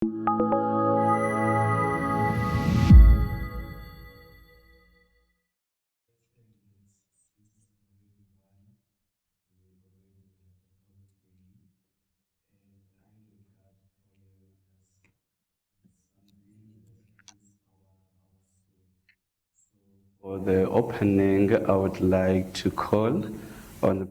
For the opening, I would like to call on the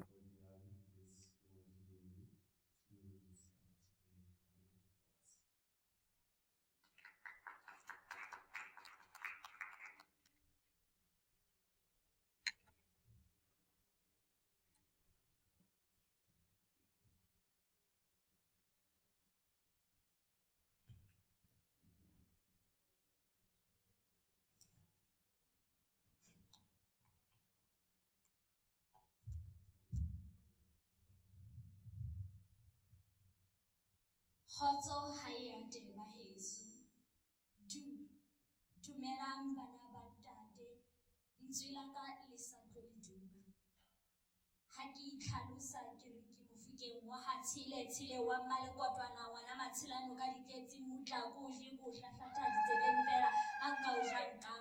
Kgotso hae ya teng ba heso. Dumelang bana ba ntate, lentswe la ka le sa tlo le duba. Ha ke itlhalosa ke re ke Mofokeng wa ha Tshile wa Mmalekotwana ngwana Matshelano ka diketsi mutla ko je ko hlahlatha ditsebeng fela a nka o jang ka.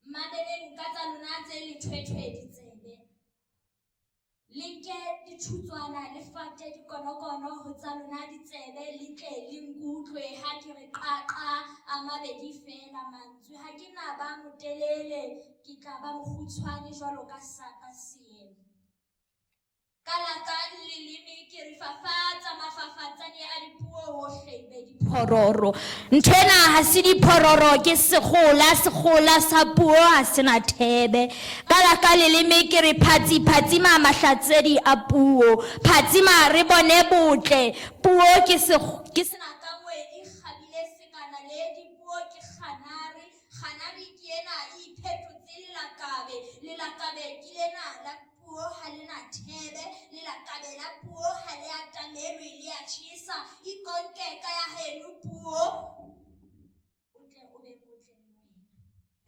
Mabeleng ka tsa lona tse lethwethwe ditsebe. Linke dithutswana le fate dikonokono ho tsa lona ditsebe le tle le nkutlwe ha ke re qaqa a mabedi fela mantswe ha ke na ba motelele ke tla ba mokgutshwane jwalo ka saka seemo. Ka laka leleme ke re fafatsa mafafatsane a dipuo hohle be diphororo. Nthwena ha se diphororo ke sekgola sa puo ha sena thebe. Ka laka leleme ke re phatsima mahlatsedi a puo. Phatsima re bone botle. Puo ke senakangwe e kgabile sekana le dipuo ke kganare. Kganare ke ena e iphethotse lelakabe ke lena la puo ha lena thebe. Lelakabe la puo ha le atamelwe le a tjhesa. Ikonke ka ya heno puo o tle o be motle le wena.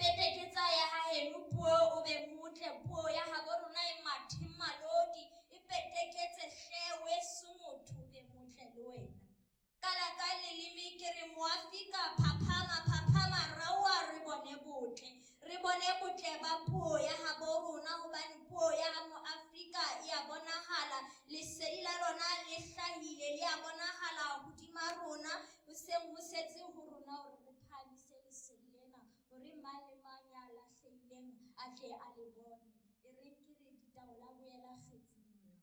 Peteketsa ya ha heno puo o be motle. Puo ya habo rona e mathe malodi. E peteketse hle weso motho o be motle le wena. Ka laka leleme ke re moafrika phaphama raua re bone botle. Re bone botle ba puo ya habo rona hobane puo ya Moafrika e a bonahala. Lesedi la lona le hlahile le a bonahala hodima rona. Ho seng ho setse ho rona hore re phamise lesedi lena hore mang le mang ya lahlehileng a tle a le bone. E reng ke re ditaola boela kgetsing molao.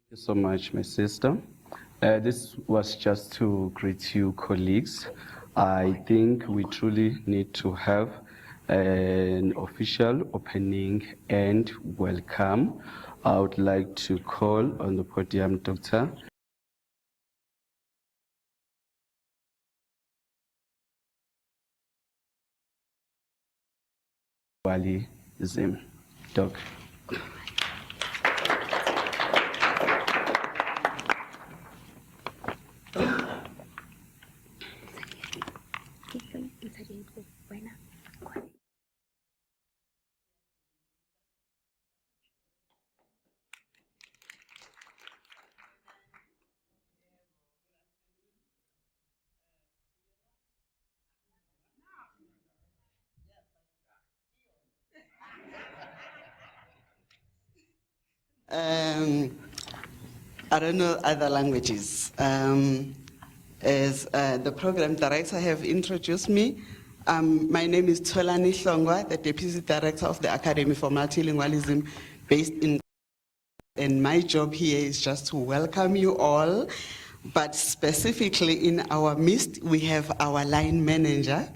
Thank you so much, my sister. This was just to greet you, colleagues. I think we truly need to have an official opening and welcome. I would like to call on the podium, Dr. Multilingüalism. Doc. I don't know other languages. As the program director have introduced me, my name is Tolani Hlongwa, the Deputy Director of the Academy for Multilingualism based in, and my job here is just to welcome you all, but specifically in our midst, we have our line manager,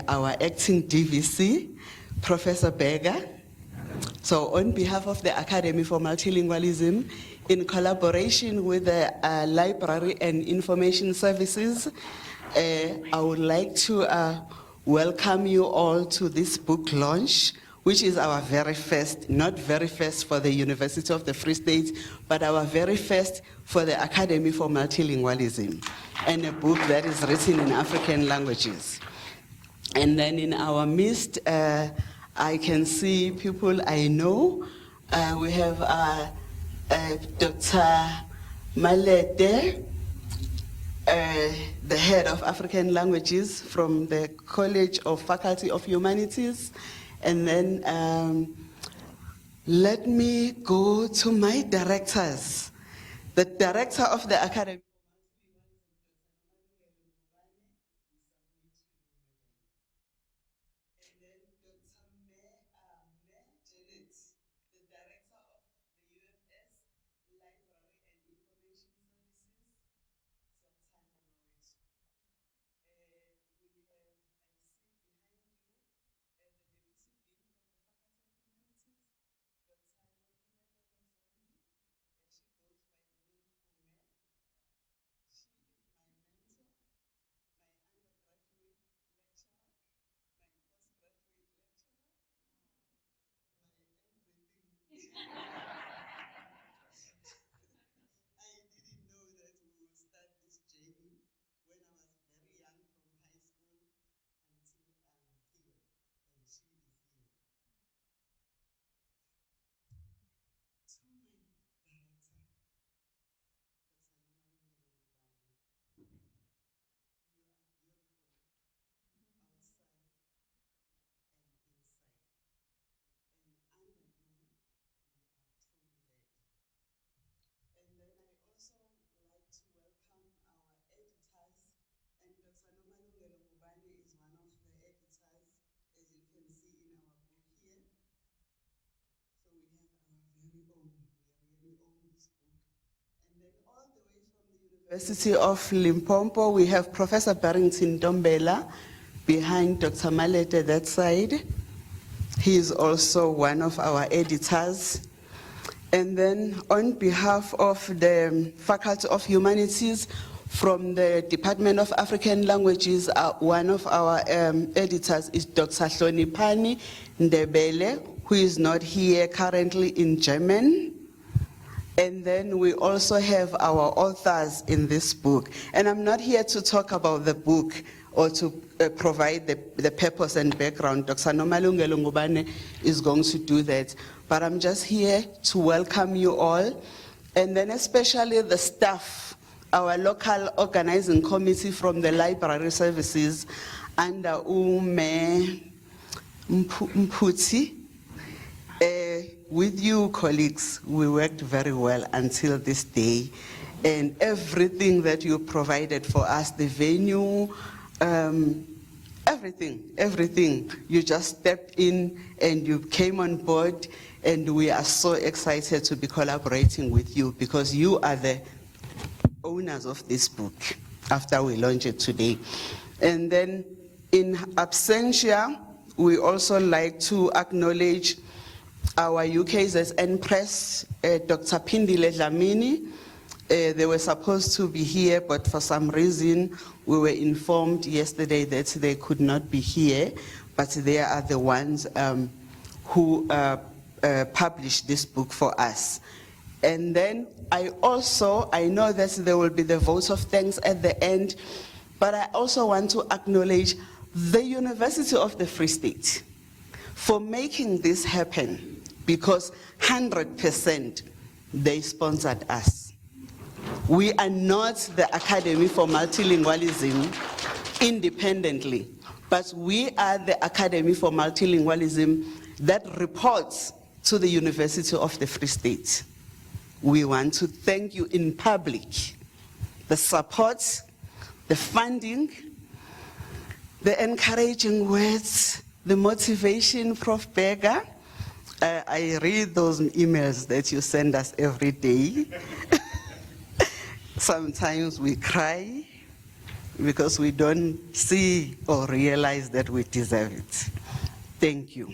our acting DVC, Professor Berger. So on behalf of the Academy for Multilingualism, in collaboration with the Library and Information Services, I would like to welcome you all to this book launch, which is our very first, not very first for the University of the Free State, but our very first for the Academy for Multilingualism, and a book that is written in African languages. And then in our midst, I can see people I know. We have Dr. Malete, the head of African languages from the College of Faculty of Humanities. And then let me go to my directors. The director of the Academy. Ngubane is one of the editors, as you can see in our book here. So we have our very own, we really own this book. And then all the way from the University of Limpopo, we have Professor Barrington Ntombela behind Dr. Malete that side. He is also one of our editors. And then on behalf of the Faculty of Humanities, from the Department of African Languages, one of our editors is Dr. Hloniphani Ndebele, who is not here currently in German. And then we also have our authors in this book. And I'm not here to talk about the book or to provide the purpose and background. Dr. Nomalungelo Ngubane is going to do that. But I'm just here to welcome you all. And then especially the staff, our local organizing committee from the library services under Ume Mputi. With you colleagues, we worked very well until this day. And everything that you provided for us, the venue, everything. You just stepped in and you came on board, and we are so excited to be collaborating with you because you are the owners of this book after we launch it today. And then in absentia, we also like to acknowledge our UKZN press, Dr. Pindile Dlamini. They were supposed to be here, but for some reason, we were informed yesterday that they could not be here, but they are the ones who published this book for us. And then I know that there will be the votes of thanks at the end, but I also want to acknowledge the University of the Free State for making this happen, because 100% they sponsored us. We are not the Academy for Multilingualism independently, but we are the Academy for Multilingualism that reports to the University of the Free State. We want to thank you in public. The support, the funding, the encouraging words, the motivation, Prof. Berger. I read those emails that you send us every day. Sometimes we cry because we don't see or realize that we deserve it. Thank you.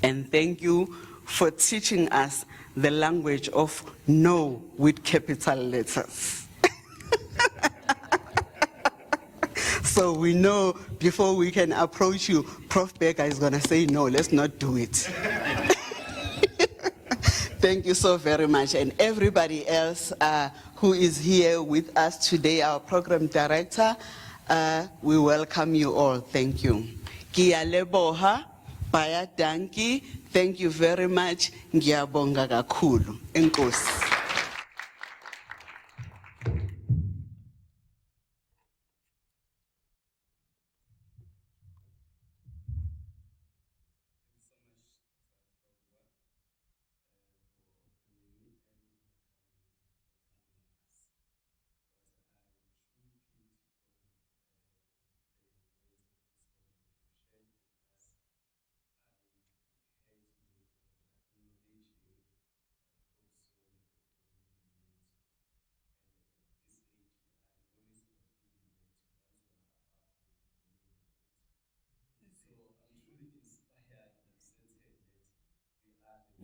And thank you for teaching us the language of no with capital letters. So we know before we can approach you, Prof. Becker is going to say, no, let's not do it. Thank you so very much. And everybody else who is here with us today, our program director, we welcome you all. Thank you. Kia leboha, baya danki. Thank you very much. Ngiyabonga kakhulu. Enkosi.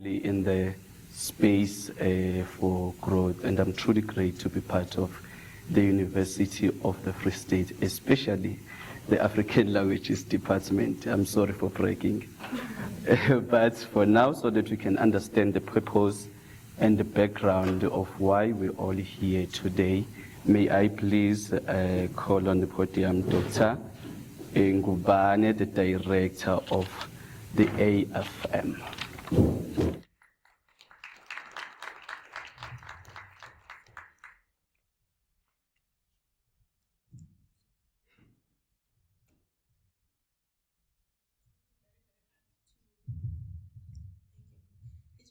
In the space for growth, and I'm truly great to be part of the University of the Free State, especially the African Languages Department. I'm sorry for breaking. But for now, so that we can understand the purpose and the background of why we're all here today, may I please call on the podium Dr. Ngubane, the Director of the AFM. It's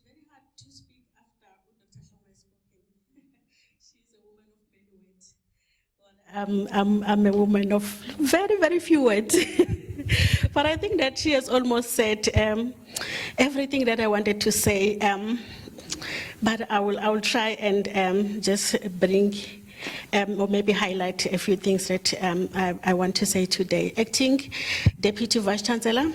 very hard to speak after Dr. Shoma has spoken. She's a woman of many words. Well, I'm a woman of very, very few words. But I think that she has almost said everything that I wanted to say. But I will try and just bring or maybe highlight a few things that I want to say today. Acting Deputy Vice Chancellor,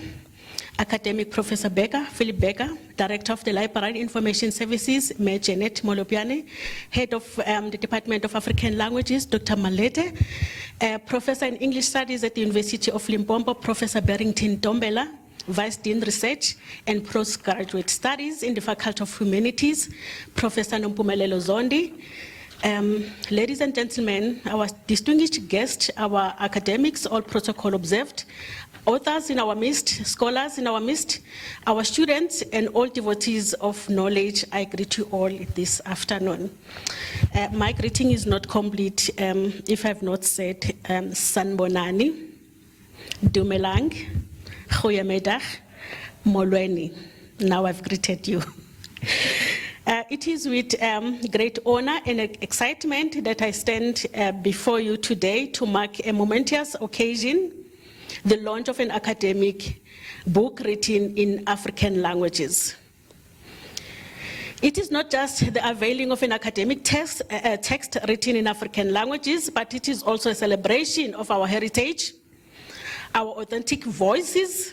Academic Professor Becker, Philip Becker, Director of the Library Information Services, Mayor Janet Molopiane, Head of the Department of African Languages, Dr. Malete, Professor in English Studies at the University of Limpopo, Professor Barrington Ntombela, Vice Dean Research and Postgraduate Studies in the Faculty of Humanities, Professor Ntombela Zondi. Ladies and gentlemen, our distinguished guests, our academics, all protocol observed, authors in our midst, scholars in our midst, our students, and all devotees of knowledge, I greet you all this afternoon. My greeting is not complete if I have not said Sanbonani, Dumelang, Goeiemiddag, Molweni. Now I've greeted you. It is with great honor and excitement that I stand before you today to mark a momentous occasion, the launch of an academic book written in African languages. It is not just the unveiling of an academic text written in African languages, but it is also a celebration of our heritage, our authentic voices,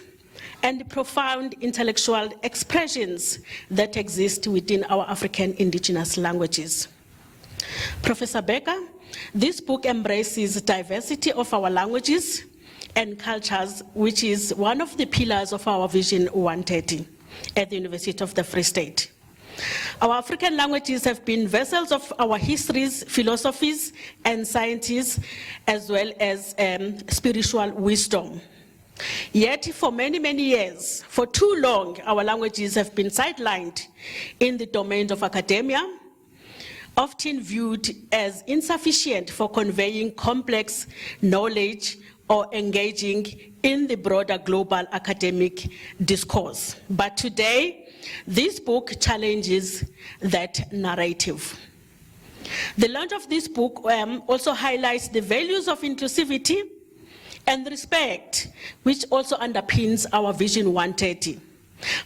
and the profound intellectual expressions that exist within our African indigenous languages. Professor Becker, this book embraces diversity of our languages and cultures, which is one of the pillars of our Vision 130 at the University of the Free State. Our African languages have been vessels of our histories, philosophies, and sciences, as well as spiritual wisdom. Yet for many, many years, for too long, our languages have been sidelined in the domain of academia, often viewed as insufficient for conveying complex knowledge or engaging in the broader global academic discourse. But today, this book challenges that narrative. The launch of this book also highlights the values of inclusivity and respect, which also underpins our Vision 130.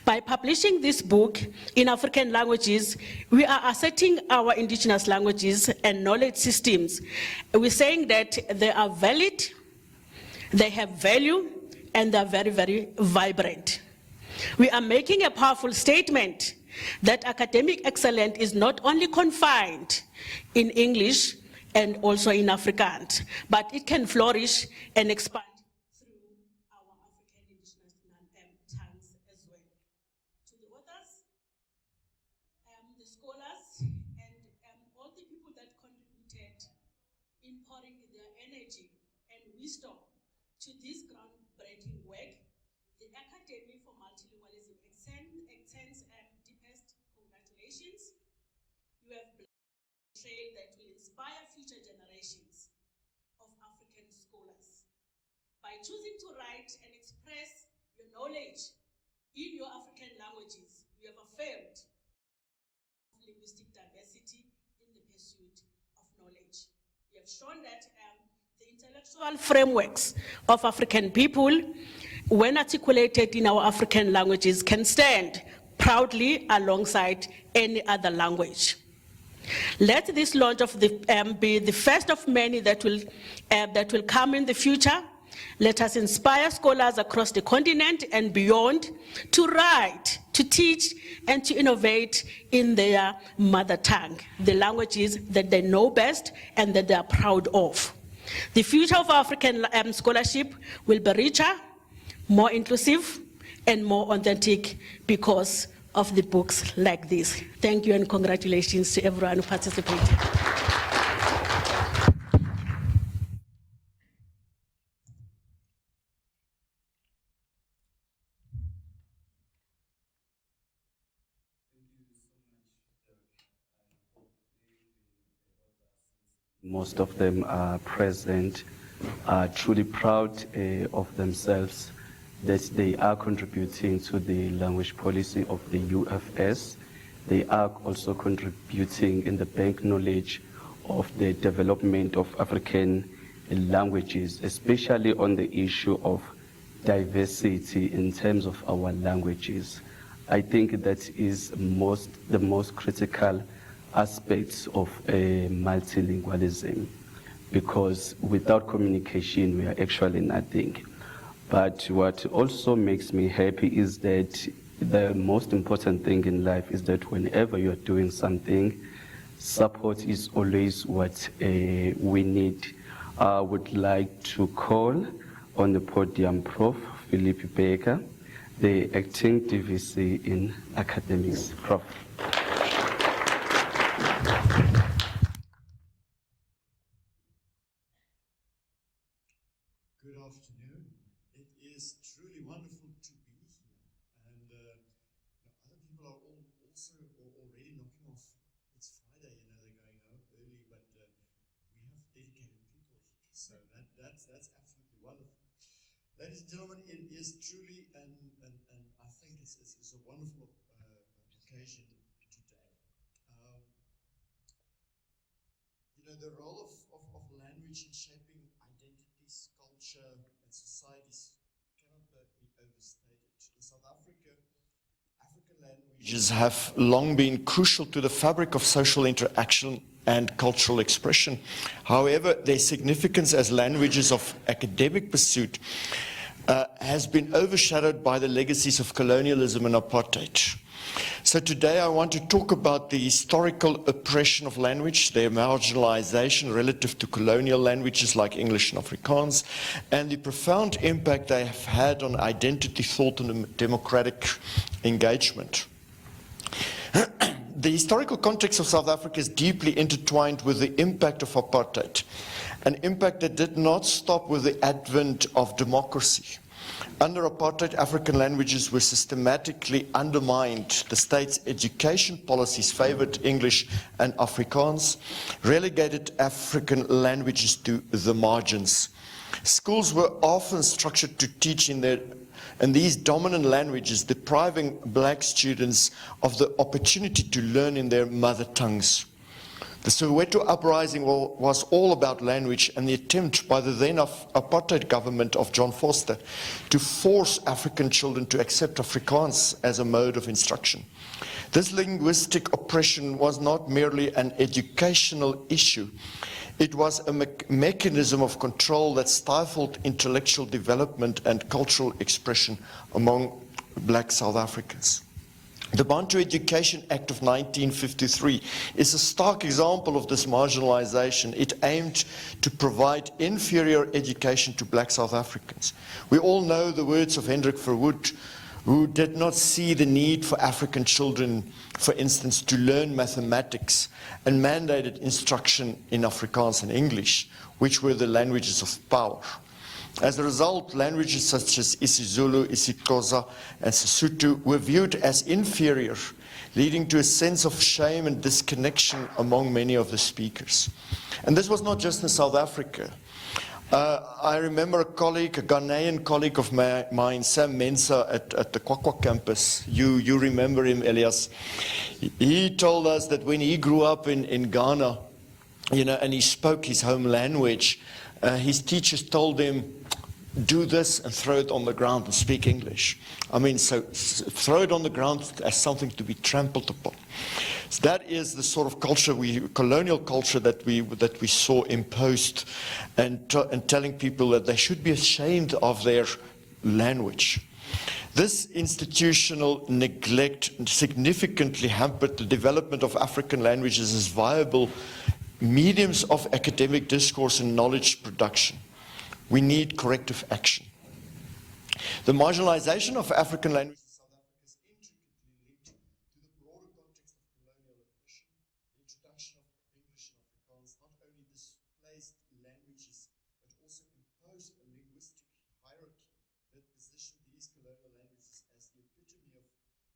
By publishing this book in African languages, we are asserting our indigenous languages and knowledge systems. We're saying that they are valid, they have value, and they're very, very vibrant. We are making a powerful statement that academic excellence is not only confined in English and also in Afrikaans, but it can flourish and expand through our African indigenous tongues as well. To the authors, the scholars, and all the people that contributed in pouring their energy and wisdom to this groundbreaking work, the Academy for Multilingualism extends deepest congratulations. You have blazed a trail that will inspire future generations of African scholars. By choosing to write and express your knowledge in your African languages, you have affirmed linguistic diversity in the pursuit of knowledge. You have shown that the intellectual frameworks of African people, when articulated in our African languages, can stand proudly alongside any other language. Let this launch of be the first of many that will come in the future. Let us inspire scholars across the continent and beyond to write, to teach, and to innovate in their mother tongue, the languages that they know best and that they are proud of. The future of African scholarship will be richer, more inclusive, and more authentic because of the books like this. Thank you and congratulations to everyone who participated. Most of them are present, are truly proud of themselves that they are contributing to the language policy of the UFS. They are also contributing in the bank knowledge of the development of African languages, especially on the issue of diversity in terms of our languages. I think that is the most critical aspects of multilingualism, because without communication we are actually nothing. But what also makes me happy is that the most important thing in life is that whenever you're doing something, support is always what we need. I would like to call on the podium Prof. Philip Baker, the acting DVC in academics. Prof. Good afternoon. It is truly wonderful to be here. And other people are also already knocking off. It's Friday, they're going home early, but we have dedicated people here. So that's absolutely wonderful. Ladies and gentlemen, it is truly, and I think it's a wonderful occasion today. The role of language in shaping identities, culture, and societies cannot be overstated. In South Africa, African languages have long been crucial to the fabric of social interaction and cultural expression. However, their significance as languages of academic pursuit has been overshadowed by the legacies of colonialism and apartheid. So today I want to talk about the historical oppression of language, their marginalization relative to colonial languages like English and Afrikaans, and the profound impact they have had on identity, thought, and democratic engagement. The historical context of South Africa is deeply intertwined with the impact of apartheid, an impact that did not stop with the advent of democracy. Under apartheid, African languages were systematically undermined. The state's education policies favored English and Afrikaans, relegated African languages to the margins. Schools were often structured to teach in these dominant languages, depriving black students of the opportunity to learn in their mother tongues. The Soweto uprising was all about language and the attempt by the then apartheid government of John Vorster to force African children to accept Afrikaans as a mode of instruction. This linguistic oppression was not merely an educational issue. It was a mechanism of control that stifled intellectual development and cultural expression among black South Africans. The Bantu Education Act of 1953 is a stark example of this marginalization. It aimed to provide inferior education to black South Africans. We all know the words of Hendrik Verwoerd, who did not see the need for African children, for instance, to learn mathematics, and mandated instruction in Afrikaans and English, which were the languages of power. As a result, languages such as isiZulu, isiXhosa, and Sesotho were viewed as inferior, leading to a sense of shame and disconnection among many of the speakers. And this was not just in South Africa. I remember a colleague, a Ghanaian colleague of mine, Sam Mensah, at the Kwakwa campus. You remember him, Elias. He told us that when he grew up in Ghana, and he spoke his home language, his teachers told him, do this and throw it on the ground and speak English. I mean, so throw it on the ground as something to be trampled upon. So that is the sort of culture, colonial culture that we saw imposed, and telling people that they should be ashamed of their language. This institutional neglect significantly hampered the development of African languages as viable mediums of academic discourse and knowledge production. We need corrective action. The marginalization of African languages in South Africa is intricately linked to the broader context of colonial oppression. The introduction of English and Afrikaans not only displaced languages, but also imposed a linguistic hierarchy that positioned these colonial languages as the epitome of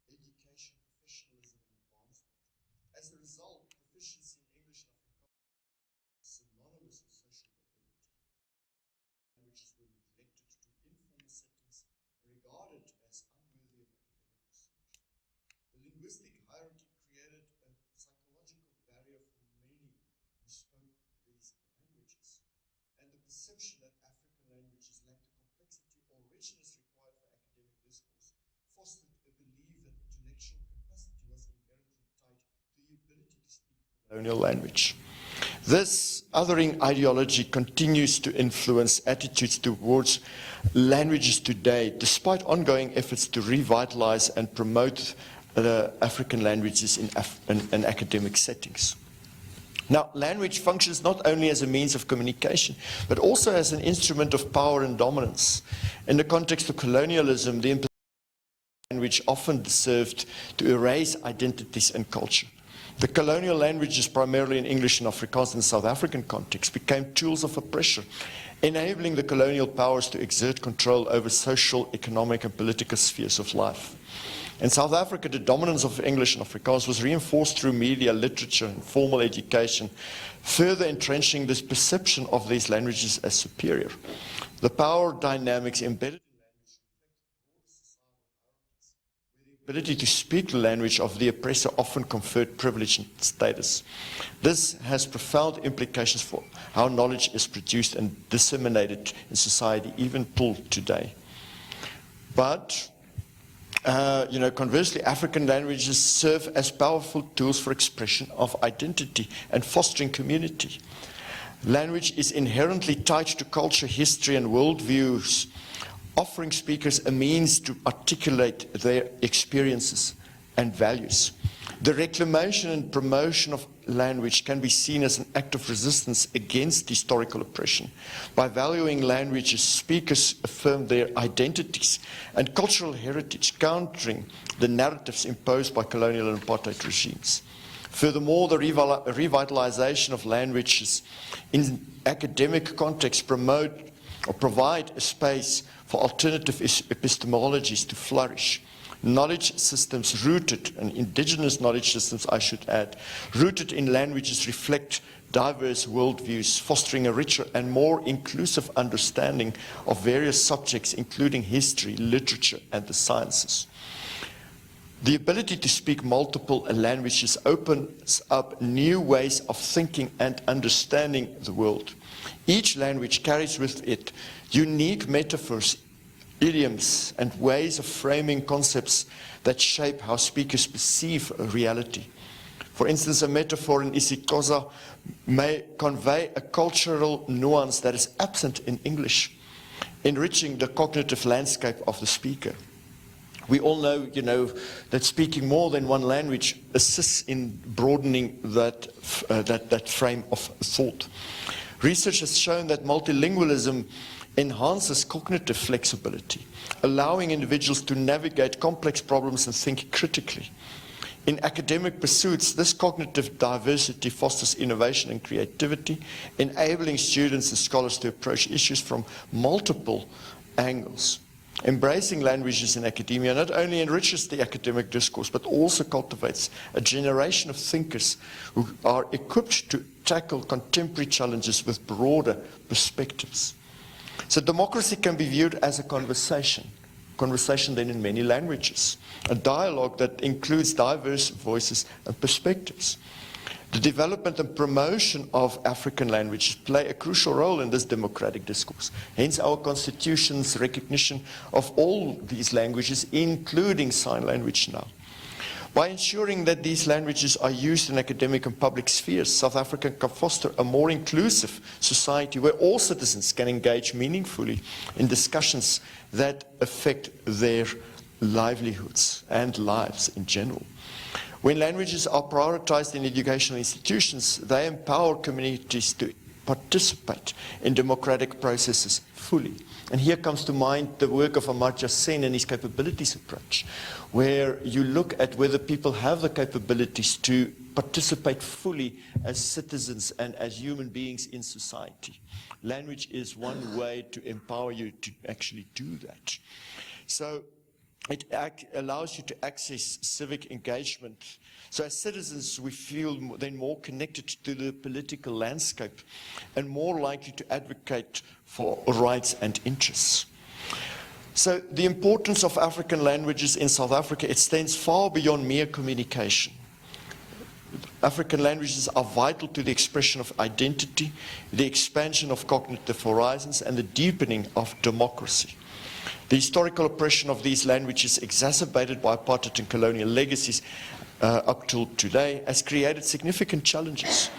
education, professionalism, and advancement. As a result, proficiency in English and Afrikaans is synonymous with social mobility. Languages were neglected to informal settings and regarded as unworthy of academic research. The linguistic hierarchy created a psychological barrier for many who spoke these languages, and the perception that African languages lacked the complexity or richness required for academic discourse fostered a belief that intellectual capacity was inherently tied to the ability to speak a colonial language. This othering ideology continues to influence attitudes towards languages today, despite ongoing efforts to revitalize and promote African languages in academic settings. Now, language functions not only as a means of communication, but also as an instrument of power and dominance. In the context of colonialism, the language often served to erase identities and culture. The colonial languages, primarily in English and Afrikaans in the South African context, became tools of oppression, enabling the colonial powers to exert control over social, economic, and political spheres of life. In South Africa, the dominance of English and Afrikaans was reinforced through media, literature, and formal education, further entrenching this perception of these languages as superior. The power dynamics embedded ability to speak the language of the oppressor often conferred privilege and status. This has profound implications for how knowledge is produced and disseminated in society, even till today. But, conversely, African languages serve as powerful tools for expression of identity and fostering community. Language is inherently tied to culture, history, and worldviews, offering speakers a means to articulate their experiences and values. The reclamation and promotion of language can be seen as an act of resistance against historical oppression. By valuing languages, speakers affirm their identities and cultural heritage, countering the narratives imposed by colonial and apartheid regimes. Furthermore, the revitalization of languages in academic contexts provide a space for alternative epistemologies to flourish. Knowledge systems rooted, and indigenous knowledge systems I should add, rooted in languages reflect diverse worldviews, fostering a richer and more inclusive understanding of various subjects, including history, literature, and the sciences. The ability to speak multiple languages opens up new ways of thinking and understanding the world. Each language carries with it unique metaphors, idioms, and ways of framing concepts that shape how speakers perceive reality. For instance, a metaphor in isiXhosa may convey a cultural nuance that is absent in English, enriching the cognitive landscape of the speaker. We all know, that speaking more than one language assists in broadening that frame of thought. Research has shown that multilingualism enhances cognitive flexibility, allowing individuals to navigate complex problems and think critically. In academic pursuits, this cognitive diversity fosters innovation and creativity, enabling students and scholars to approach issues from multiple angles. Embracing languages in academia not only enriches the academic discourse, but also cultivates a generation of thinkers who are equipped to tackle contemporary challenges with broader perspectives. So democracy can be viewed as a conversation then in many languages, a dialogue that includes diverse voices and perspectives. The development and promotion of African languages play a crucial role in this democratic discourse. Hence our Constitution's recognition of all these languages, including sign language now. By ensuring that these languages are used in academic and public spheres, South Africa can foster a more inclusive society where all citizens can engage meaningfully in discussions that affect their livelihoods and lives in general. When languages are prioritized in educational institutions, they empower communities to participate in democratic processes fully. And here comes to mind the work of Amartya Sen and his capabilities approach, where you look at whether people have the capabilities to participate fully as citizens and as human beings in society. Language is one way to empower you to actually do that. So it allows you to access civic engagement. So as citizens, we feel then more connected to the political landscape and more likely to advocate for rights and interests. So the importance of African languages in South Africa extends far beyond mere communication. African languages are vital to the expression of identity, the expansion of cognitive horizons, and the deepening of democracy. The historical oppression of these languages, exacerbated by apartheid and colonial legacies up till today, has created significant challenges.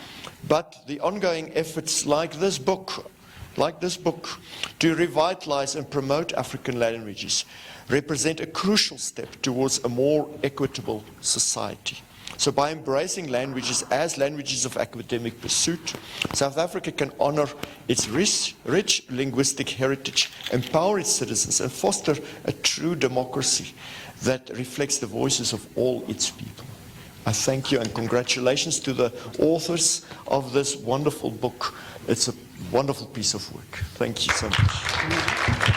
But the ongoing efforts like this book, to revitalize and promote African languages represent a crucial step towards a more equitable society. So by embracing languages as languages of academic pursuit, South Africa can honor its rich linguistic heritage, empower its citizens, and foster a true democracy that reflects the voices of all its people. I thank you and congratulations to the authors of this wonderful book. It's a wonderful piece of work. Thank you so much.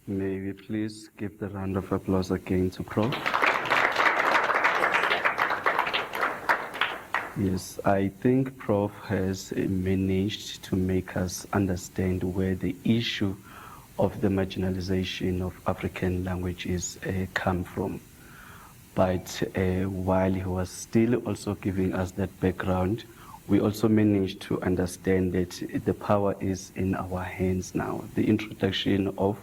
May we please give the round of applause again to Prof. Yes, I think Prof has managed to make us understand where the issue of the marginalization of African languages come from. But while he was still also giving us that background, we also managed to understand that the power is in our hands now. The introduction of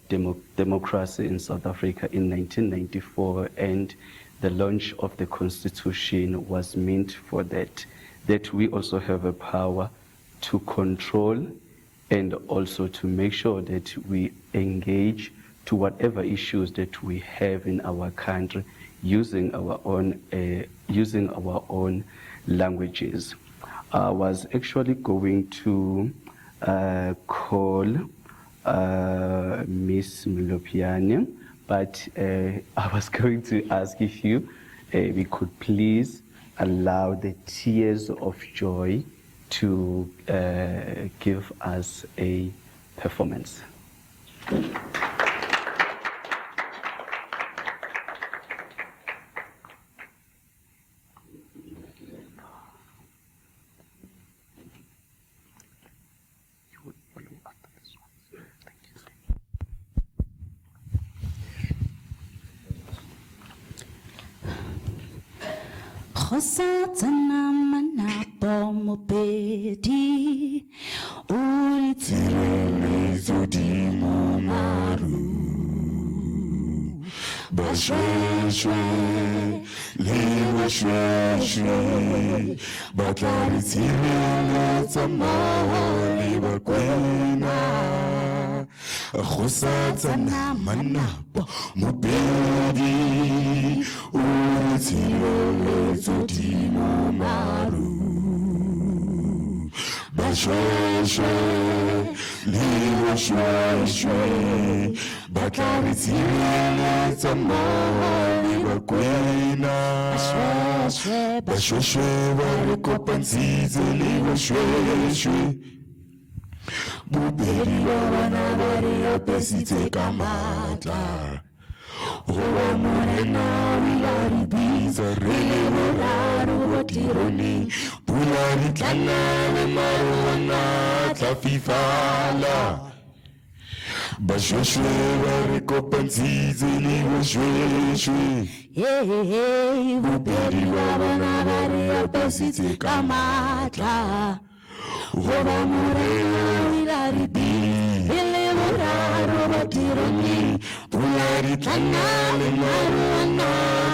democracy in South Africa in 1994 and the launch of the Constitution was meant for that we also have a power to control and also to make sure that we engage to whatever issues that we have in our country using our own languages. I was actually going to call Miss Mlopiane, but I was going to ask if we could please allow the tears of joy to give us a performance. Khosatana mana pomopedi uri tirele zodimo maru bashweshwe lewa shweshwe batlaritile tsamali bakwena khosatana manapa mobedi uritile zodimo maru bashweshwe lewa shweshwe batlaritile tsamali bakwena bashweshwe barikopanzize lewa shweshwe bubedi babana bari apesitse kamata owa morena wilari biza rele moraro botironi pulari tlanale maruana tlafifala bashweshwe barikopanzize lewa shweshwe bubedi babana bari apesitse kamata owa morena wilari biza rele moraro botironi pulari tlanale maruana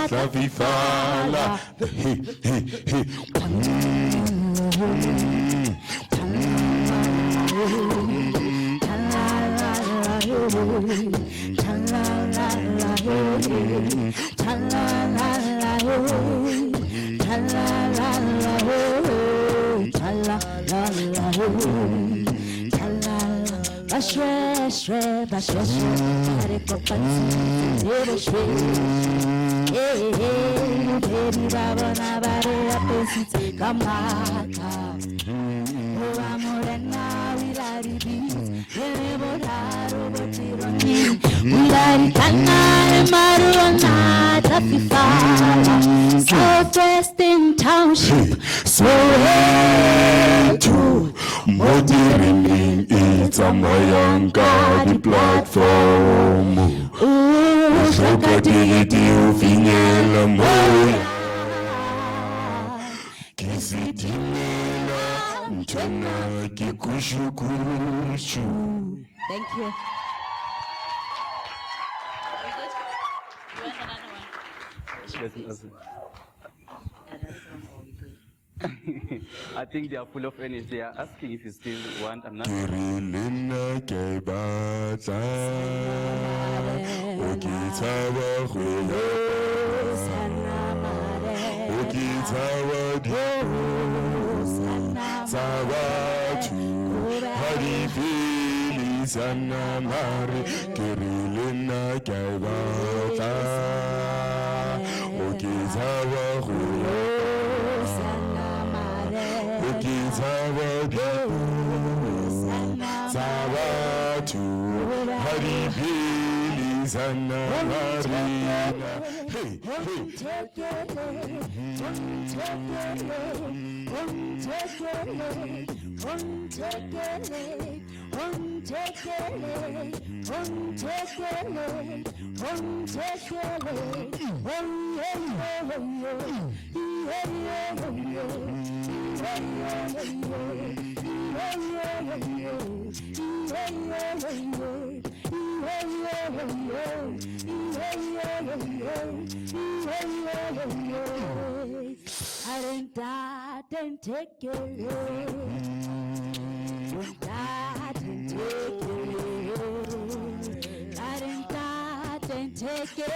tlafifala Bashweshwe, barikopanzize baby babona bare apesitse kamata owa morena wilari bis boraro botironi wilari kanare maruana trafifala Southwestern Township Soweto Modirinin itamayanga di platform Ushakaditi ufinyela moya Kisitimela mchana kikushukushu. Thank you. I think they are full of energy. They are asking if you still want. I'm not. Kirilina kebata Okitawa khwela Okitawa diyo Tawatu Harifili sanamare Kirilina kebata Okitawa khwela Zawatu Haribili Sana Marina. Hey, I didn't die, didn't take it. I didn't take it. I didn't die, didn't take it.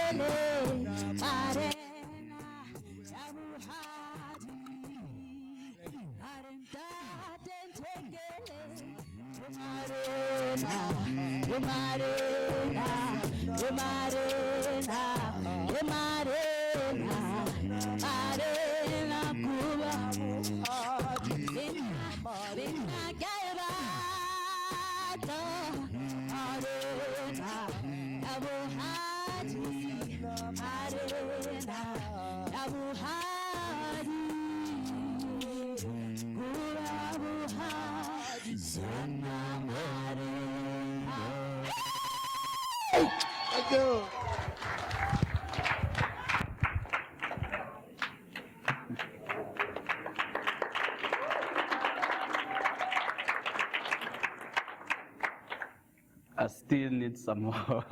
I still need some more.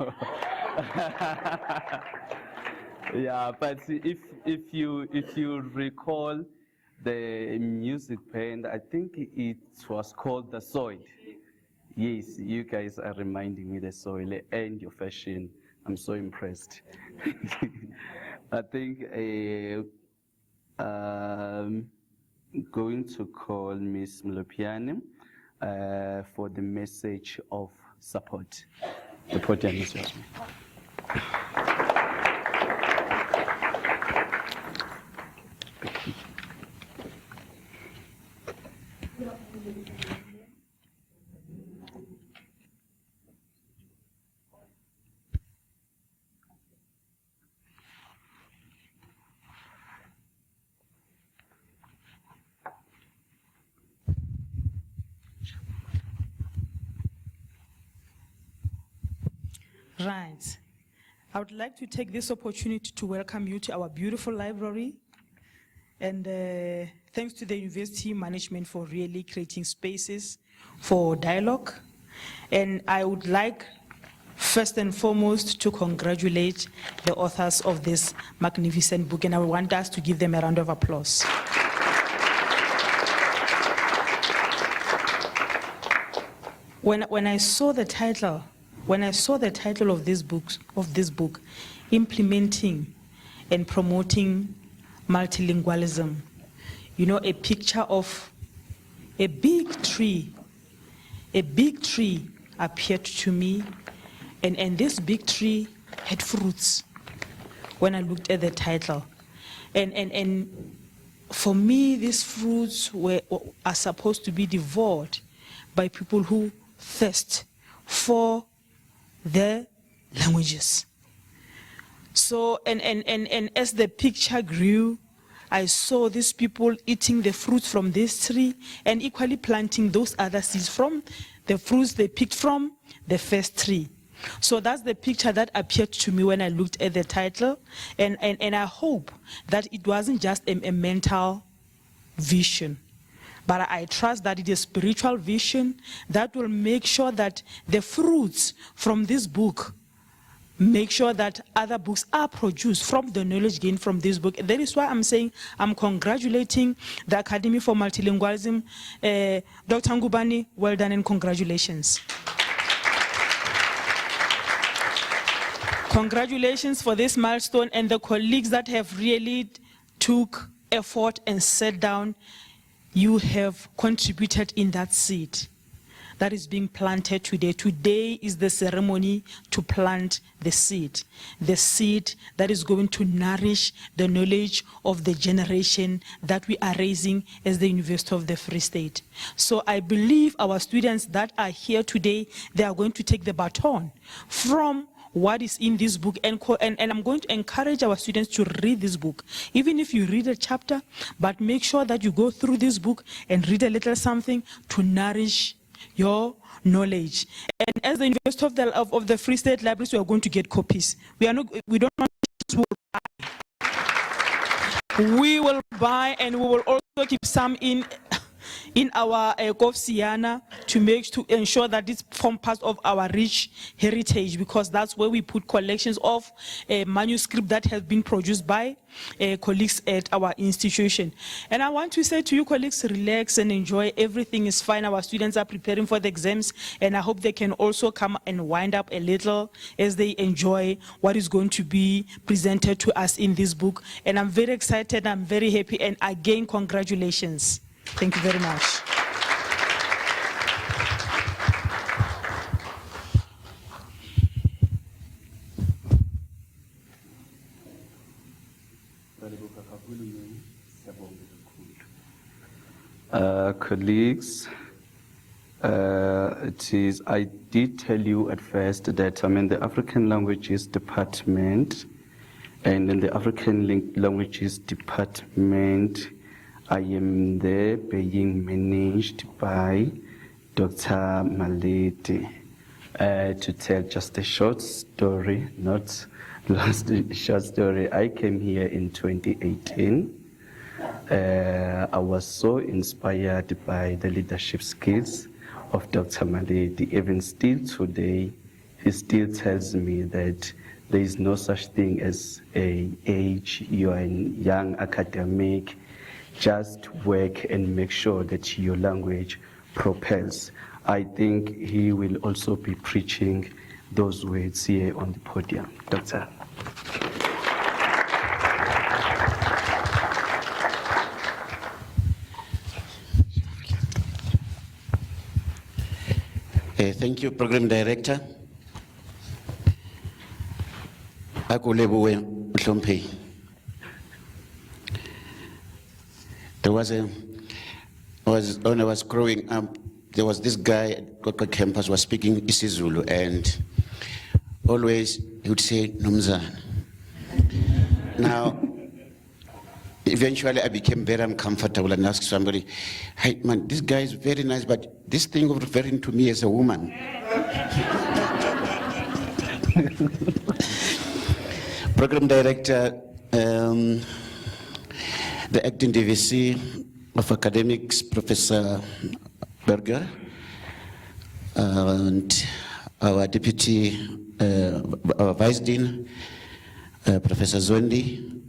Yeah, but if you recall the music band, I think it was called The Soil. Yes, you guys are reminding me The Soil and your fashion. I'm so impressed. I think going to call Miss Mlopiane for the message of support. The podium is yours. Right. I would like to take this opportunity to welcome you to our beautiful library. And thanks to the university management for really creating spaces for dialogue. And I would like, first and foremost, to congratulate the authors of this magnificent book, and I want us to give them a round of applause. When I saw the title of this book, Implementing and Promoting Multilingualism, you know, a picture of a big tree appeared to me, and this big tree had fruits when I looked at the title. And for me, these fruits are supposed to be devoured by people who thirst for their languages. So, and as the picture grew, I saw these people eating the fruits from this tree and equally planting those other seeds from the fruits they picked from the first tree. So that's the picture that appeared to me when I looked at the title. And I hope that it wasn't just a mental vision, but I trust that it is a spiritual vision that will make sure that the fruits from this book make sure that other books are produced from the knowledge gained from this book. That is why I'm saying I'm congratulating the Academy for Multilingualism. Dr. Ngubane, well done and congratulations. Congratulations for this milestone, and the colleagues that have really took effort and sat down. You have contributed in that seed that is being planted today. Today is the ceremony to plant the seed that is going to nourish the knowledge of the generation that we are raising as the University of the Free State. So I believe our students that are here today, they are going to take the baton from what is in this book, and I'm going to encourage our students to read this book. Even if you read a chapter, but make sure that you go through this book and read a little something to nourish your knowledge. And as the University of the Free State Libraries, we are going to get copies. We don't want to buy. We will buy, and we will also keep some in our Kofsiana to ensure that this forms part of our rich heritage, because that's where we put collections of manuscript that have been produced by colleagues at our institution. And I want to say to you colleagues, relax and enjoy. Everything is fine. Our students are preparing for the exams, and I hope they can also come and wind up a little as they enjoy what is going to be presented to us in this book. And I'm very excited, I'm very happy, and again, congratulations. Thank you very much. Colleagues, I did tell you at first that I'm in the African Languages Department, and in the African Languages Department, I am there being managed by Dr. Malete to tell just a short story, not last short story. I came here in 2018. I was so inspired by the leadership skills of Dr. Malete. Even still today, he still tells me that there is no such thing as a age. You are a young academic. Just work and make sure that your language propels. I think he will also be preaching those words here on the podium. Doctor. Thank you, Program Director. Akulebowe Mhlomphei. When I was growing up, there was this guy at Kotwa campus was speaking isiZulu, and always he would say Nomzana. Now, eventually I became very uncomfortable and asked somebody, hey man, this guy is very nice, but this thing of referring to me as a woman. Program Director, the acting DVC of Academics, Professor Berger, and our Deputy, our Vice Dean, Professor Zondi,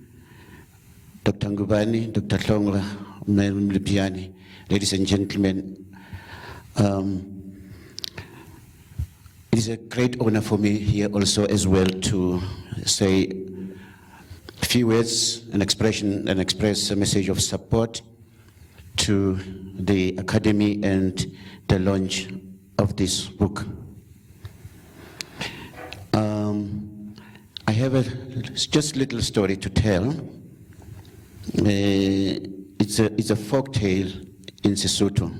Dr. Ngubane, Dr. Hlongwa, Madam Lipiani, ladies and gentlemen, it is a great honor for me here also as well to say a few words and express a message of support to the Academy and the launch of this book. I have just a little story to tell. It's a folk tale in Sesotho.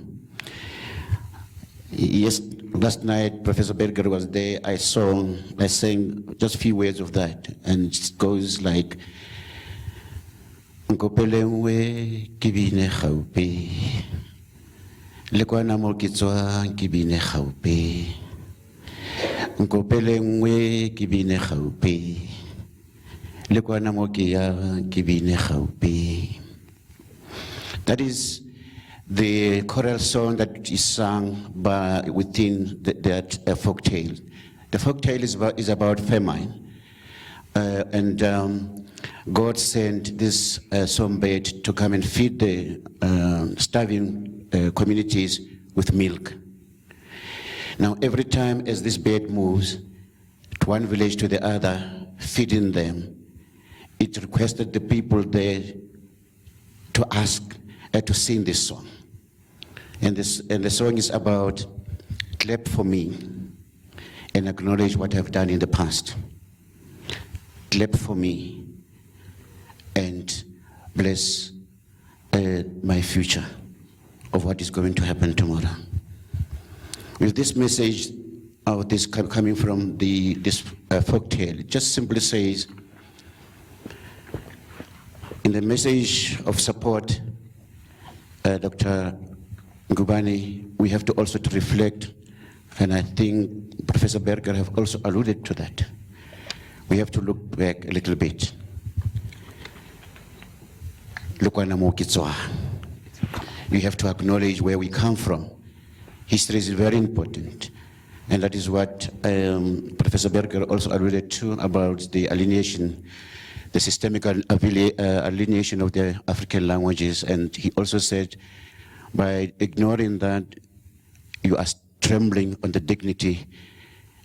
Yes, last night Professor Berger was there. I sang just a few words of that, and it goes like, Nkopelengwe kibine khaupe, lekwana mo ke tswang kibine khaupe, Nkopelengwe kibine khaupe, lekwana mo ke yang kibine khaupe. That is the choral song that is sung within that folk tale. The folk tale is about famine, and God sent this songbird to come and feed the starving communities with milk. Now, every time as this bird moves to one village to the other, feeding them, it requested the people there to ask, to sing this song. And the song is about, clap for me and acknowledge what I've done in the past. Clap for me and bless my future of what is going to happen tomorrow. With this message of this coming from this folk tale, it just simply says, in the message of support, Dr. Ngubane, we have to also to reflect, and I think Professor Berger have also alluded to that. We have to look back a little bit. We have to acknowledge where we come from. History is very important, and that is what Professor Berger also alluded to about the alienation, the systemic alienation of the African languages, and he also said, by ignoring that, you are trembling on the dignity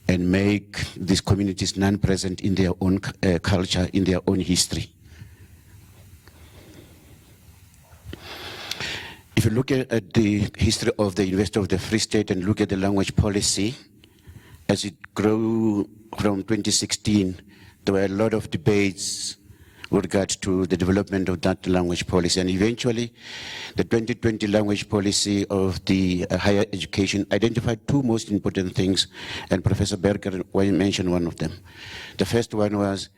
and make these communities non-present in their own culture, in their own history. If you look at the history of the University of the Free State and look at the language policy, as it grew from 2016, there were a lot of debates with regard to the development of that language policy. And eventually, the 2020 language policy of the higher education identified two most important things, and Professor Berger mentioned one of them. The first one was,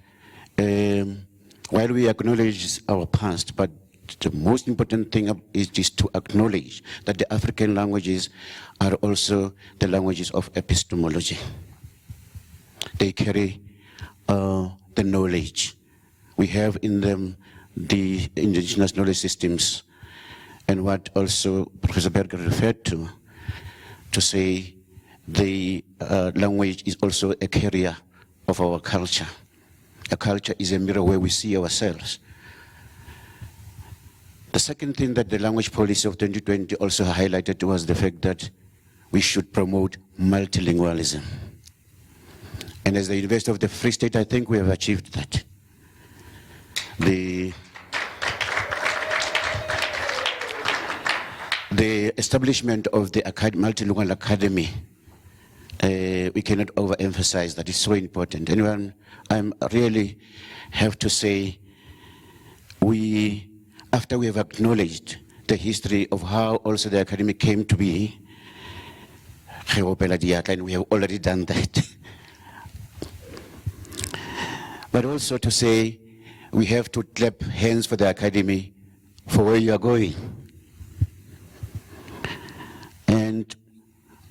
while we acknowledge our past, but the most important thing is just to acknowledge that the African languages are also the languages of epistemology. They carry the knowledge. We have in them the indigenous knowledge systems, and what also Professor Berger referred to say the language is also a carrier of our culture. A culture is a mirror where we see ourselves. The second thing that the language policy of 2020 also highlighted was the fact that we should promote multilingualism. And as the University of the Free State, I think we have achieved that. The establishment of the Multilingual Academy, we cannot overemphasize that. It's so important. And I really have to say, after we have acknowledged the history of how also the academy came to be, and we have already done that. But also to say, we have to clap hands for the academy for where you are going. And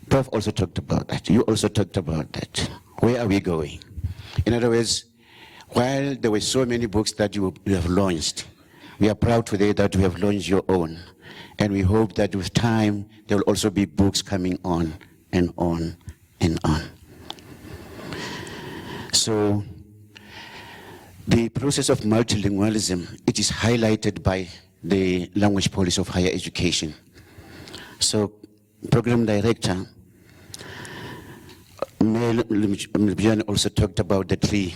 Prof also talked about that. You also talked about that. Where are we going? In other words, while there were so many books that you have launched, we are proud today that we have launched your own. And we hope that with time, there will also be books coming on and on and on. So the process of multilingualism, it is highlighted by the language policy of higher education. So program director, Ndebele also talked about the tree.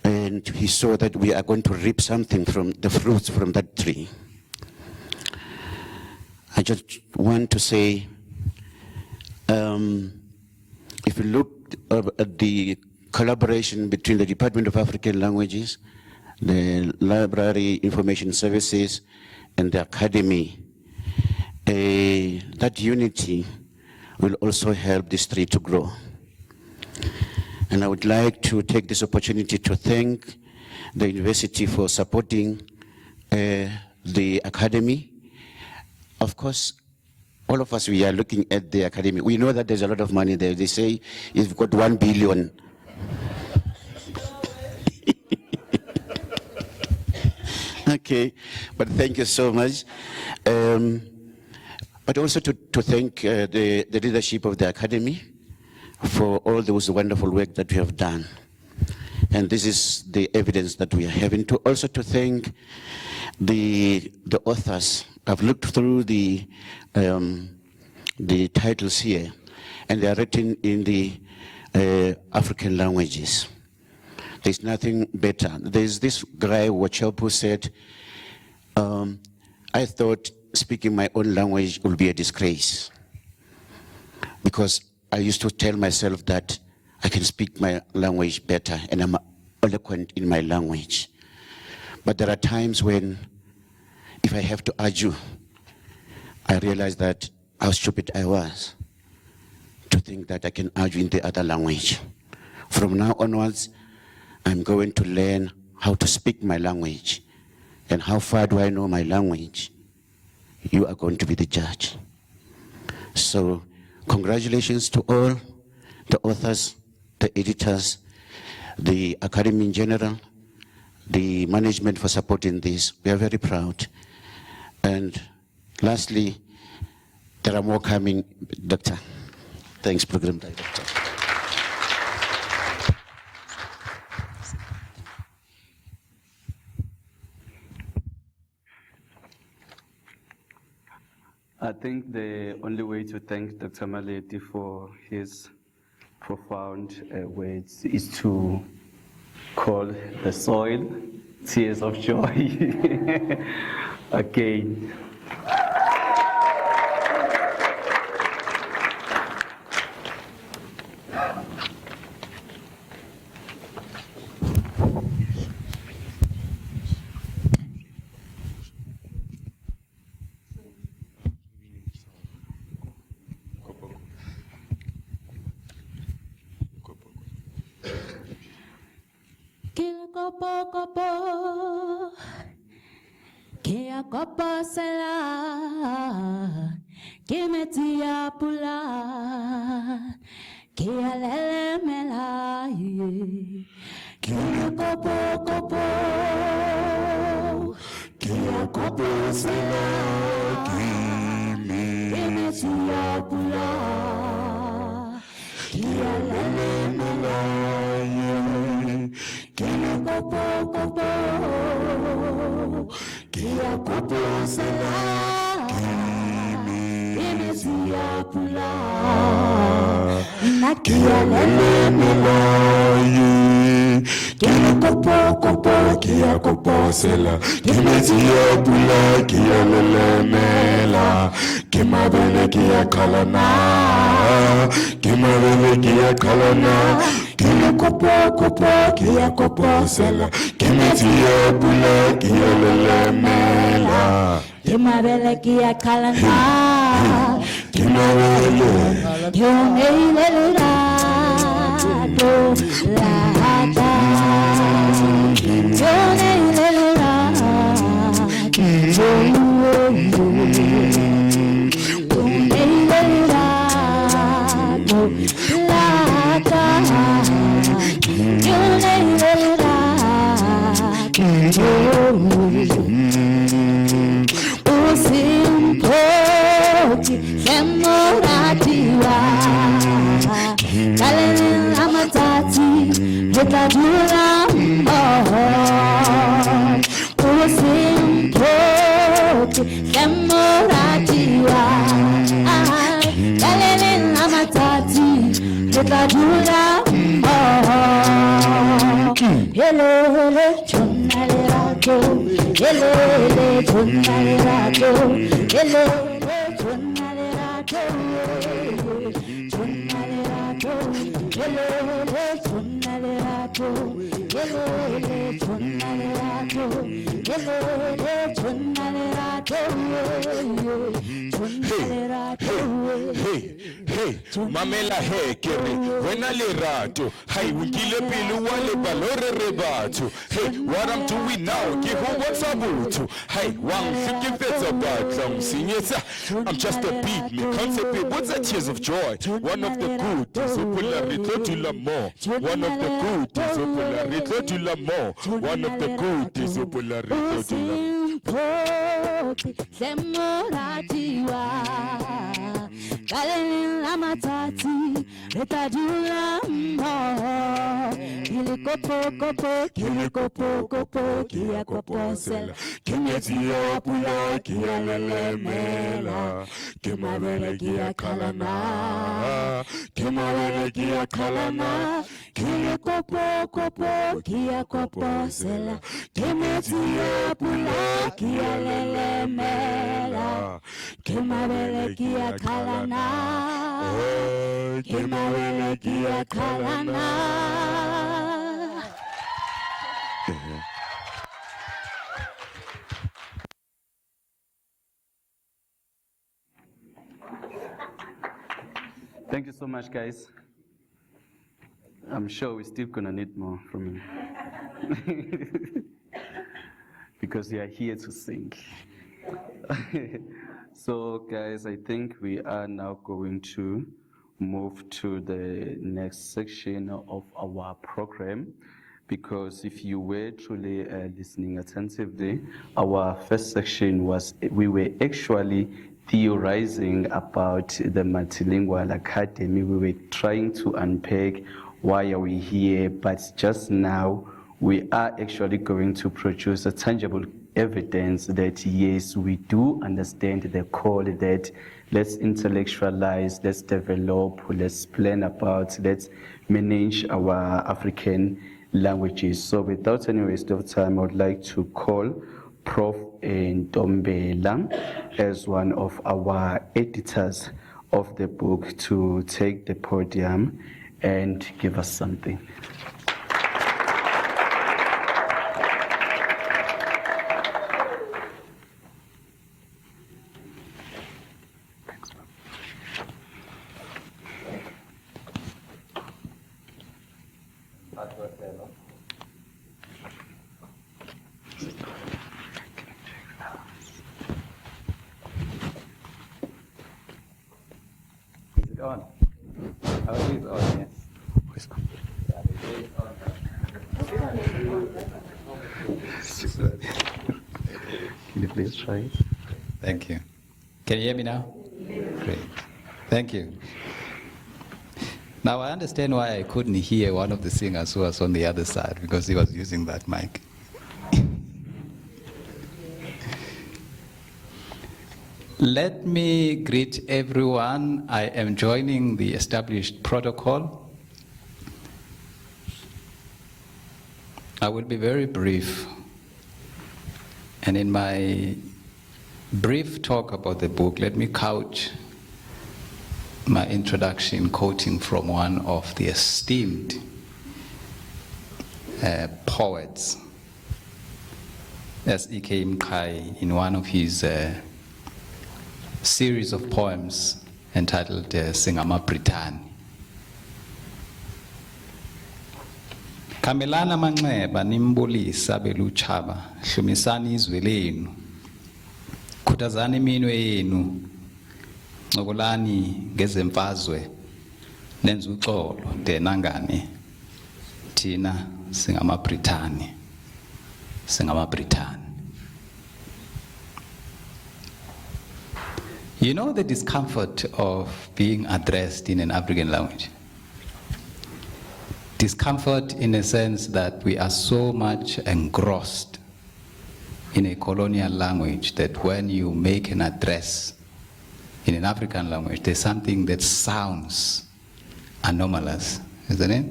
And he saw that we are going to reap something from the fruits from that tree. I just want to say, if you look at the collaboration between the Department of African Languages, the Library Information Services, and the Academy, that unity will also help this tree to grow. And I would like to take this opportunity to thank the university for supporting the academy. Of course, all of us, we are looking at the academy. We know that there's a lot of money there. They say you've got 1 billion. Okay, but thank you so much. But also to thank the leadership of the academy for all those wonderful work that we have done. And this is the evidence that we are having. Also to thank the authors. I've looked through the titles here, and they are written in the African languages. There's nothing better. There's this guy, Wachop, who said, I thought speaking my own language would be a disgrace, because I used to tell myself that I can speak my language better and I'm eloquent in my language. But there are times when, if I have to argue, I realize that how stupid I was to think that I can argue in the other language. From now onwards, I'm going to learn how to speak my language. And how far do I know my language? You are going to be the judge. So, congratulations to all the authors, the editors, the academy in general, the management for supporting this. We are very proud. And lastly, there are more coming, Doctor. Thanks, Program Director. I think the only way to thank Dr. Maleti for his profound words is to call the soil tears of joy again. Kopo, ke a kopo sela, ke meti a pula, ke a lele mela ye. Ke a kopo, ke a kopo sela, ke meti a kia koposela Kimezia pula Nakia lelemela Kia kopo, kia koposela. Kimezia pula, kia lelemela. Kimabele, kia kalana. Kimabele, kia kalana. Kia kopo, kia koposela. Kimezia pula, kia lelemela. Kimabele kia kalana Kimabele. Kyomeilelura do lahata Kyomeilelura Kyomeilelura do lahata Kyomeilelura Usimpoki Femoratiwa Kaleni amatati Hekadura Usimpoki Femoratiwa Kaleni amatati Hekadura Hele hele chonale rato Hele hele chonale rato Hele hele chonale rato Chonale rato Hele hele chonale rato Hele hele chonale rato Hele hele chonale rato Chonale rato Hey, mamela hey, kere, when I lerato, hey, we kill a pill, wale balore rebato. Hey, what I'm doing now, give her what's about to. Hey, one thinking that's about some seniors. I'm just a beat, me concept, what's that tears of joy? One of the good is popularité to l'amour. One of the good is popularité to l'amour. One of the good is popularité to l'amour. Poki semoratiwa Kaleni amatati Retadula Kilikopo Kia koposela Kimezia pula, kia lelemela. Kimabele, kia kalana. Kimabele, kia kalana. Kilikopo Kia koposela Kimezia pula Kia lelemela Kimabele kia kalana Kimabele kia kalana Thank you so much, guys. I'm sure we're still gonna need more from you. Because we are here to sing. So, guys, I think we are now going to move to the next section of our program. Because if you were truly listening attentively, our first section was, we were actually theorizing about the Multilingual Academy. We were trying to unpack why are we here, but just now we are actually going to produce a tangible evidence that yes, we do understand the call that let's intellectualize, let's develop, let's plan about, let's manage our African languages. So without any waste of time, I would like to call Prof. Ntombela as one of our editors of the book to take the podium and give us something. Is it on? Oh, it is on, yes. Can you please try it? Thank you. Can you hear me now? Great. Thank you. Now I understand why I couldn't hear one of the singers who was on the other side, because he was using that mic. Let me greet everyone. I am joining the established protocol. I will be very brief. And in my brief talk about the book, let me couch my introduction quoting from one of the esteemed poets, S.E.K. Mqhayi, in one of his series of poems entitled Singamabritani. Kamelana manxeba nimbulisa beluchaba, hlumisani izwe lenu, khuthazani iminwe yenu, ncokolani ngezemfazwe, nenza uxolo ndenangane, thina singamabritani, singamabritani. You know the discomfort of being addressed in an African language? Discomfort in a sense that we are so much engrossed in a colonial language that when you make an address in an African language, there's something that sounds anomalous, isn't it?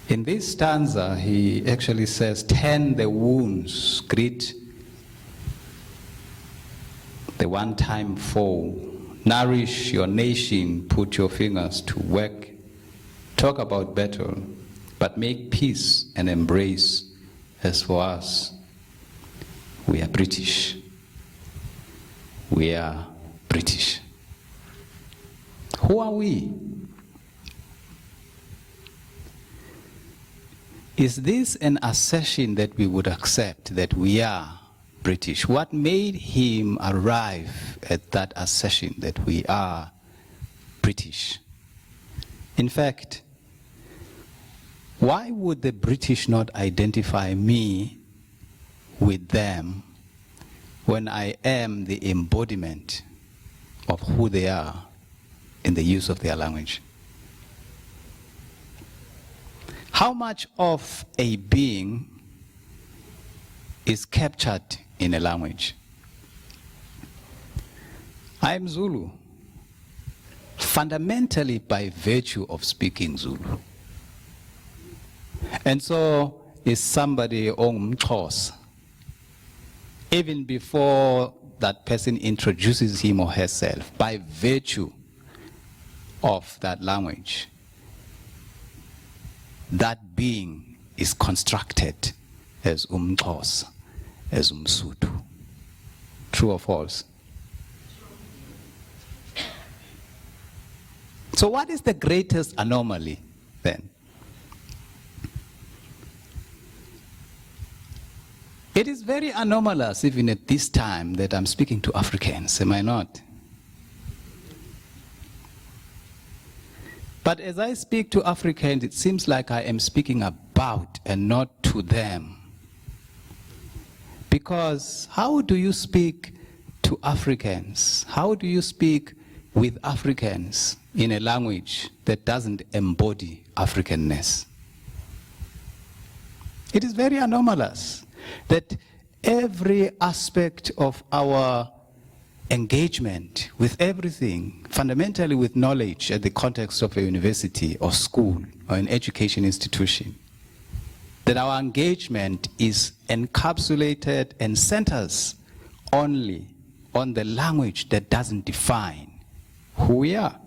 In this stanza, he actually says, tend the wounds, greet the one-time foe, nourish your nation, put your fingers to work, talk about battle, but make peace and embrace. As for us, we are British. We are British. Who are we? Is this an assertion that we would accept, that we are British? What made him arrive at that assertion that we are British? In fact, why would the British not identify me with them when I am the embodiment of who they are in the use of their language? How much of a being is captured in a language? I am Zulu, fundamentally by virtue of speaking Zulu. And so is somebody ongumXhosa, even before that person introduces him or herself, by virtue of that language. That being is constructed as umXhosa, as umSuthu. True or false? So what is the greatest anomaly then? It is very anomalous even at this time that I'm speaking to Africans, am I not? But as I speak to Africans, it seems like I am speaking about and not to them. Because how do you speak to Africans? How do you speak with Africans in a language that doesn't embody Africanness? It is very anomalous that every aspect of our engagement with everything, fundamentally with knowledge at the context of a university or school or an education institution, that our engagement is encapsulated and centers only on the language that doesn't define who we are.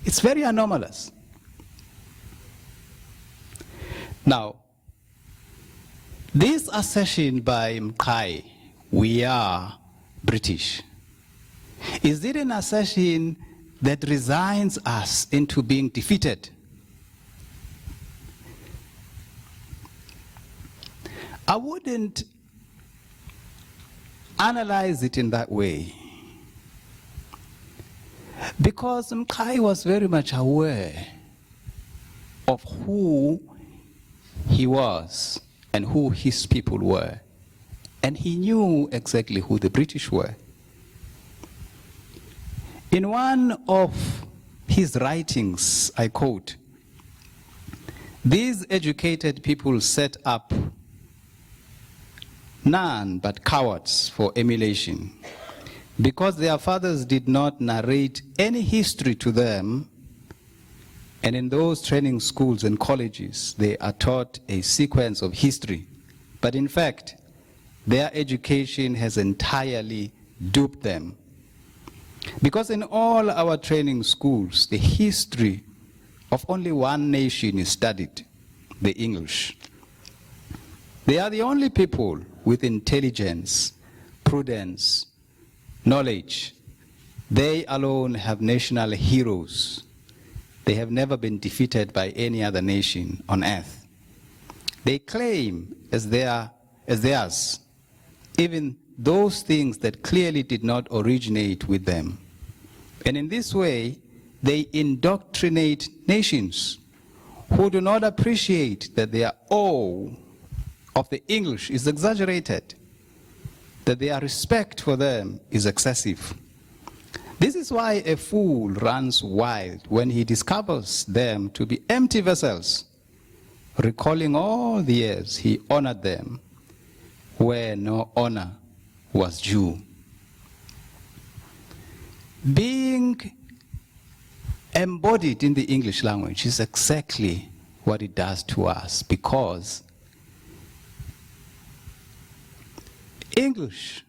It's very anomalous. Now, this assertion by Mqhayi, we are British, is it an assertion that resigns us into being defeated? I wouldn't analyze it in that way, because Mqhayi was very much aware of who he was and who his people were, and he knew exactly who the British were. In one of his writings, I quote, "These educated people set up none but cowards for emulation, because their fathers did not narrate any history to them, and in those training schools and colleges, they are taught a sequence of history. But in fact, their education has entirely duped them. Because in all our training schools, the history of only one nation is studied, the English. They are the only people with intelligence, prudence, knowledge. They alone have national heroes. They have never been defeated by any other nation on earth. They claim as theirs even those things that clearly did not originate with them. And in this way, they indoctrinate nations who do not appreciate that their awe of the English is exaggerated, that their respect for them is excessive. This is why a fool runs wild when he discovers them to be empty vessels, recalling all the years he honored them where no honor was due. Being embodied in the English language is exactly what it does to us, because English,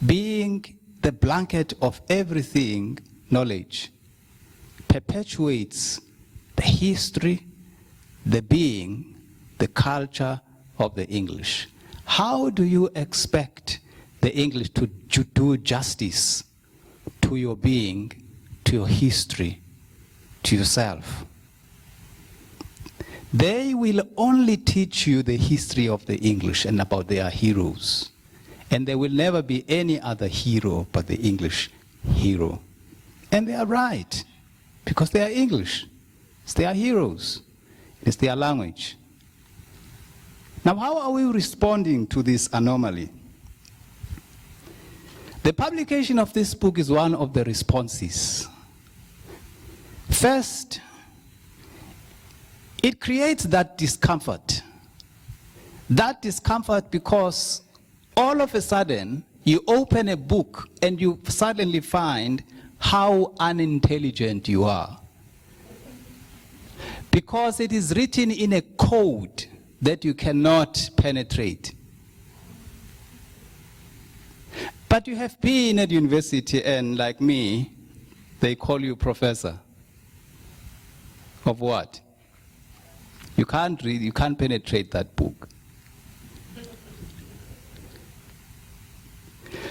being the blanket of everything knowledge, perpetuates the history, the being, the culture of the English. How do you expect the English to do justice to your being, to your history, to yourself? They will only teach you the history of the English and about their heroes. And there will never be any other hero but the English hero. And they are right, because they are English. It's their heroes. It's their language. Now, how are we responding to this anomaly? The publication of this book is one of the responses. First, it creates that discomfort. That discomfort because all of a sudden, you open a book and you suddenly find how unintelligent you are. Because it is written in a code that you cannot penetrate. But you have been at university, and like me, they call you professor. Of what? You can't read, you can't penetrate that book.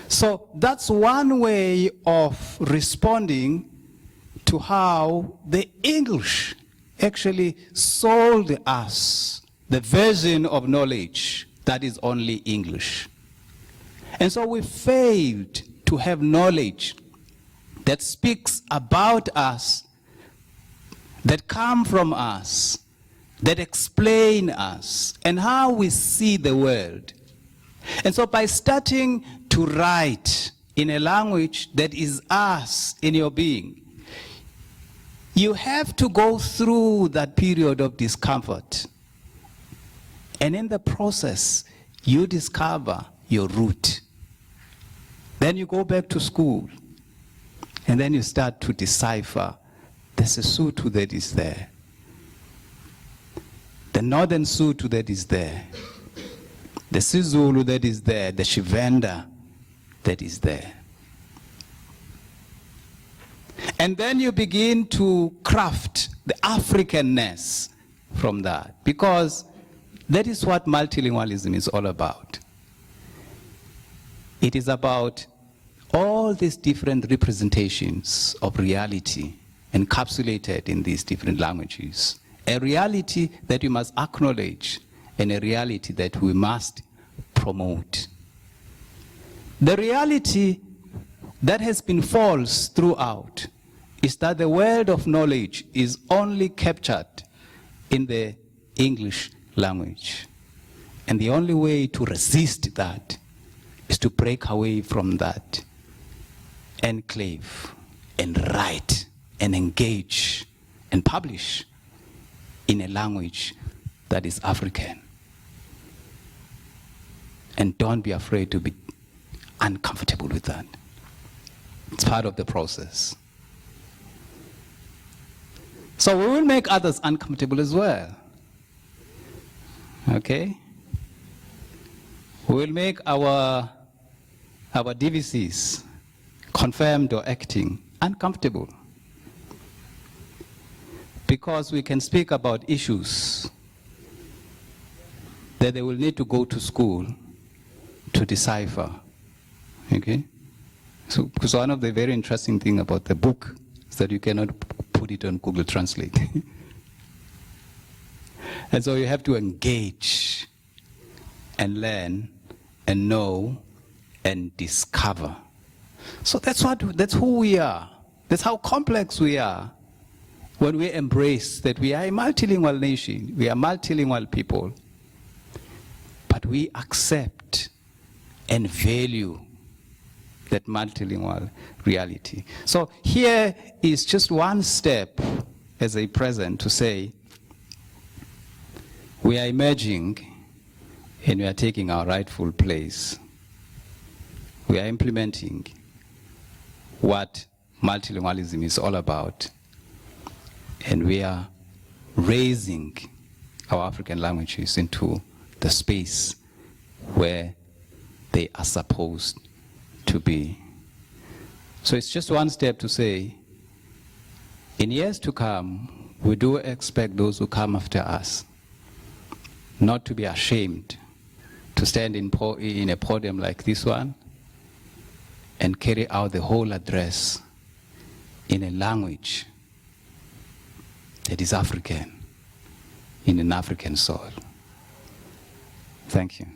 So that's one way of responding to how the English actually sold us the version of knowledge that is only English. And so we failed to have knowledge that speaks about us, that come from us, that explain us, and how we see the world. And so by starting to write in a language that is us in your being, you have to go through that period of discomfort. And in the process, you discover your root. Then you go back to school, and then you start to decipher the Sesotho that is there, the Northern Sotho that is there, the Sizulu that is there, the Shivenda that is there. And then you begin to craft the Africanness from that, because that is what multilingualism is all about. It is about all these different representations of reality encapsulated in these different languages. A reality that we must acknowledge and a reality that we must promote. The reality that has been false throughout is that the world of knowledge is only captured in the English language. And the only way to resist that is to break away from that enclave and write and engage and publish in a language that is African. And don't be afraid to be uncomfortable with that. It's part of the process. So we will make others uncomfortable as well. Okay? We will make our DVCs, confirmed or acting, uncomfortable. Because we can speak about issues that they will need to go to school to decipher. Okay? So, because one of the very interesting things about the book is that you cannot put it on Google Translate. And so you have to engage and learn and know and discover. So that's who we are. That's how complex we are when we embrace that we are a multilingual nation, we are multilingual people, but we accept and value that multilingual reality. So here is just one step as a present to say, we are emerging and we are taking our rightful place. We are implementing what multilingualism is all about. And we are raising our African languages into the space where they are supposed to be. So it's just one step to say, in years to come, we do expect those who come after us not to be ashamed to stand in a podium like this one and carry out the whole address in a language that is African, in an African soil. Thank you.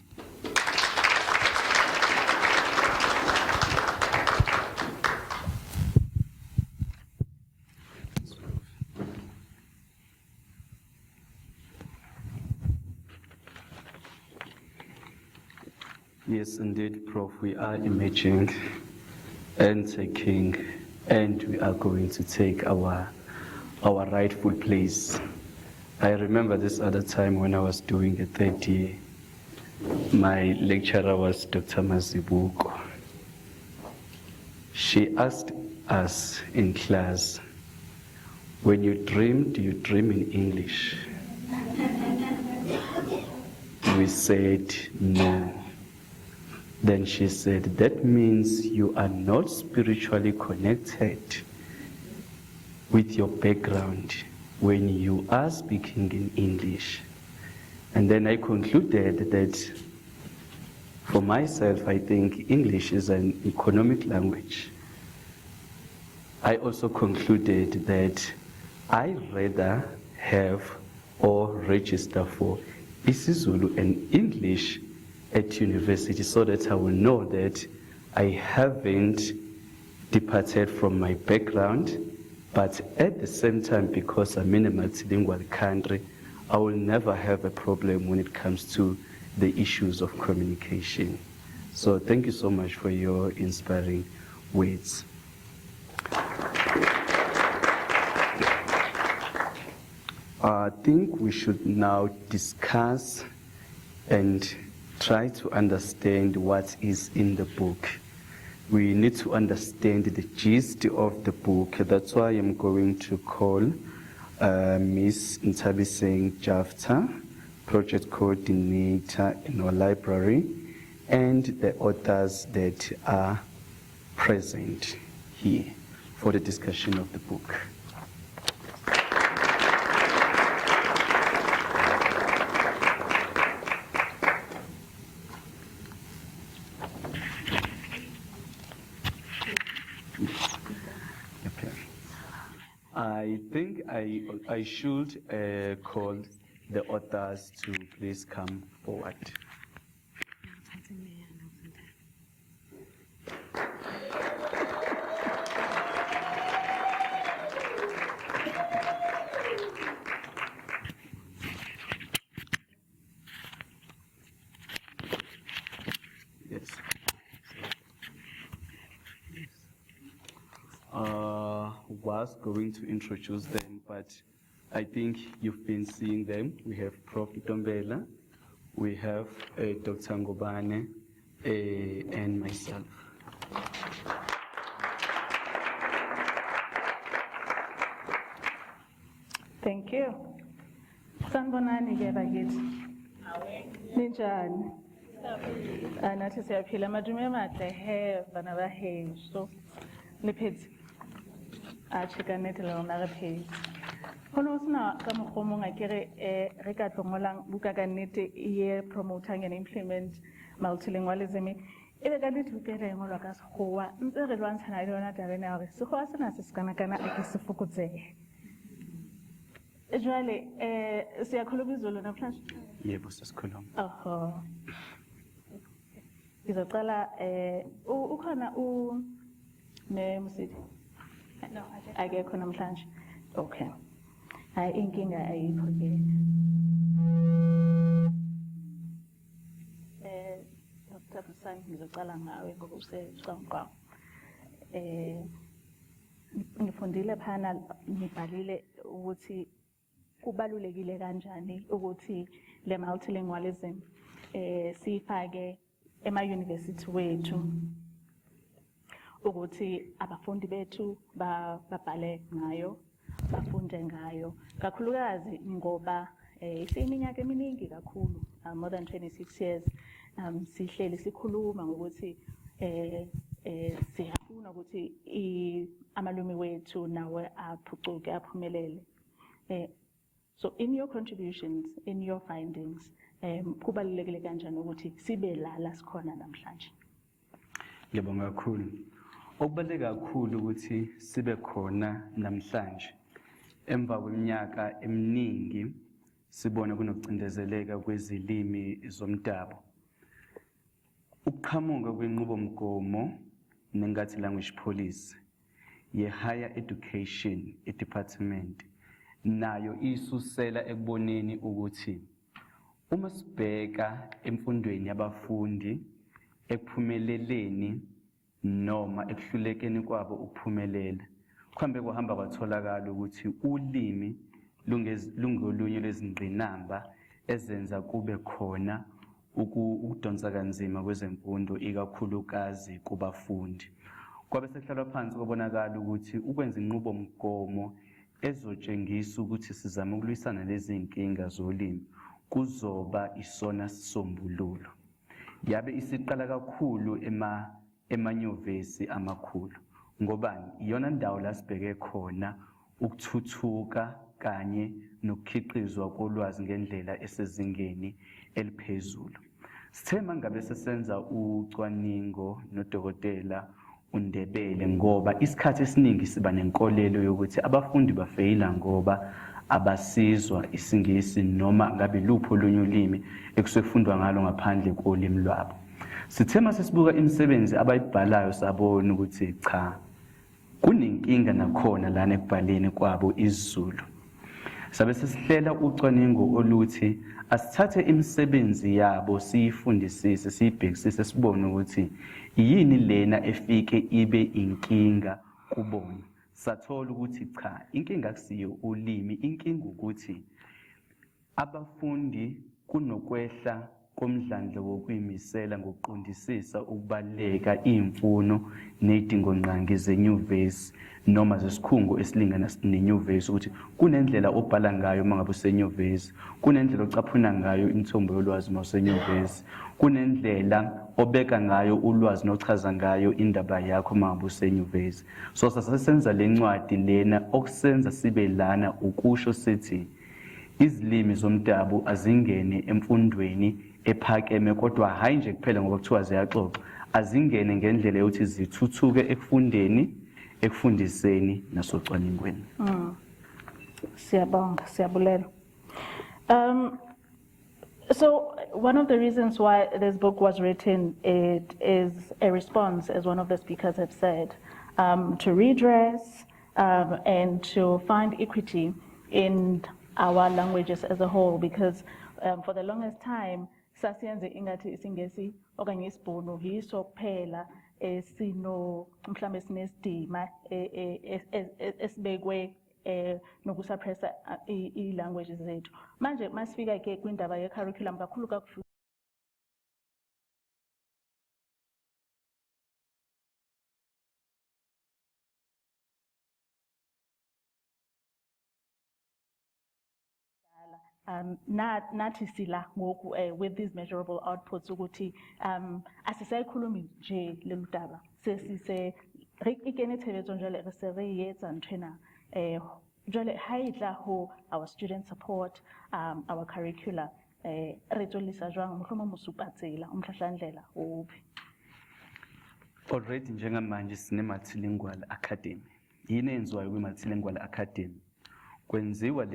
Yes, indeed, Prof. We are emerging and taking, and we are going to take our rightful place. I remember this other time when I was doing a third year, my lecturer was Dr. Mazibuko. She asked us in class, when you dream, do you dream in English? We said no. Then she said, that means you are not spiritually connected with your background when you are speaking in English. And then I concluded that for myself, I think English is an economic language. I also concluded that I rather have or register for isiZulu and English at university so that I will know that I haven't departed from my background, but at the same time, because I'm in a multilingual country, I will never have a problem when it comes to the issues of communication. So thank you so much for your inspiring words. I think we should now discuss and try to understand what is in the book. We need to understand the gist of the book. That's why I'm going to call Ms. Ntabiseng Jafta, project coordinator in our library, and the authors that are present here for the discussion of the book. I think I should call the authors to please come forward. Yes. Was going to introduce them, but I think you've been seeing them. We have Prof. Ntombela, we have Dr. Ngubane and myself. Thank you. Sanibonani ke bakithi. Ninjani? Nathi siyaphila madume mahle he bana ba heso. Lephetsi. Chika nete la ona re phetse. Hono sna ka mokgomo nga kere re ka tlomolang buka ka nete e promoting and implement multilingualism. Ebe ka nete bukere ngolwa ka sekgowa ntse re lwantshana le yona tabeng ya hore sekgowa sena se sekanakana ke se fokotsehe. Jwale siyakhuluma izolo namhlanje? Yebo sesikhuluma. Oho. Ngizocala ukhona Musidi? No, akekho namhlanje. Okay. Hayi inkinga ayikho ke. Dr. Busani ngizocala ngawe ngoba usecangqwa. Ngifundile phana ngibhalile ukuthi kubalulekile kanjani ukuthi le multilingualism sifake ema-university wethu ukuthi abafundi bethu babhale ngayo bafunde ngayo kakhulukazi ngoba isiminyaka eminingi kakhulu more than 26 years sihleli sikhuluma ngokuthi siyafuna ukuthi amalumi wethu nawe aphucuke aphumelele. So in your contributions, in your findings, kubalulekile kanjani ukuthi sibe la sikhona namhlanje? Ngiyabonga kakhulu. Okubaluleke kakhulu ukuthi sibe khona namhlanje. Emva kweminyaka eminingi sibona kunokucindezeleka kwezilimi zomdabu. Ukuqhamuka kwenqubomgomo nengathi language policy ye higher education department nayo isusela ekuboneni ukuthi uma sibheka emfundweni yabafundi ekuphumeleleni noma ekuhlulekeni kwabo ukuphumelela kuhambe kuhamba kwatholakala ukuthi ulimi lungolunye lwezingqinamba ezenza kube khona ukudonsa kanzima kwezemfundo ikakhulukazi kubafundi. Kwabe sekuhlalwa phansi kubonakala ukuthi ukwenza inqubomgomo ezotshengisa ukuthi sizama ukulwisana lezi inkinga zolimi kuzoba isona sisombululo. Yabe isiqala kakhulu emanyuvesi amakhulu ngobani iyona ndawo la sibheke khona ukuthuthuka kanye nokukhiqizwa kolwazi ngendlela esezingeni eliphezulu. Sithe mangabe sesenza ucwaningo nodokotela Ndebele ngoba isikhathi esiningi siba nenkolelo yokuthi abafundi bafeyila ngoba abasizwa isingisi noma ngabe lupho olunye ulimi ekusefundwa ngalo ngaphandle kolimi lwabo. Sithe mase sibuka imisebenzi abayibhalayo sabona ukuthi cha kunenkinga nakhona lana ekubhaleni kwabo isiZulu. Sabe sesihlela ucwaningo oluthi asithathe imisebenzi yabo siyifundisise siyibhekisise sibone ukuthi yini lena efike ibe inkinga kubona. Sathola ukuthi cha inkinga akusiyo ulimi, inkinga ukuthi abafundi kunokwehla komdlandla wokuyimisela ngokuqondisisa ukubaleka imfuno nezidingonqangi zenyuvesi noma zesikhungo esilingana nenyuvesi ukuthi kunendlela obhala ngayo mangabe usenyuvesi, kunendlela ocaphuna ngayo imithombo yolwazi mawusenyuvesi, kunendlela obeka ngayo ulwazi nochaza ngayo indaba yakho mangabe usenyuvesi. So sasenza lencwadi lena okusenza sibe lana ukusho sithi izilimi zomdabu azingene emfundweni ephakeme kodwa hayi nje kuphela ngoba kuthiwa ziyaxoxa, azingene ngendlela yokuthi zithuthuke ekufundeni ekufundiseni nasocwaningweni. Siyabonga, siyabulela. So one of the reasons why this book was written, it is a response, as one of the speakers have said, to redress and to find equity in our languages as a whole, because for the longest time, sasiyenze ingathi isingesi okanye isibhunu yiso kuphela esino mhlambe sinesidima esibekwe nokusuppressa i-languages zethu. Manje masifika ke kwindaba ye-curriculum kakhulu nathi sila ngoku with these measurable outputs ukuthi asisayikhulumi nje lelu daba sesise re ikene tshebetso njale re se re etsa nthwena jwale ha itla ho our student support our curricula re tswelisa jwang mohlomong mosupatsela umhlahlandlela uphi. Already njengamanje sine Multilingual Academy. Yini enziwayo kwi Multilingual Academy? Kwenziwa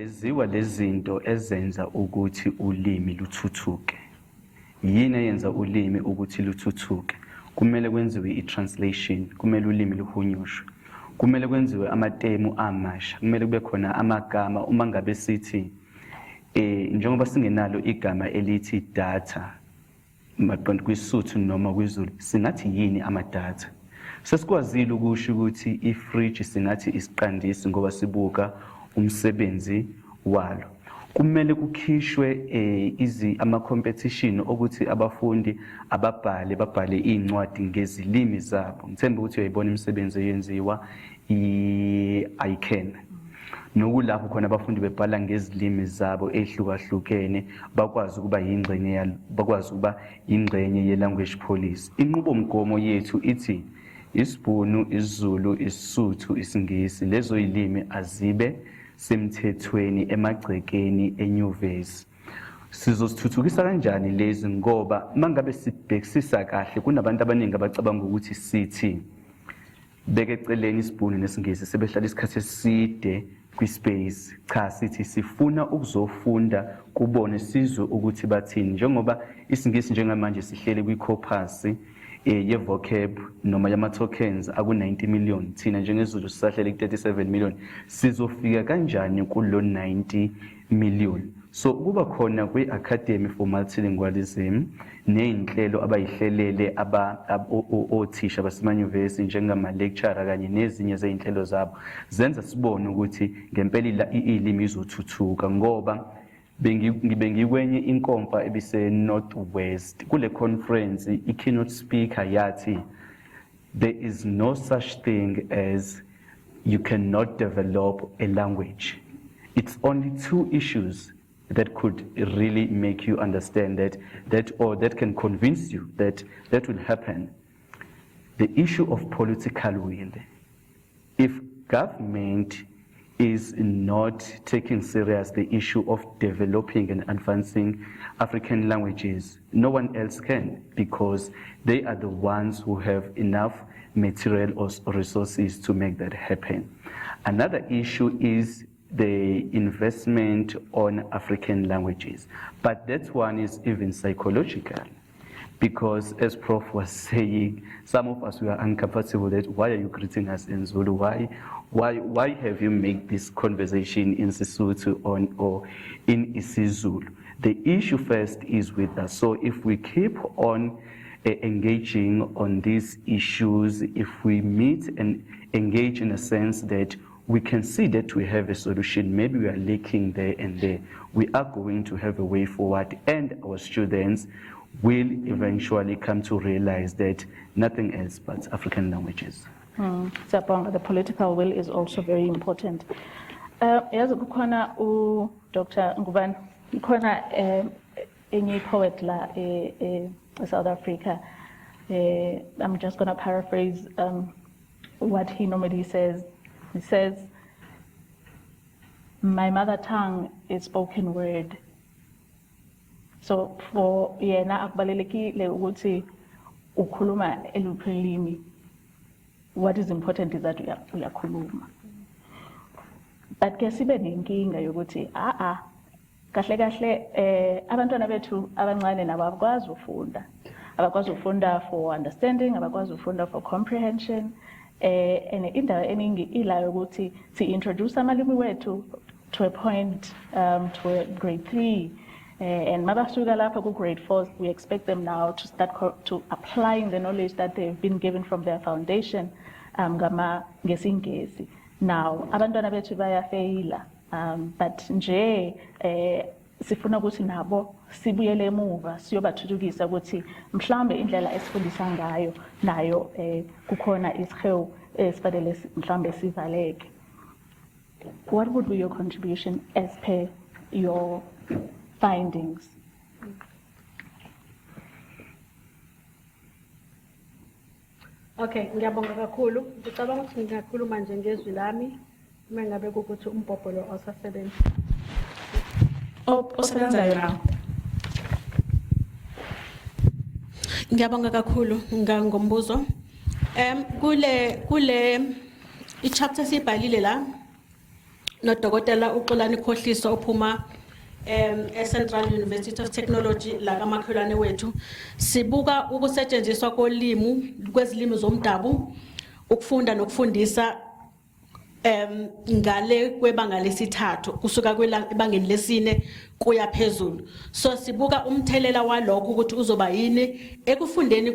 lezinto ezenza ukuthi ulimi luthuthuke. Yini eyenza ulimi ukuthi luthuthuke? Kumele kwenziwe i-translation, kumele ulimi luhunyushwe. Kumele kwenziwe amatemu amasha, kumele kube khona amagama uma ngabe sithi njengoba singenalo igama elithi data maqonde kwiSuthu noma kwiZulu singathi yini ama-data. Sesikwazile ukusho ukuthi i-fridge singathi isiqandisi ngoba sibuka umsebenzi walo. Kumele kukhishwe ama-competition ukuthi abafundi babhale iy'ncwadi ngezilimi zabo. Ngithemba ukuthi uyayibona imisebenzi eyenziwa i-ICANN. Nokulapho khona abafundi bebhala ngezilimi zabo ehlukahlukene bakwazi ukuba yingxenye ye-language policy. Inqubomgomo yethu ithi isiBhunu, isiZulu, isiSuthu, isiNgisi lezo ilimi azibe semthethweni emagcekeni enyuvesi. Sizosithuthukisa kanjani lezi ngoba mangabe sibhekisisa kahle kunabantu abaningi abacabanga ukuthi sithi beke eceleni isiBhunu nesiNgisi sebehlala isikhathi eside kwi-space. Cha, sithi sifuna ukuzofunda kubone sizwe ukuthi bathini njengoba isiNgisi njengamanje sihlele kwi-corpus ye-vocab noma yama-tokens aku-90 million, thina njengezulu sisahlele ku-37 million. Sizofika kanjani kulo 90 million? So kuba khona kwi-Academy for Multilingualism ney'nhlelo abayihlelele othisha basemanyuvesi njengama-lecturer kanye nezinye zey'nhlelo zabo zenza sibone ukuthi ngempela ilimi izothuthuka ngoba bengikwenye inkomfa ebise-Northwest kule conference i-keynote speaker yathi there is no such thing as you cannot develop a language. It's only two issues that could really make you understand that can convince you that will happen. The issue of political will. If government is not taking serious the issue of developing and advancing African languages, no one else can, because they are the ones who have enough material or resources to make that happen. Another issue is the investment on African languages, but that one is even psychological, because as Prof was saying, some of us were uncomfortable that why are you greeting us in Zulu? Why have you made this conversation in Sesotho or in isiZulu? The issue first is with us. So if we keep on engaging on these issues, if we meet and engage in a sense that we can see that we have a solution, maybe we are lacking there and there, we are going to have a way forward, and our students will eventually come to realize that nothing else but African languages. The political will is also very important. Yazi kukhona Dr. Ngubane, kukhona enye poet la South Africa. I'm just going to paraphrase what he normally says. He says, my mother tongue is spoken word. So for yena akubalulekile ukuthi ukhuluma eluphi ulimi. What is important is that uyakhuluma. But ke sibe nenkinga yokuthi kahle kahle abantwana bethu abancane nabo abakwazi ufunda for understanding, abakwazi ufunda for comprehension. And indawo eningi ila yokuthi si-introduce amalimi wethu to a point, to a grade 3. And mabasuka lapha ku grade 4, we expect them now to start to applying the knowledge that they've been given from their foundation ngesingesi. Now, abantwana bethu bayafeyila, but nje sifuna ukuthi nabo sibuyele emuva siyobathuthukisa ukuthi mhlambe indlela esifundisa ngayo nayo kukhona isihewu esifanele mhlambe sivaleke. What would be your contribution as per your findings. Okay, ngiyabonga kakhulu. Ngicabanga ukuthi ngingakhuluma nje ngezwi lami uma ngabe ukuthi umbhobholo osasebenza. Osebenzayo nawo. Ngiyabonga kakhulu ngombuzo. Kule i-chapter siyibhalile la nodokotela uXolani Khohliso ophuma Central University of Technology la kamakhelwane wethu sibuka ukusetshenziswa kwezilimi zomdabu ukufunda nokufundisa ngale kwebanga lesithathu kusuka kwebangeni lesine kuya phezulu. So sibuka umthelela walokho ukuthi uzoba yini ekufundeni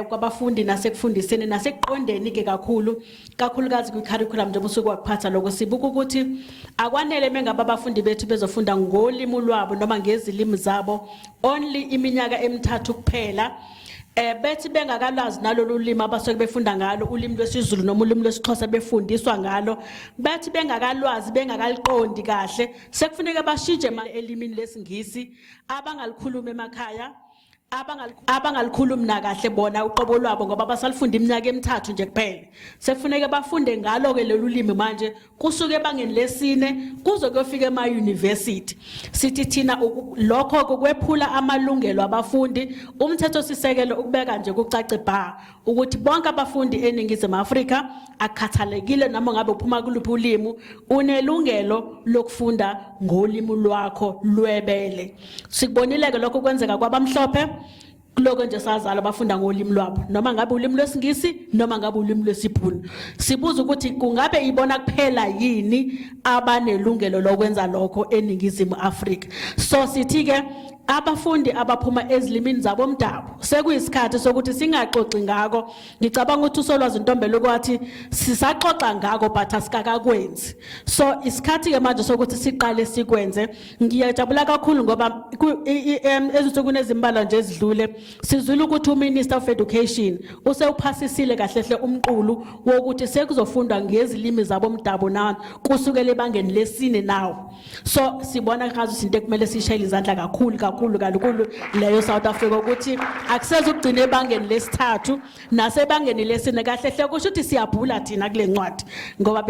kwabafundi nasekufundiseni nasekuqondeni ke kakhulukazi kwi-curriculum njengoba usuku wakuphatha lokho sibuka ukuthi akwanele mengabe abafundi bethu bezofunda ngolimi lwabo noma ngezilimi zabo only iminyaka emithathu kuphela. Bethi bengakalwazi nalolu limi abasuke befunda ngalo ulimi lwesiZulu noma ulimi lwesiXhosa befundiswa ngalo bethi bengakalwazi bengakaliqondi kahle sekufuneka bashintshe elimini lesingisi abangalikhuluma emakhaya abangalikhulumi nakahle bona uqobo lwabo ngoba basalifunda iminyaka emithathu nje kuphela sekufuneka bafunde ngalo ke lolu limi manje kusuke ebangeni lesine kuze kuyofika ema-university sithi thina lokho kwephula amalungelo abafundi umthetho sisekelo ukubeka nje kucace bha ukuthi bonke abafundi eNingizimu Afrika akhathalekile noma ngabe uphuma kuluphi ulimi unelungelo lokufunda ngolimi lwakho lwebele sikubonile ke lokho kwenzeka kwabamhlophe kuloko nje sazala bafunda ngolimi lwabo noma ngabe ulimi lwesingisi noma ngabe ulimi lwesibhunu sibuza ukuthi kungabe ibona kuphela yini abanelungelo lokwenza lokho eNingizimu Afrika so sithi ke abafundi abaphuma ezilimini zabo mdabu sekuyisikhathi sokuthi singaxoxi ngako ngicabanga ukuthi usolwazi Ntombela ukwathi sisaxoxa ngako but asikakakwenzi so isikhathi ke manje sokuthi siqale sikwenze ngiyajabula kakhulu ngoba ezinsukwini ezimbala nje ezidlule sizwile ukuthi uMinister of Education usewuphasisile kahlehle umqulu wokuthi sekuzofundwa ngezilimi zabo mdabu na kusukela ebangeni lesine nawo so sibona ngazo izinto ekumele sishayile izandla kakhulu leyo South Africa ukuthi akuseze ukugcina ebangeni lesithathu nasebangeni lesine kahle hle kusho ukuthi siyabhula thina kule ncwadi ngoba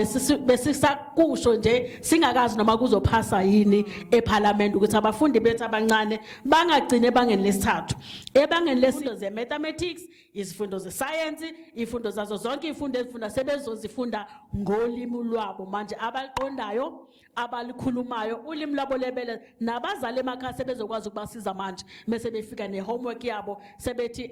besisakusho nje singakazi noma kuzophasa yini eParliament ukuthi abafundi bethu abancane bangagcina ebangeni lesithathu ebangeni lesifundo ze-mathematics izifundo ze-science izifundo zazo zonke izifundo ezifunda sebezozifunda ngolimi lwabo manje abaliqondayo abalikhulumayo ulimi lwabo lebele nabazali emakhaya sebezokwazi ukubasiza manje bese befika ne-homework yabo sebethi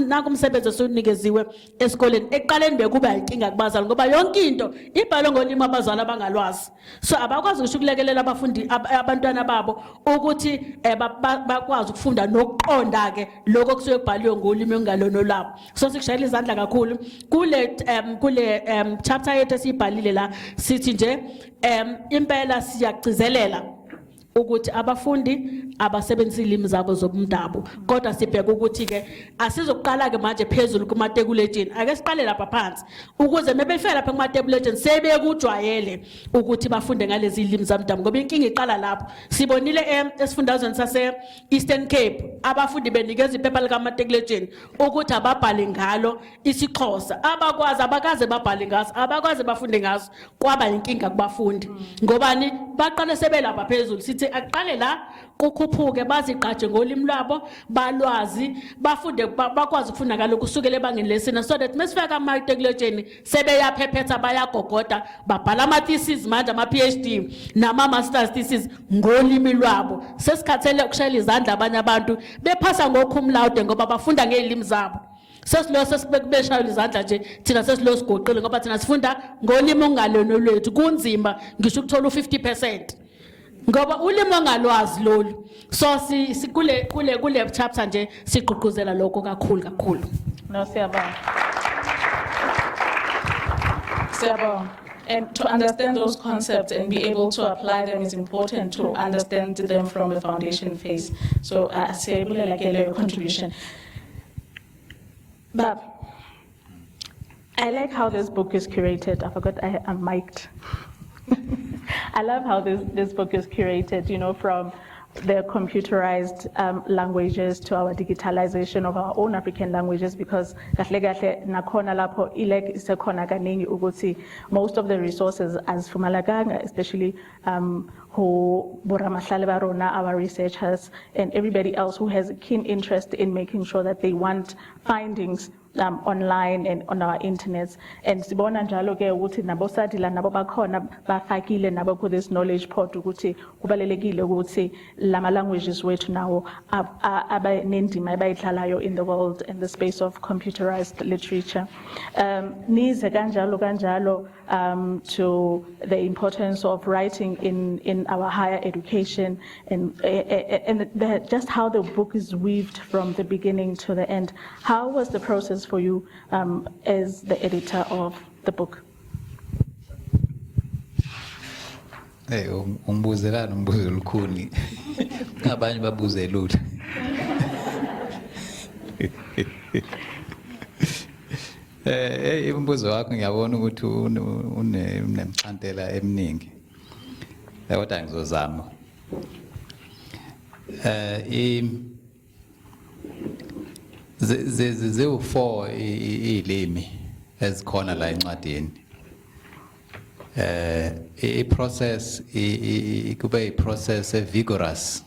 nakumsebenzi osunikeziwe esikoleni ekuqaleni bekuba inkinga kubazali ngoba yonke into ibhalwe ngolimi abazali abangalwazi so abakwazi kusho ukulekelela abafundi abantwana babo ukuthi bakwazi ukufunda nokuqonda ke lokho kusuke kubhaliwe ngolimi ongalona labo so sikushayela izandla kakhulu kule chapter yethu esiyibhalile la sithi nje impela siyagcizelela ukuthi abafundi abasebenzisa ilimi zabo zomdabu kodwa sibheka ukuthi ke asizokuqala ke manje phezulu kumatekuletsheni ake siqale lapha phansi ukuze mebefika lapha kumatekuletsheni sebekujwayele ukuthi bafunde ngalezi ilimi zomdabu ngoba inkinga iqala lapho sibonile esifundazweni sase Eastern Cape abafundi benikeza iphepha likamatekuletsheni ukuthi ababhale ngalo isiXhosa abakaze babhale ngaso abakwazi bafunde ngaso kwaba inkinga kubafundi ngobani baqale sebelapha phezulu sithi aqale la kukhuphuke bazigqaje ngolimi lwabo balwazi bafunde bakwazi ukufunda ngalo kusukela ebangeni lesine so that mesifika amateknolojini sebeyaphephetha bayagogoda babhala ama-thesis manje ama-PhD nama-masters thesis ngolimi lwabo sesikhathele ukushayela izandla abanye abantu bephasa ngokhumlawude ngoba bafunda ngezilimi zabo sesilo sesibeshayela izandla nje thina sesilo sigoqile ngoba thina sifunda ngolimi ongalona lwethu kunzima ngisho ukuthola u-50% ngoba ulimi ongalwazi lolu so kule chapter nje sigqugquzela lokho kakhulu No, siyabonga. Siyabonga. And to understand those concepts and be able to apply them is important to understand them from a foundation phase. So, siyabulela ke leyo contribution. But I like how this book is curated. I forgot I'm mic'd. I love how this book is curated, you know, from the computerized languages to our digitalization of our own African languages, because kahle kahle nakhona lapho ilek isekhona kaningi ukuthi most of the resources as Fumalaganga, especially who boramahlale barona, our researchers and everybody else who has a keen interest in making sure that they want findings online and on our internets. And sibona njalo ke ukuthi nabo sadila nabo bakhona bafakile nabo ku this knowledge pot ukuthi kubalelekile ukuthi lama languages wethu nawo abe nendima abayidlalayo in the world in the space of computerized literature. Nize kanjalo to the importance of writing in our higher education and just how the book is weaved from the beginning to the end. How was the process for you as the editor of the book? Hey, umbuzelana umbuzo olukhuni. Abanye babuze lula. Umbuzo wakho ngiyabona ukuthi unemxhantela eminingi. Kodwa ngizozama. Ziwu-4 ilimi ezikhona la encwadini. I-process kube i-process vigorous,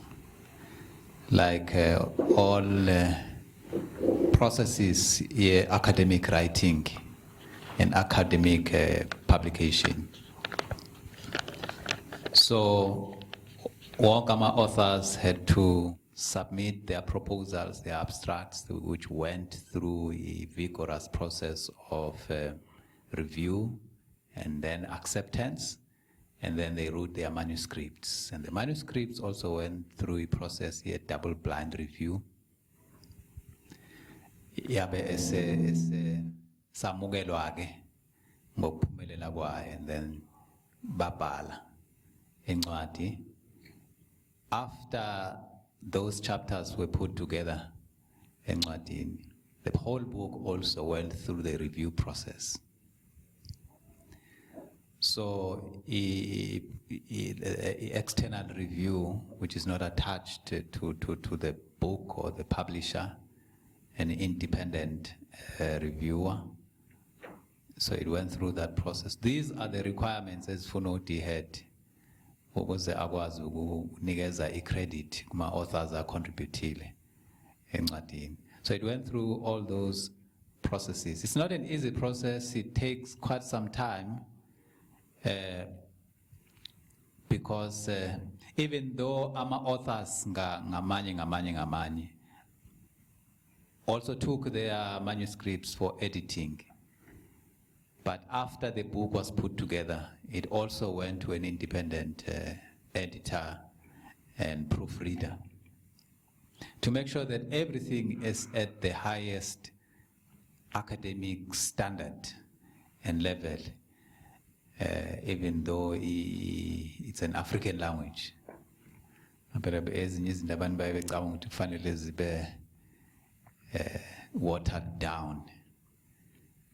like all processes academic writing and academic publication. So all authors had to submit their proposals, their abstracts, which went through a vigorous process of review and then acceptance, and then they wrote their manuscripts. And the manuscripts also went through a process, a double-blind review. Yabe samukelwa ke ngokuphumelela kwayo, and then babhala encwadi. After those chapters were put together encwadini, the whole book also went through the review process. So external review, which is not attached to the book or the publisher, an independent reviewer. So it went through that process. These are the requirements as Funoti had. What was the akwazi ukunikeza credit kuma authors are contributile encwadini. So it went through all those processes. It's not an easy process. It takes quite some time because even though ama authors ngamanye also took their manuscripts for editing. But after the book was put together, it also went to an independent editor and proofreader to make sure that everything is at the highest academic standard and level, even though it's an African language. Watered down.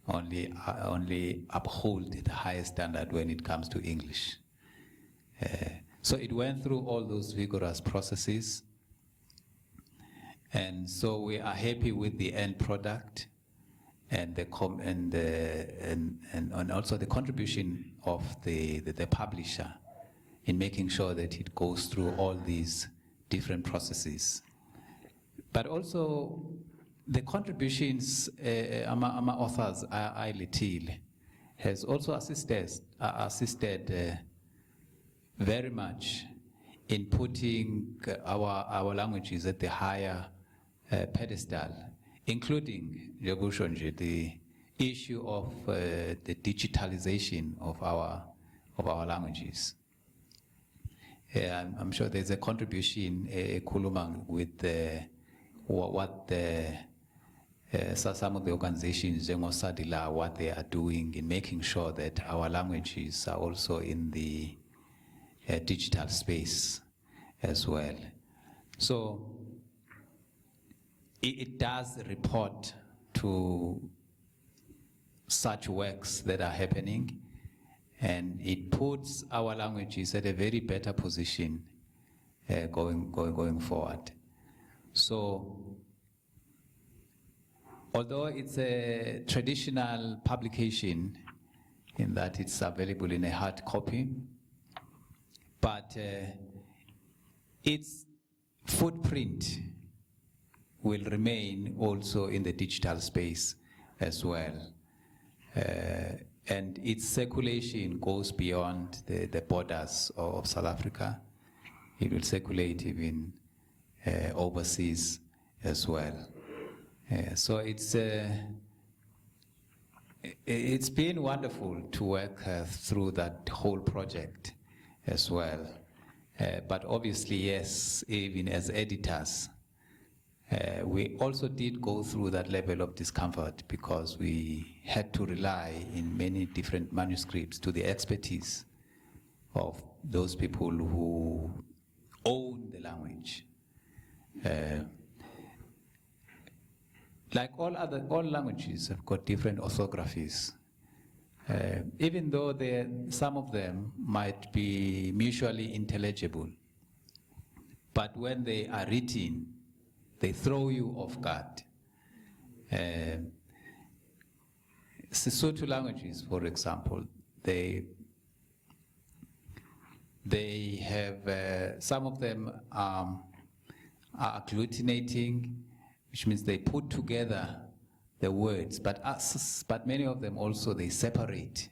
Only uphold the highest standard when it comes to English. So it went through all those vigorous processes, and so we are happy with the end product, and also the contribution of the publisher in making sure that it goes through all these different processes, but also the contributions ama authors little has also assisted very much in putting our languages at the higher pedestal, including the issue of the digitalization of our languages. I'm sure there's a contribution kulumang with what some of the organizations, what they are doing in making sure that our languages are also in the digital space as well. So it does report to such works that are happening, And it puts our languages at a very better position going forward. So, although it's a traditional publication in that it's available in a hard copy, but its footprint will remain also in the digital space as well. And its circulation goes beyond the borders of South Africa. It will circulate even overseas as well. So it's been wonderful to work through that whole project as well. But obviously, yes, even as editors, we also did go through that level of discomfort because we had to rely in many different manuscripts to the expertise of those people who own the language. Like all languages have got different orthographies. Even though some of them might be mutually intelligible, but when they are written, they throw you off guard. Sesotho languages, for example, they have, some of them are agglutinating, which means they put together the words, but many of them also, they separate,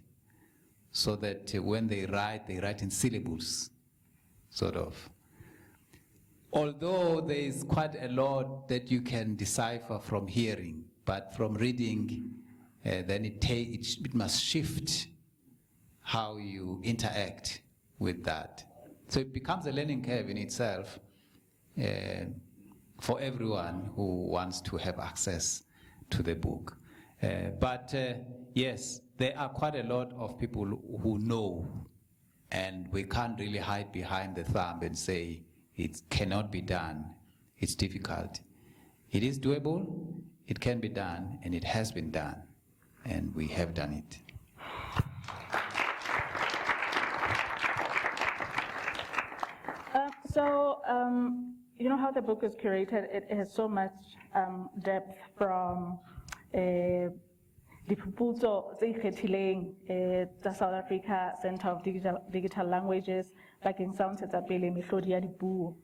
so that when they write in syllables, sort of. Although there is quite a lot that you can decipher from hearing, but from reading, then it must shift how you interact with that. So it becomes a learning curve in itself for everyone who wants to have access to the book. But yes, there are quite a lot of people who know, and we can't really hide behind the thumb and say, it cannot be done, it's difficult. It is doable, it can be done, and it has been done, and we have done it. You know how the book is curated? It has so much depth from Diphuputso tse ikgethileng tsa South Africa Center of Digital Languages bakeng sa ho ntshetsa pele mehlodi ya dipuo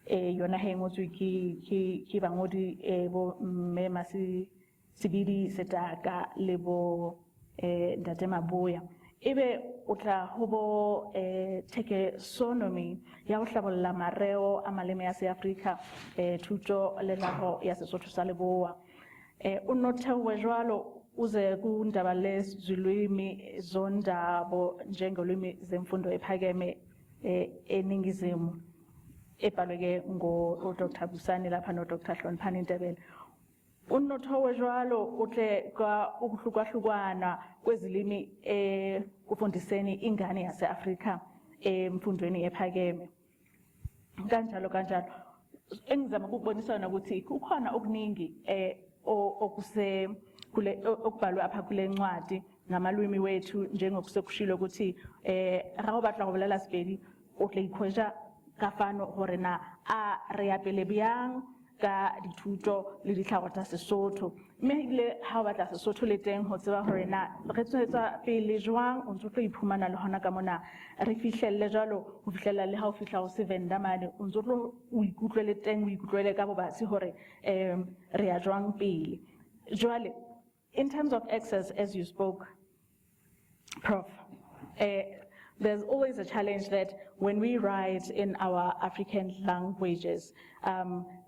yona he ngotswe ke bangodi bo mme Masibidi Setaka le bo Ntate Maboya. Ebe o tla ho bo taxonomy ya ho hlabolla mareo a maleme ya se-Afrika thuto le naho ya Sesotho sa Leboa. O nothewe jwalo uze kundaba lezilwimi zondabo njengolwimi zemfundo ephakeme eningizimu ebhalwe ngo-Dr. Busani lapha no-Dr. Hloniphani Ndebele. Unothowe jwalo uhle kwa ukuhlukahlukana kwezilimi kufundiseni ingane yase-Afrika emfundweni ephakeme. Kanjalo engizama ukubonisa ukuthi kukhona okuningi okubhalwe apha kule ncwadi ngamalwimi wethu njengokusekushilo ukuthi ra go batla go bolela Sepedi o tla ikhwetša ka fano gore na a re apele bjang ka dithuto le ditlhago tsa Sesotho, mme ile ha o batla Sesotho le teng ho tseba hore na re tswetsa pele jwang o ntso tlo iphumana le hona ka mona re fihlelle jalo ho fihlela le ha o fihla ho Sevenda mane o ntso tlo o ikutlwele teng o ikutlwele ka bobatsi hore re ya jwang pele. Jwale, in terms of access, as you spoke, Prof, there's always a challenge that when we write in our African languages,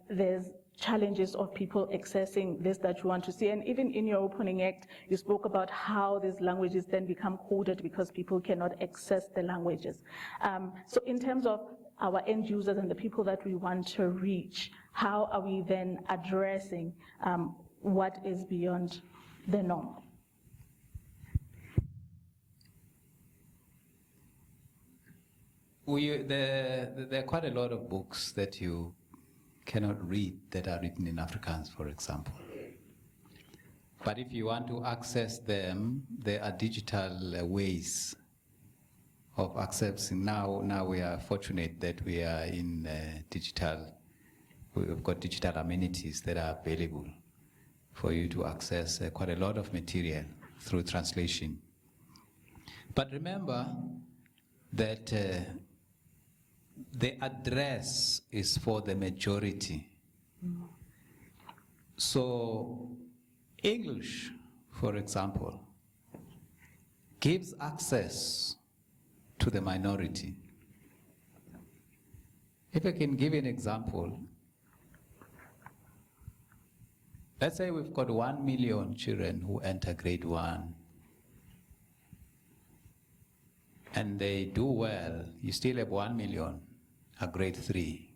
there's challenges of people accessing this that you want to see. And even in your opening act, you spoke about how these languages then become coded because people cannot access the languages. So in terms of our end users and the people that we want to reach, how are we then addressing what is beyond the norm? There are quite a lot of books that you cannot read that are written in Afrikaans, for example. But if you want to access them, there are digital ways of accessing. Now we are fortunate that we are in digital. We've got digital amenities that are available for you to access quite a lot of material through translation. But remember that the address is for the majority. So English, for example, gives access to the minority. If I can give you an example, let's say we've got 1 million children who enter grade 1 and they do well. You still have 1 million at grade 3.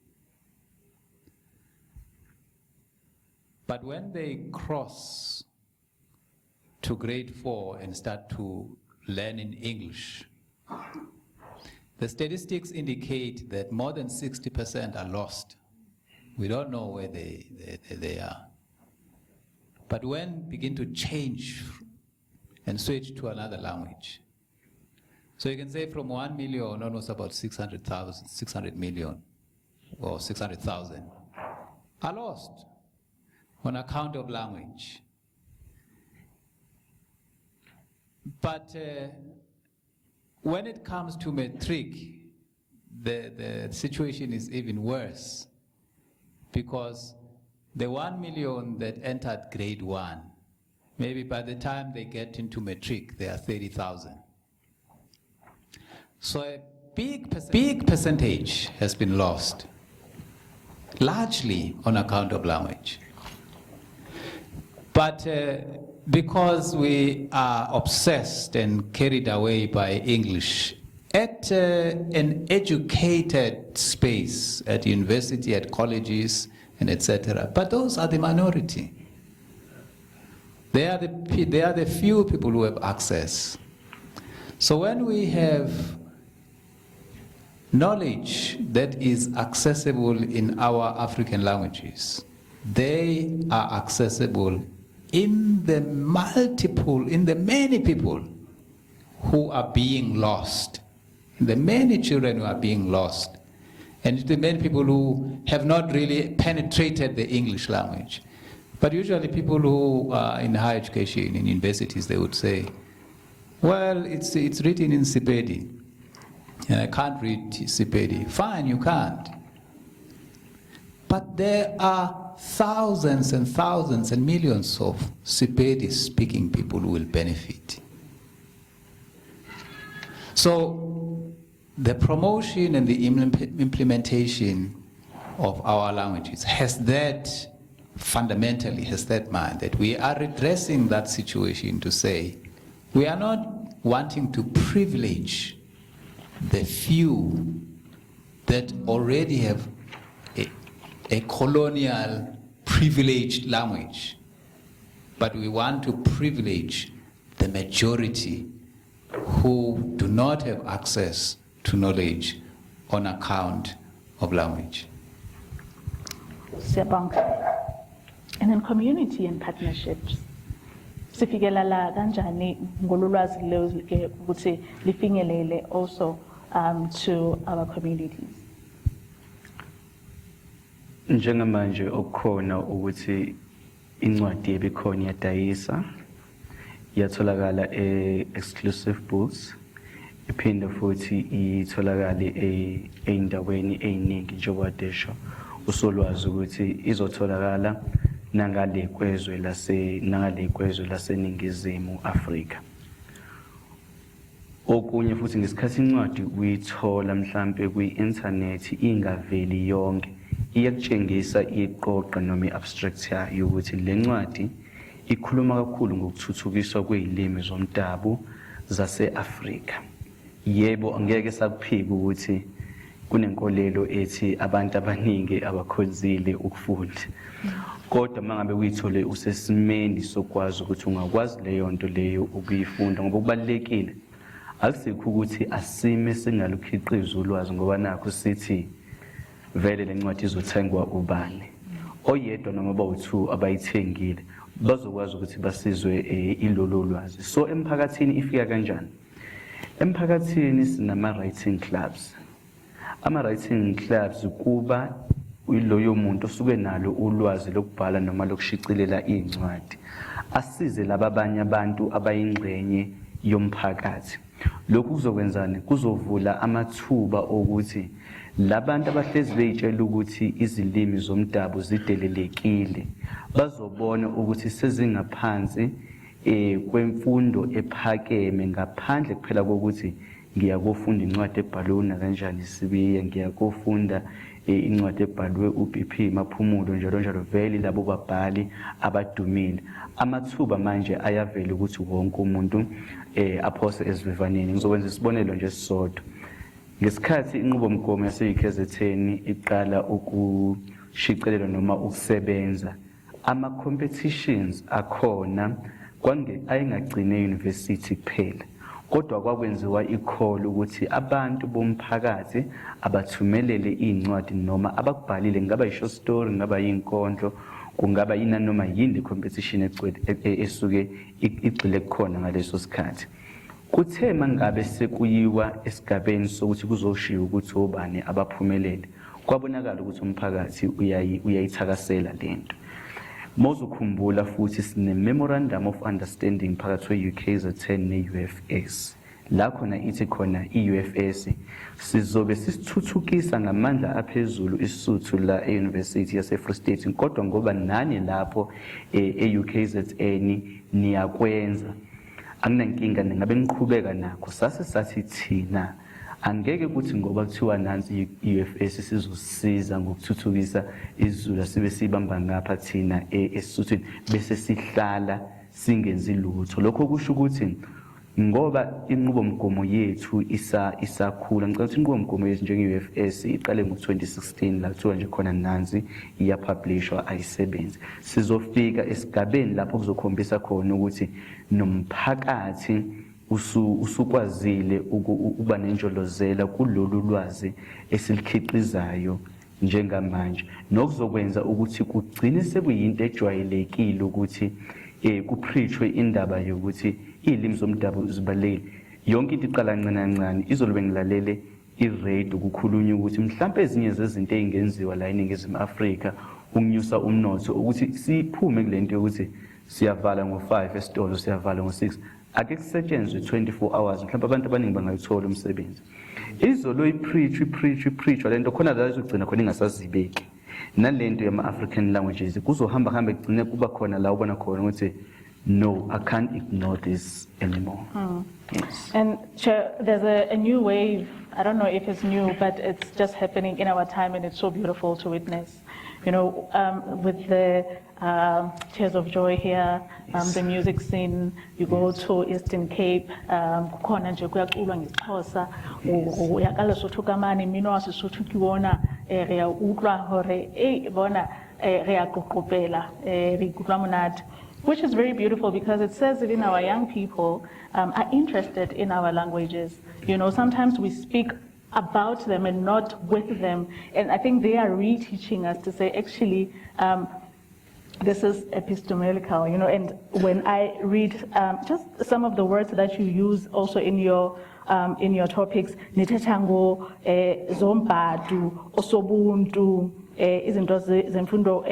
But when they cross to grade 4 and start to learn in English, the statistics indicate that more than 60% are lost. We don't know where they are. But when begin to change and switch to another language, so you can say from 1 million, almost about 600,000, 600 million, or 600,000 are lost on account of language. But when it comes to matric, the situation is even worse, because the 1 million that entered grade 1, maybe by the time they get into matric, there are 30,000. So a big percentage has been lost, largely on account of language. But because we are obsessed and carried away by English, at an educated space, at university, at colleges, and etc. But those are the minority. They are the few people who have access. So when we have knowledge that is accessible in our African languages, they are accessible in the many people who are being lost, the many children who are being lost, and the many people who have not really penetrated the English language. But usually people who are in higher education, in universities, they would say, well, it's written in Sepedi, and I can't read Sepedi. Fine, you can't. But there are thousands and thousands and millions of Sepedi-speaking people who will benefit. So the promotion and the implementation of our languages has that, fundamentally has that mind, that we are redressing that situation to say, we are not wanting to privilege the few that already have a colonial privileged language, but we want to privilege the majority who do not have access to knowledge on account of language. And then community and partnerships. Sifikelela kanjani ngolwazi lezi ukuthi lifinyelele also to our communities. Njengamanje okukhona ukuthi incwadi ebikhona yadayisa yatholakala exclusive books, iphinde futhi itholakale eindaweni eziningi njengoba desho usolwazi ukuthi izotholakala nangale kwezwe laseningizimu Afrika. Okunye futhi ngesikhathi incwadi uyithola mhlambe kwi-internet ingaveli yonke, iyakutshengisa iqoqa noma i-abstract yayo ukuthi le ncwadi ikhuluma kakhulu ngokuthuthukiswa kwezilimi zomdabu zase-Afrika. Yebo, angeke sakuphika ukuthi kunenkolelo ethi abantu abaningi abakhonzile ukufunda. Kodwa mangabe uyithole usesimeni sokwazi ukuthi ungakwazi leyo nto leyo ukuyifunda, ngoba kubalekile akusikho ukuthi asime singalukhiqiza ulwazi, ngoba nakho sithi vele le ncwadi izothengwa ubani. Oyedwa noma bawu2 abayithengile bazokwazi ukuthi basizwe ilolo lwazi. So emphakathini ifika kanjani? Emphakathini sinama-writing clubs. Ama-writing clubs kuba iloyo muntu osuke nalo ulwazi lokubhala noma lokushicilela iy'ncwadi. Asize laba abanye abantu abayingxenye yomphakathi. Lokhu kuzokwenzani? Kuzovula amathuba ukuthi labantu abahlezi beyitshela ukuthi izilimi zomdabu zidelelekile bazobona ukuthi sezingaphansi kwemfundo ephakeme ngaphandle kuphela kokuthi ngiyakufunda incwadi ebhalwe uNakanjani Sibiya, ngiyakufunda incwadi ebhalwe uBP Maphumulo njalo njalo, vele labo babhali abadumile. Amathuba manje ayavela ukuthi wonke umuntu aphose esivivaneni. Ngizokwenza isibonelo nje sisodwa. Ngesikhathi inqubomgomo yase-UKZN iqala ukushicilela noma ukusebenza, ama-competitions akhona ayengagcine e-university kuphela, kodwa kwakwenziwa i-call ukuthi abantu bomphakathi abathumelele iy'ncwadi noma abakubhalile, ngaba i-short story, ngaba yinkondlo, kungaba yinani noma yini competition esuke igxile kukhona ngaleso sikhathi. Kuthe mangabe sekuyiwa esigabeni sokuthi kuzoshiwo ukuthi obani abaphumelele, kwabonakala ukuthi umphakathi uyayithakasela lento. Mawuzukhumbula futhi sine memorandum of understanding phakathi kwe-UKZN ne-UFS. La khona ithi khona i-UFS sizobe sisithuthukisa ngamandla aphezulu isuthu la e-University yase-Free State, kodwa ngoba nani lapho e-UKZN niyakwenza, anginankinga ningabe niqhubeka nakho. Sathi thina angeke kuthi ngoba kuthiwa nansi i-UFS sizosiza ngokuthuthukisa isiZulu sibe sibamba ngapha thina esisuthini bese sihlala singenzi lutho. Lokho kusho ukuthi ngoba inqubomgomo yethu isakhula, ngicela ukuthi inqubomgomo yethu njenge-UFS iqale ngo-2016 la kuthiwa nje khona nansi iyapublishwa ayisebenzi. Sizofika esigabeni lapho kuzokhombisa khona ukuthi nomphakathi usukwazile ukuba nenjolozela kulolu lwazi esilikhiqizayo njengamanje, nokuzokwenza ukuthi kugcine sekuyinto ejwayelekile ukuthi kupreachwe indaba yokuthi izilimi zomdabu zibalulekile. Yonke into iqala kancane izolobe ngilalele i-radio kukhulunywa ukuthi mhlawumbe ezinye zezinto ey'ngenziwa la eNingizimu Afrika ukunyusa umnotho ukuthi siphume kule nto yokuthi siyavala ngo-5 esitolo, siyavala ngo-6. Ake kusetshenzwe 24 hours, mhlawumbe abantu abaningi bangayithola umsebenzi. Izolo ipreach lento khona la izogcina khona ingasazibeki. Nalento yama-African languages kuzohamba egcine kuba khona la ubona khona ukuthi no, I can't ignore this anymore. Yes. And Chair, there's a new wave. I don't know if it's new, but it's just happening in our time, and it's so beautiful to witness. You know, with the Tears of Joy here, the music scene, you go to Eastern Cape, kukhona nje kuyaculwa ngeXhosa, uyaqala sothuka mani mino wasisothu kiwona re ya utlwa hore bona re ya qoqopela re ikutlwa monate, which is very beautiful because it says that our young people are interested in our languages. You know, sometimes we speak about them and not with them, and I think they are reteaching us to say, actually, this is epistemological, you know. And when I read just some of the words that you use also in your topics, nithethango zombadu osobuntu izinto zemfundo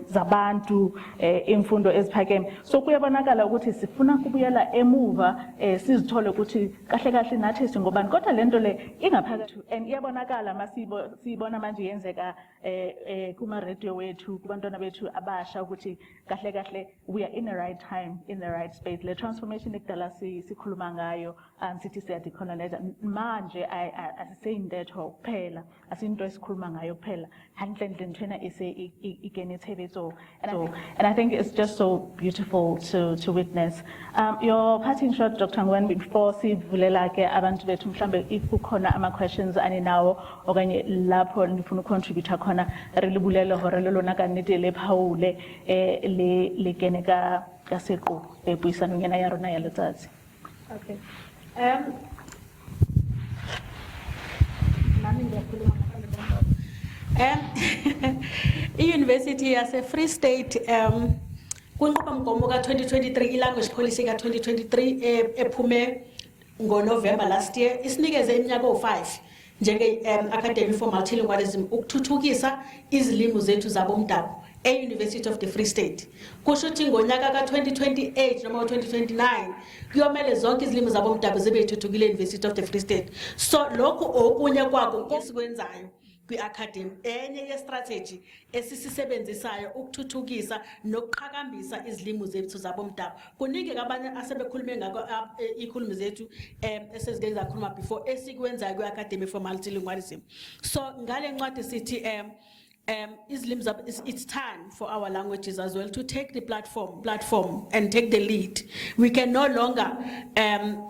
zabantu imfundo eziphakeme. So kuyabonakala ukuthi sifuna kubuyela emuva sizithole ukuthi kahle kahle nathi singobani, kodwa lento le ingaphakathi, and iyabonakala masibona manje yenzeka kuma radio wethu kubantwana bethu abasha ukuthi kahle kahle we are in the right time, in the right space. Le transformation ekudala sikhuluma ngayo sithi siyadecolonize manje asiseyintetho kuphela, asinto esikhuluma ngayo kuphela, handle ntwena igenethebetso. And I think it's just so beautiful to witness. Your parting shot, Dr. Ngubane, before sivulela ke abantu bethu mhlambe if kukhona ama questions aninawo okanye lapho nifuna ucontribute khona re libulele hore lona ka nnete le phawule le kene ka seqo puisano ngena ya rona ya letsatsi. Okay. I-University yase-Free State kwinqubomgomo ka-2023 i-language policy ka-2023 ephume ngoNovember last year isinikeze iminyaka o5 njenge Academy for Multilingualism ukuthuthukisa izilimi zethu zabomdabu e-University of the Free State. Kusho ukuthi ngonyaka ka-2028 noma 2029 kuyomele zonke izilimi zabomdabu zibe yithuthukile e-University of the Free State. So lokhu okunye kwako esikwenzayo kwi-academy enye ye-strategy esisisebenzisayo ukuthuthukisa nokuqhakambisa izilimi zethu zabomdabu. Kuningi abanye asebekhulume ngako ikhulumi zethu esezike zakhuluma before esikwenzayo kwi-Academy for Multilingualism. So ngale ncwadi sithi it's time for our languages as well to take the platform and take the lead. We can no longer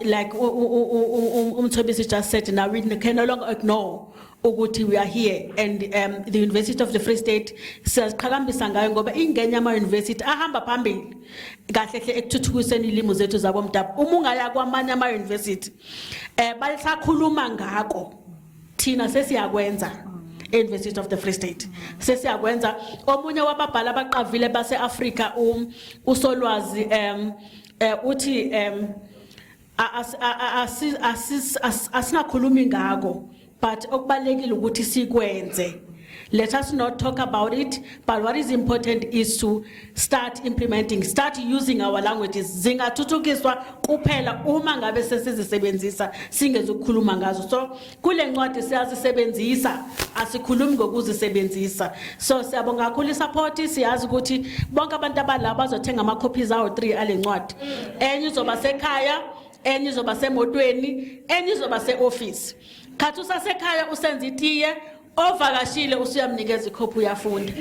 like Ntombela just said now, we can no longer ignore ukuthi we are here, and the University of the Free State siyaqhakambisa ngayo ngoba ingenya ama university ahamba phambili kahle hle ekuthuthukiseni ilimi zethu zabomdabu. Uma ungaya kwamanye ama university balisakhuluma ngako, thina sesiyakwenza University of the Free State sesiyakwenza. Omunye wababhala abaqavile base Africa usolwazi uthi asinakhulumi ngako, but okubalekile ukuthi sikwenze. Let us not talk about it, but what is important is to start implementing, start using our languages. Zingathuthukiswa kuphela uma ngabe sesizisebenzisa singezukukhuluma ngazo. So kule ncwadi siyazisebenzisa, asikhulumi ngokuzisebenzisa. So siyabonga kakhulu support, siyazi ukuthi bonke abantu abalapha bazothenga ama copies awo 3 ale ncwadi. Enye izoba sekhaya, enye izoba semotweni, enye izoba se-office. Khathi usasekhaya usenza itiye, ovakashile usuyamnikeza ikhophi uyafunda.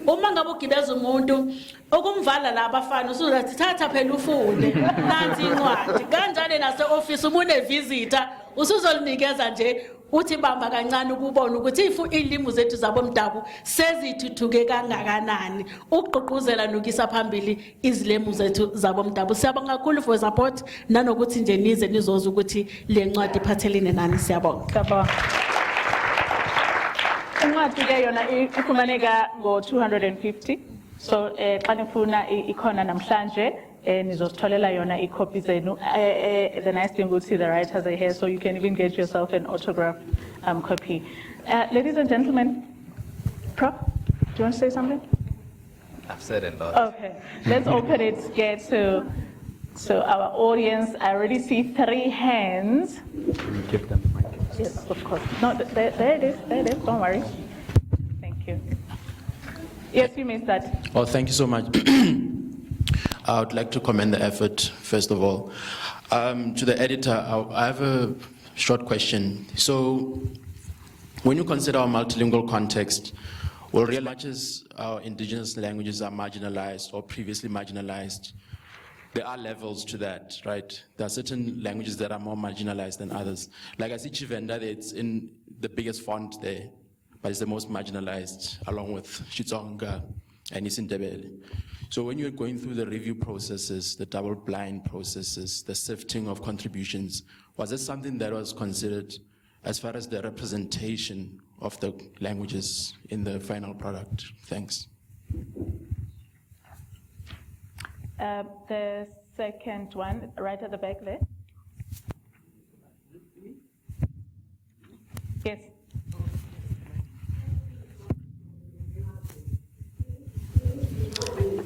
Uma ngabe ugibeza umuntu ukumvala la abafana usuzathi thatha phela ufunde nansi incwadi. Kanjalo nase-office uma une-visitor usuzolinikeza nje uthi bamba kancane ukubona ukuthi ilimi zethu zabomdabu sezithuthuke kangakanani, ukugqugquzela nokisa phambili izilimi zethu zabomdabu. Siyabonga kakhulu for support nanokuthi nje nize nizoza ukuthi le ncwadi iphathelene nani. Siyabonga. Incwadi ke yona ifumaneka ngo-250. So xa nifuna ikhona namhlanje nizositholela yona ikopi zenu. The nice thing would see the writers are here, so you can even get yourself an autographed copy. Ladies and gentlemen, Prof, do you want to say something? I've said a lot. Okay, let's open it, get to our audience. I already see 3 hands. Can you give them the mic? Yes, of course. No, there it is, don't worry. Thank you. Yes, you missed that. Oh, thank you so much. I would like to commend the effort, first of all. To the editor, I have a short question. So, when you consider our multilingual context, well, as much as our indigenous languages are marginalized or previously marginalized, there are levels to that, right? There are certain languages that are more marginalized than others. Like I see Chivenda, it's in the biggest font there, but it's the most marginalized, along with Xitsonga and Ndebele. So when you're going through the review processes, the double-blind processes, the sifting of contributions, was this something that was considered as far as the representation of the languages in the final product? Thanks. The second one, right at the back there. Yes.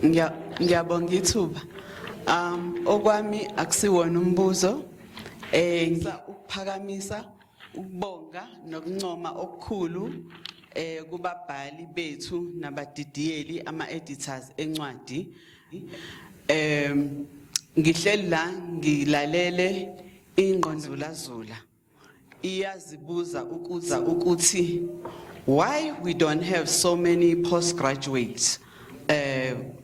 Ngiyabonga ithuba. Okwami akusiwona umbuzo. Ukuphakamisa, ukubonga nokuncoma okukhulu kubabhali bethu nabadidiyeli ama-editors encwadi. Ngihleli la ngilalele ingqondozula iyazibuza ukuthi why we don't have so many postgraduates,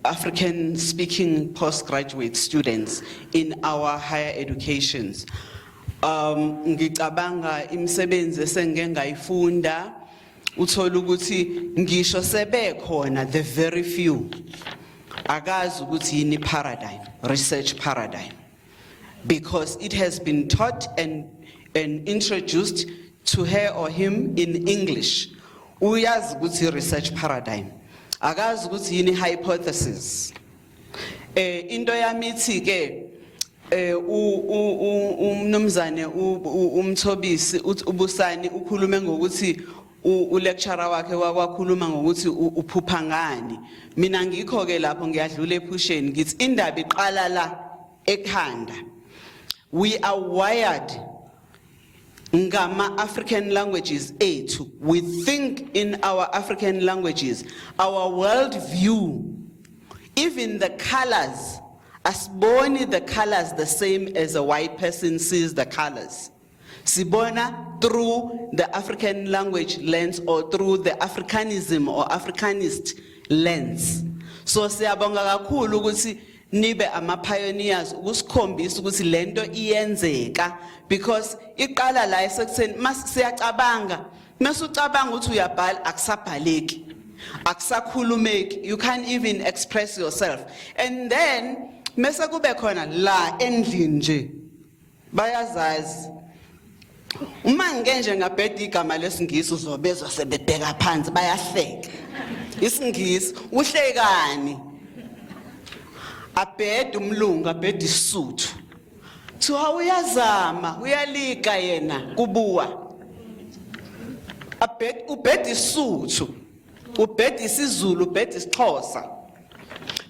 African speaking postgraduate students in our higher educations. Ngicabanga imisebenzi esengike ngayifunda uthola ukuthi ngisho sebekhona the very few akazi ukuthi yini paradigm, research paradigm, because it has been taught and introduced to her or him in English. Uyazi ukuthi research paradigm, akazi ukuthi yini hypothesis. Into yami ithi ke umnumzane umthobisi ubusani ukhulume ngokuthi ulecturer wakhe wakwakhuluma ngokuthi uphupha ngani. Mina ngikho ke lapho ngiyadlula ephusheni ngithi indaba iqala la ekhanda. We are wired ngama African languages ethu. We think in our African languages. Our world view, even the colors, asiboni the colors the same as a white person sees the colors. Sibona through the African language lens or through the Africanism or Africanist lens. So siyabonga kakhulu ukuthi nibe ama pioneers ukusikhombisa ukuthi lento iyenzeka, because iqala la esekutheni siyacabanga mase ucabanga ukuthi uyabhala akusabhaleki akusakhulumeki, you can't even express yourself. And then mase kube khona la endlini nje bayazazi uma ngenje ngabheda igama lesingisi uzobezwa sebebheka phansi bayahleka. Isingisi uhlekani abheda umlungu abheda isuthu so awuyazama uyalika yena kubuwa ubheda isuthu ubheda isiZulu ubheda isiXhosa.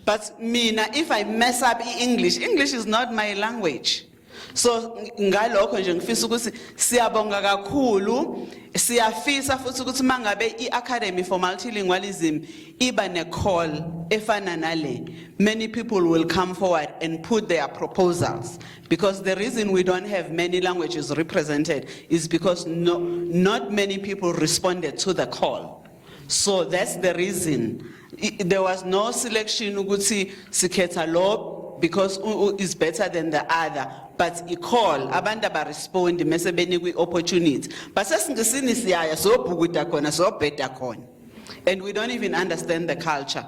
But mina, if I mess up English is not my language. So ngalokho nje ngifisa ukuthi siyabonga kakhulu, siyafisa futhi ukuthi mangabe iAcademy for Multilingualism iba ne call efana nale, many people will come forward and put their proposals, because the reason we don't have many languages represented is because not many people responded to the call. So that's the reason. There was no selection ukuthi sikhetha lo because is better than the other, but I call abantu ba respond mase benikwe opportunity. But sesingisini siyaya sobhukuda khona sobheda khona, and we don't even understand the culture.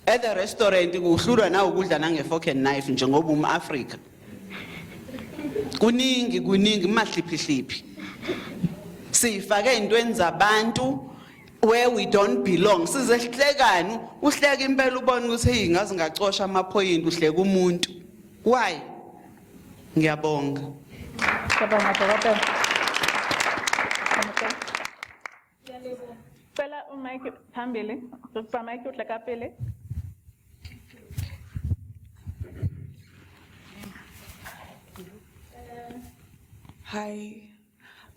At the restaurant kuhlulwa na ukudla nange fork and knife njengoba umAfrika. Kuningi mahliphi. Sifake intweni zabantu where we don't belong. Sizehlekani uhleka impela ubona ukuthi hey ngazi ngacosha ama point uhleka umuntu. Why? Ngiyabonga. Ngiyabonga dokotela. Phela uMike phambili, Dr. Mike uhleka phambili. Hi.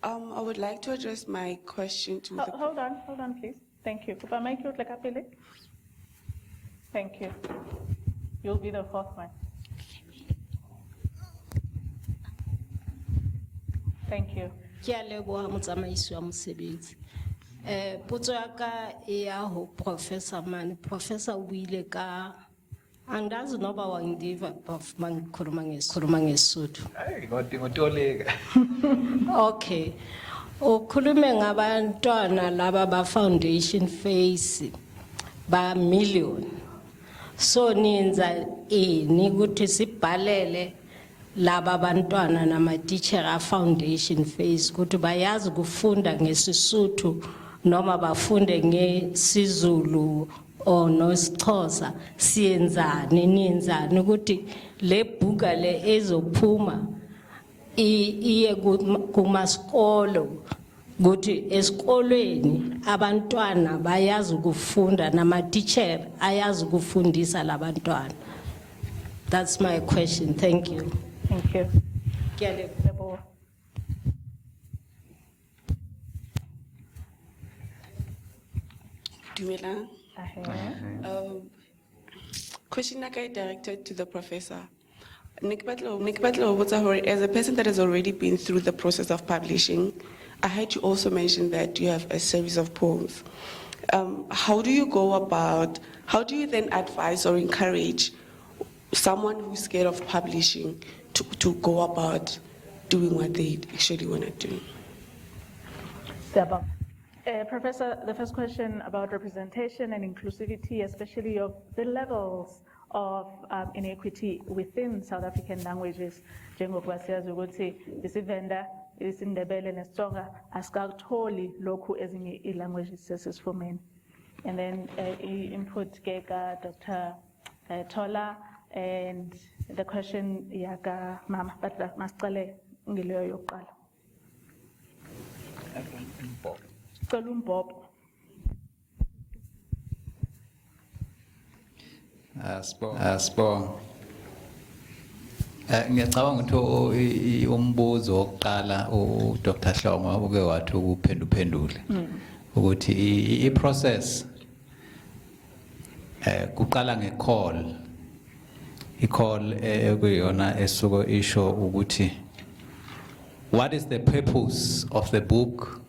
I would like to address my question to the... Hold on, please. Thank you. Dr. Mike uhleka phambili. Thank you. You'll be the fourth one. Thank you. Kialeboa motsamaisi wa mosebetsi. Potso ya ka e ya ho Professor Man. Professor o buile ka angazi noba wangidiva of mangikhuluma ngeSotho. Hayi ngodoleka. Okay. Ukhulume ngabantwana laba ba foundation phase ba million. So niyenza ni ukuthi sibhalele laba bantwana nama teacher a foundation phase ukuthi bayazi kufunda ngeSotho noma bafunde ngeSizulu or noSixhosa, siyenzani niyenzani ukuthi le bhuka le ezophuma iye kumaskolo ukuthi esikolweni abantwana bayazi kufunda nama teacher ayazi kufundisa labantwana. That's my question. Thank you. Thank you. Ngiyaleboa. Ndebele. Question I directed to the professor. As a person that has already been through the process of publishing, I heard you also mention that you have a series of poems. How do you then advise or encourage someone who's scared of publishing to go about doing what they actually want to do? Professor, the first question about representation and inclusivity, especially of the levels of inequity within South African languages. Njengoba siyazi ukuthi isivenda isindebele nesitsonga asikakutholi lokhu ezinye i-languages sesifumene. And then input ke ka Dr. Tola And the question yaka mama, but masicale ngileyo yokuqala. Cela umbhobho. Asibonga. Ngiyacabanga ukuthi umbuzo wokuqala uDr. Hlongwa uke wathi ukuphenduphendule ukuthi i-process kuqala nge-call. I-call ekuyona esuko isho ukuthi what is the purpose of the book,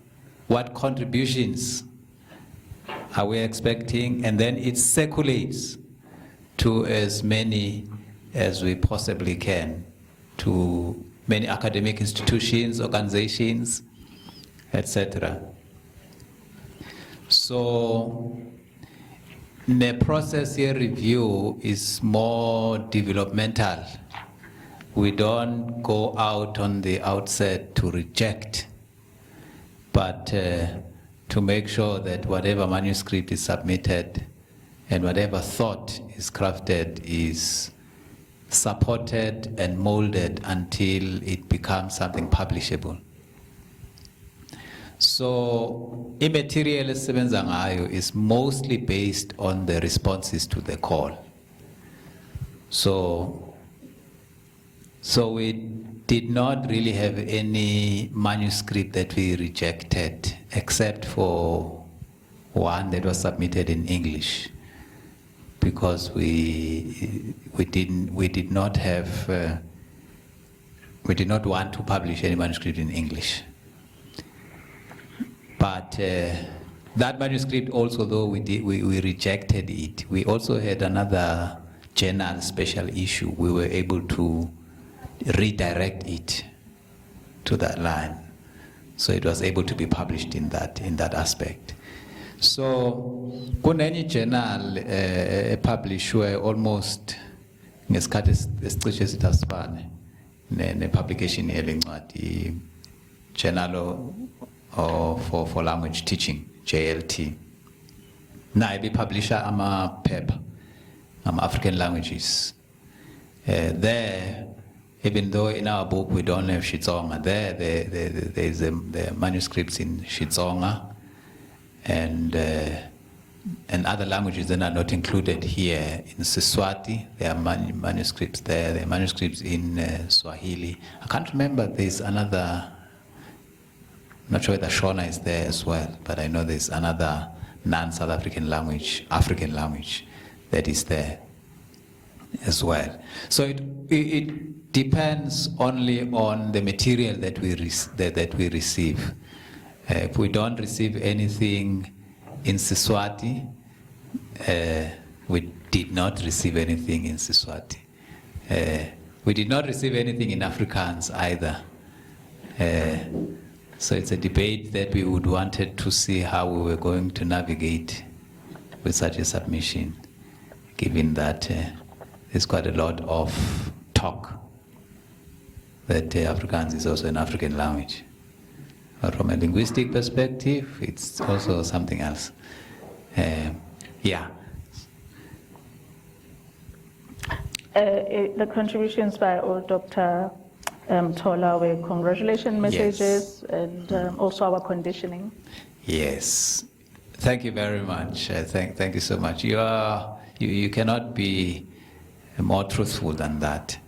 what contributions are we expecting, and then it circulates to as many as we possibly can, to many academic institutions, organizations, etc. So the process here review is more developmental. We don't go out on the outset to reject, but to make sure that whatever manuscript is submitted and whatever thought is crafted is supported and molded until it becomes something publishable. So, immaterial esibenza ngayo is mostly based on the responses to the call. So we did not really have any manuscript that we rejected, except for one that was submitted in English, because we did not want to publish any manuscript in English. But that manuscript also, though we rejected it, we also had another journal special issue. We were able to redirect it to that line, so it was able to be published in that aspect. So, kunenye journal published where almost ngesikhathi esicishe sitasifane ne publication yelencwadi journal for language teaching, JLT. Now we publish ama paper, African languages. There, even though in our book we don't have Xitsonga, there's the manuscripts in Xitsonga and other languages that are not included here. In Siswati, there are manuscripts there. There are manuscripts in Swahili. I can't remember. There's another. I'm not sure whether Shona is there as well, but I know there's another non-South African language, African language, that is there as well. So it depends only on the material that we receive. If we don't receive anything in Siswati, we did not receive anything in Siswati. We did not receive anything in Afrikaans either. So it's a debate that we would wanted to see how we were going to navigate with such a submission, given that there's quite a lot of talk that Afrikaans is also an African language. But from a linguistic perspective, it's also something else. Yeah. The contributions by old Dr. Tola were congratulation messages, yes, and also our conditioning. Yes, thank you very much. Thank you so much. You cannot be more truthful than that.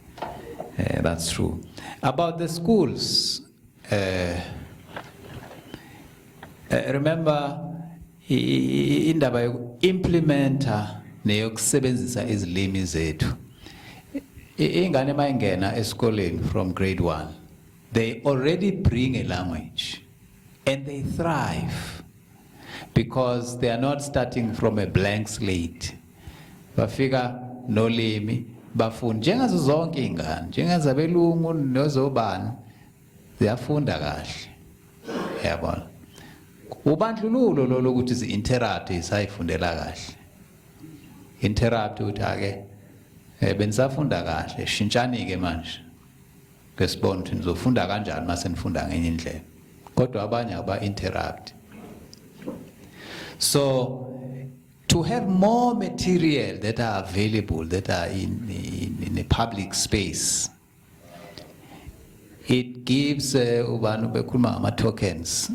That's true. About the schools, remember, indaba yoku-implementa neyokusebenzisa izilimi zethu. Ingane mayingena esikoleni from grade 1, they already bring a language and they thrive because they are not starting from a blank slate. Bafika nolimi bafunda njengazo zonke ingane, njengazabelungu nozobani ziyafunda kahle. Yabona. Ubandlululo lo lokuthi zi-interrupt isayifundela kahle. Interrupt uthi ake bensafunda kahle, shintshani ke manje. Ngesibona ukuthi nizofunda kanjani mase nifunda ngenye indlela. Kodwa abanye aba interrupt. So to have more material that are available, that are in the public space, it gives tokens.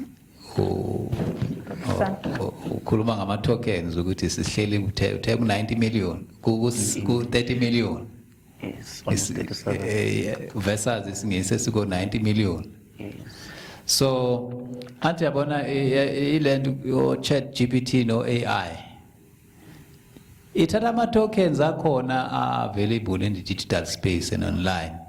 Ukhuluma ngama tokens ukuthi sihleli uthe 90 million ku 30 million. Yes, Versus isingisi siko 90 million. So anti yabona ilento yo chat GPT no AI. Ithatha ama tokens akhona are available in the digital space and online.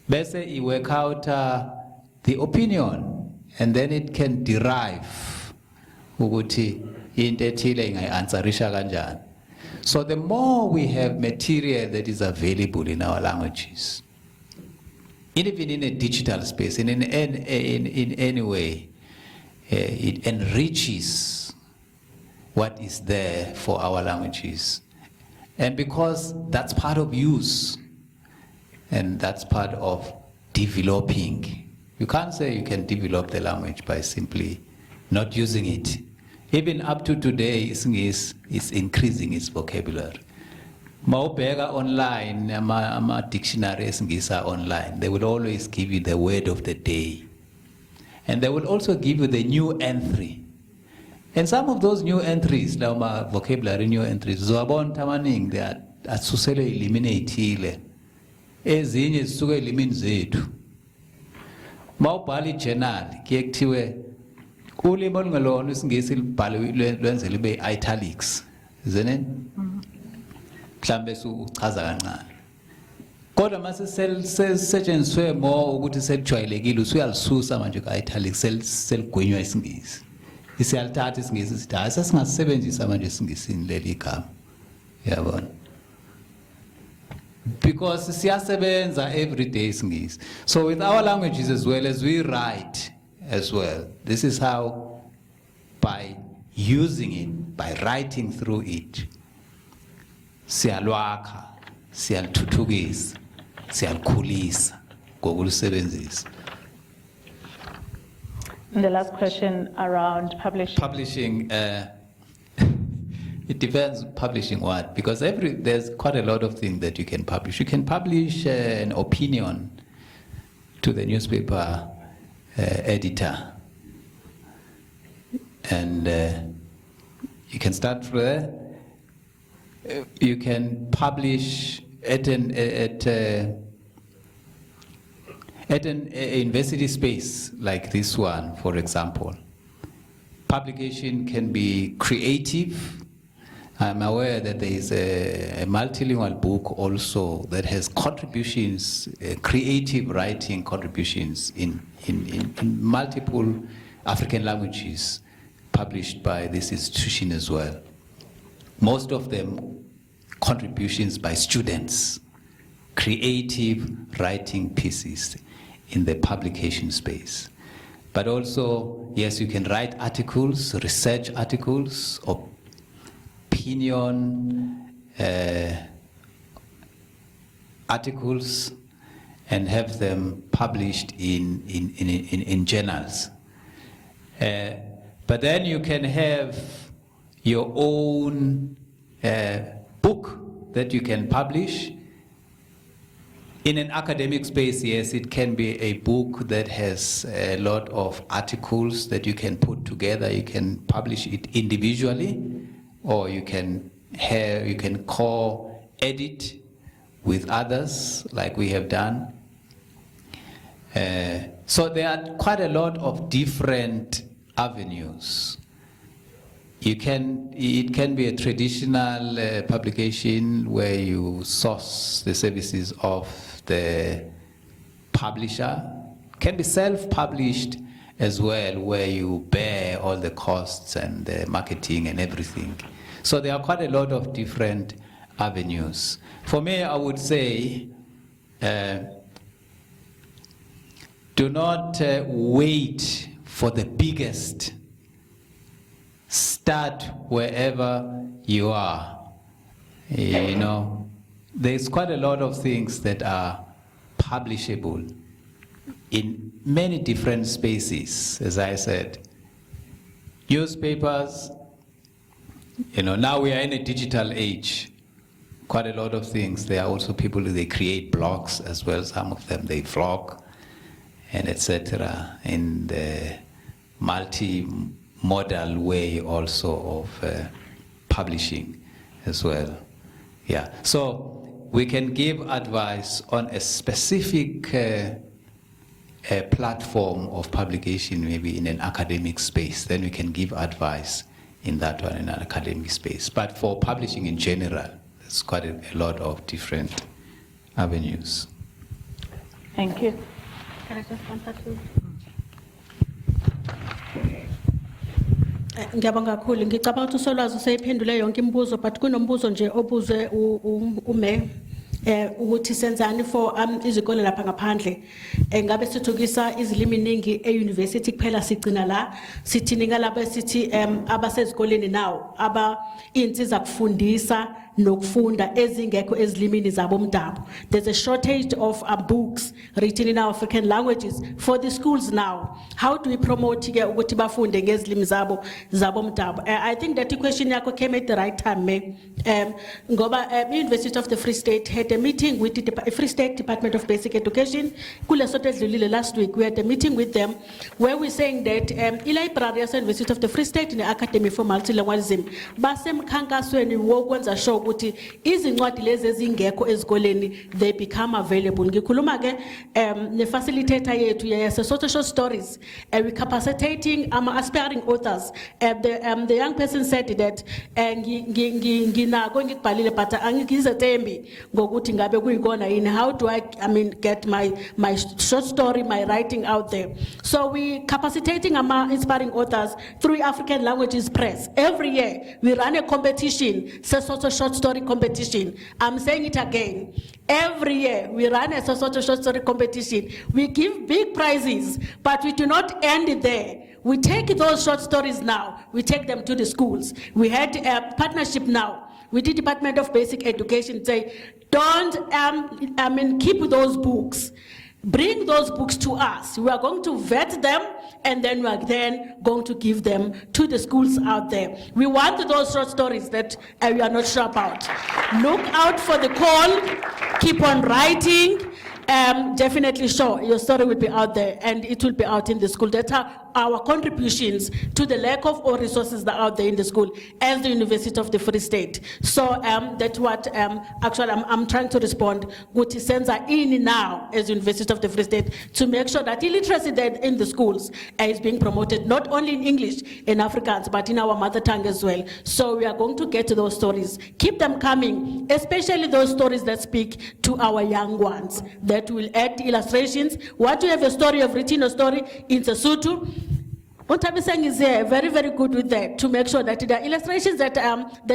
Bese I work out the opinion, and then it can derive ukuthi into ethile ingayanswerisha kanjani. So the more we have material that is available in our languages, even in a digital space, in any way, it enriches what is there for our languages. And because that's part of use, and that's part of developing. You can't say you can develop the language by simply not using it. Even up to today, Isingis is increasing its vocabulary. Maubega online, ama dictionary Isingis are online. They will always give you the word of the day. And they will also give you the new entry. And some of those new entries, now my vocabulary new entries, Zoabon Tamaning, they are susele eliminate. Ezinye zisuke elimini zethu. Mawubhala journal kuyekuthiwe ulimi olungelona isingisi libhalwe lwenze libe italics. Isn't mhlambe uchaza kancane. Kodwa mase setshenziswe more ukuthi selijwayelekile usuyalisusa manje ku italics seligwenywa isingisi. Isiyalithatha isingisi sithi hayi sesingasebenzisa manje isingisini leli igama. Yabona. Because siyasebenza every day isingisi. So with our languages as well, as we write as well, this is how, by using it, by writing through it, siyalwakha, siyalithuthukisa, siyalikhulisa ngokulisebenzisa. And the last question around publishing. Publishing, it depends publishing what, because there's quite a lot of things that you can publish. You can publish an opinion to the newspaper editor, and you can start from there. You can publish at a university space like this one, for example. Publication can be creative. I'm aware that there is a multilingual book also that has contributions, creative writing contributions in multiple African languages published by this institution as well. Most of them contributions by students, creative writing pieces in the publication space. But also, yes, you can write articles, research articles, opinion articles, and have them published in journals. But then you can have your own book that you can publish. In an academic space, yes, it can be a book that has a lot of articles that you can put together. You can publish it individually, or you can co-edit with others, like we have done. So there are quite a lot of different avenues. It can be a traditional publication where you source the services of the publisher. It can be self-published as well, where you bear all the costs and the marketing and everything. So there are quite a lot of different avenues. For me, I would say, do not wait for the biggest. Start wherever you are. You know, there's quite a lot of things that are publishable in many different spaces, as I said. Newspapers, You know, now we are in a digital age. Quite a lot of things. There are also people they create blogs as well. Some of them they vlog and etc. in the multi-modal way also of publishing as well. Yeah. So we can give advice on a specific platform of publication, maybe in an academic space. Then we can give advice in that one in an academic space. But for publishing in general, there's quite a lot of different avenues. Thank you. Can I just answer too? Ngiyabonga kakhulu ngicabanga ukuthi uSolwazi useyiphendule yonke imibuzo but kunombuzo nje obuzwe uMe ukuthi senzani for izikole lapha ngaphandle ngabe sithuthukisa izilimi ningi euniversity kuphela sigcina la sithi ninga lapha sithi abasezikoleni nawo aba insiza kufundisa nokufunda ezingekho ezilimini zabo mdabu. There's a shortage of books written in our African languages for the schools now. How do we promote ukuthi bafunde ngezilimi zabo mdabu? I think that the question yakho came at the right time, me. Ngoba University of the Free State had a meeting with the Free State Department of Basic Education. Kule soto edlulile last week we had a meeting with them where we're saying that i-library yase University of the Free State ne-Academy for Multilingualism basemkhankasweni wokwenza sure ukuthi izincwadi lezi ezingekho ezikoleni they become available. Ngikhuluma ke ne-facilitator yethu yase social stories we capacitating aspiring authors. The young person said that nginako ngikubhalile but angikizetembi ngokuthi ngabe kuyikona yini. How do I get my short story, my writing out there? So we capacitating inspiring authors through African Languages Press. Every year we run a competition, short story competition. I'm saying it again. Every year we run a short story competition. We give big prizes, but we do not end it there. We take those short stories now, we take them to the schools. We had a partnership now with the Department of Basic Education say, don't keep those books. Bring those books to us. We are going to vet them and then we are then going to give them to the schools out there. We want those short stories that we are not sure about. Look out for the call, keep on writing. Definitely sure your story will be out there and it will be out in the school. That's our contributions to the lack of all resources that are out there in the school as the University of the Free State. So that's what actually I'm trying to respond. What is sends in now as the University of the Free State to make sure that illiteracy in the schools is being promoted not only in English, in Afrikaans, but in our mother tongue as well. So we are going to get to those stories. Keep them coming, especially those stories that speak to our young ones, that will add illustrations. What you have a story of written a story in Sesotho, Untabisang is very, very good with that to make sure that there are illustrations that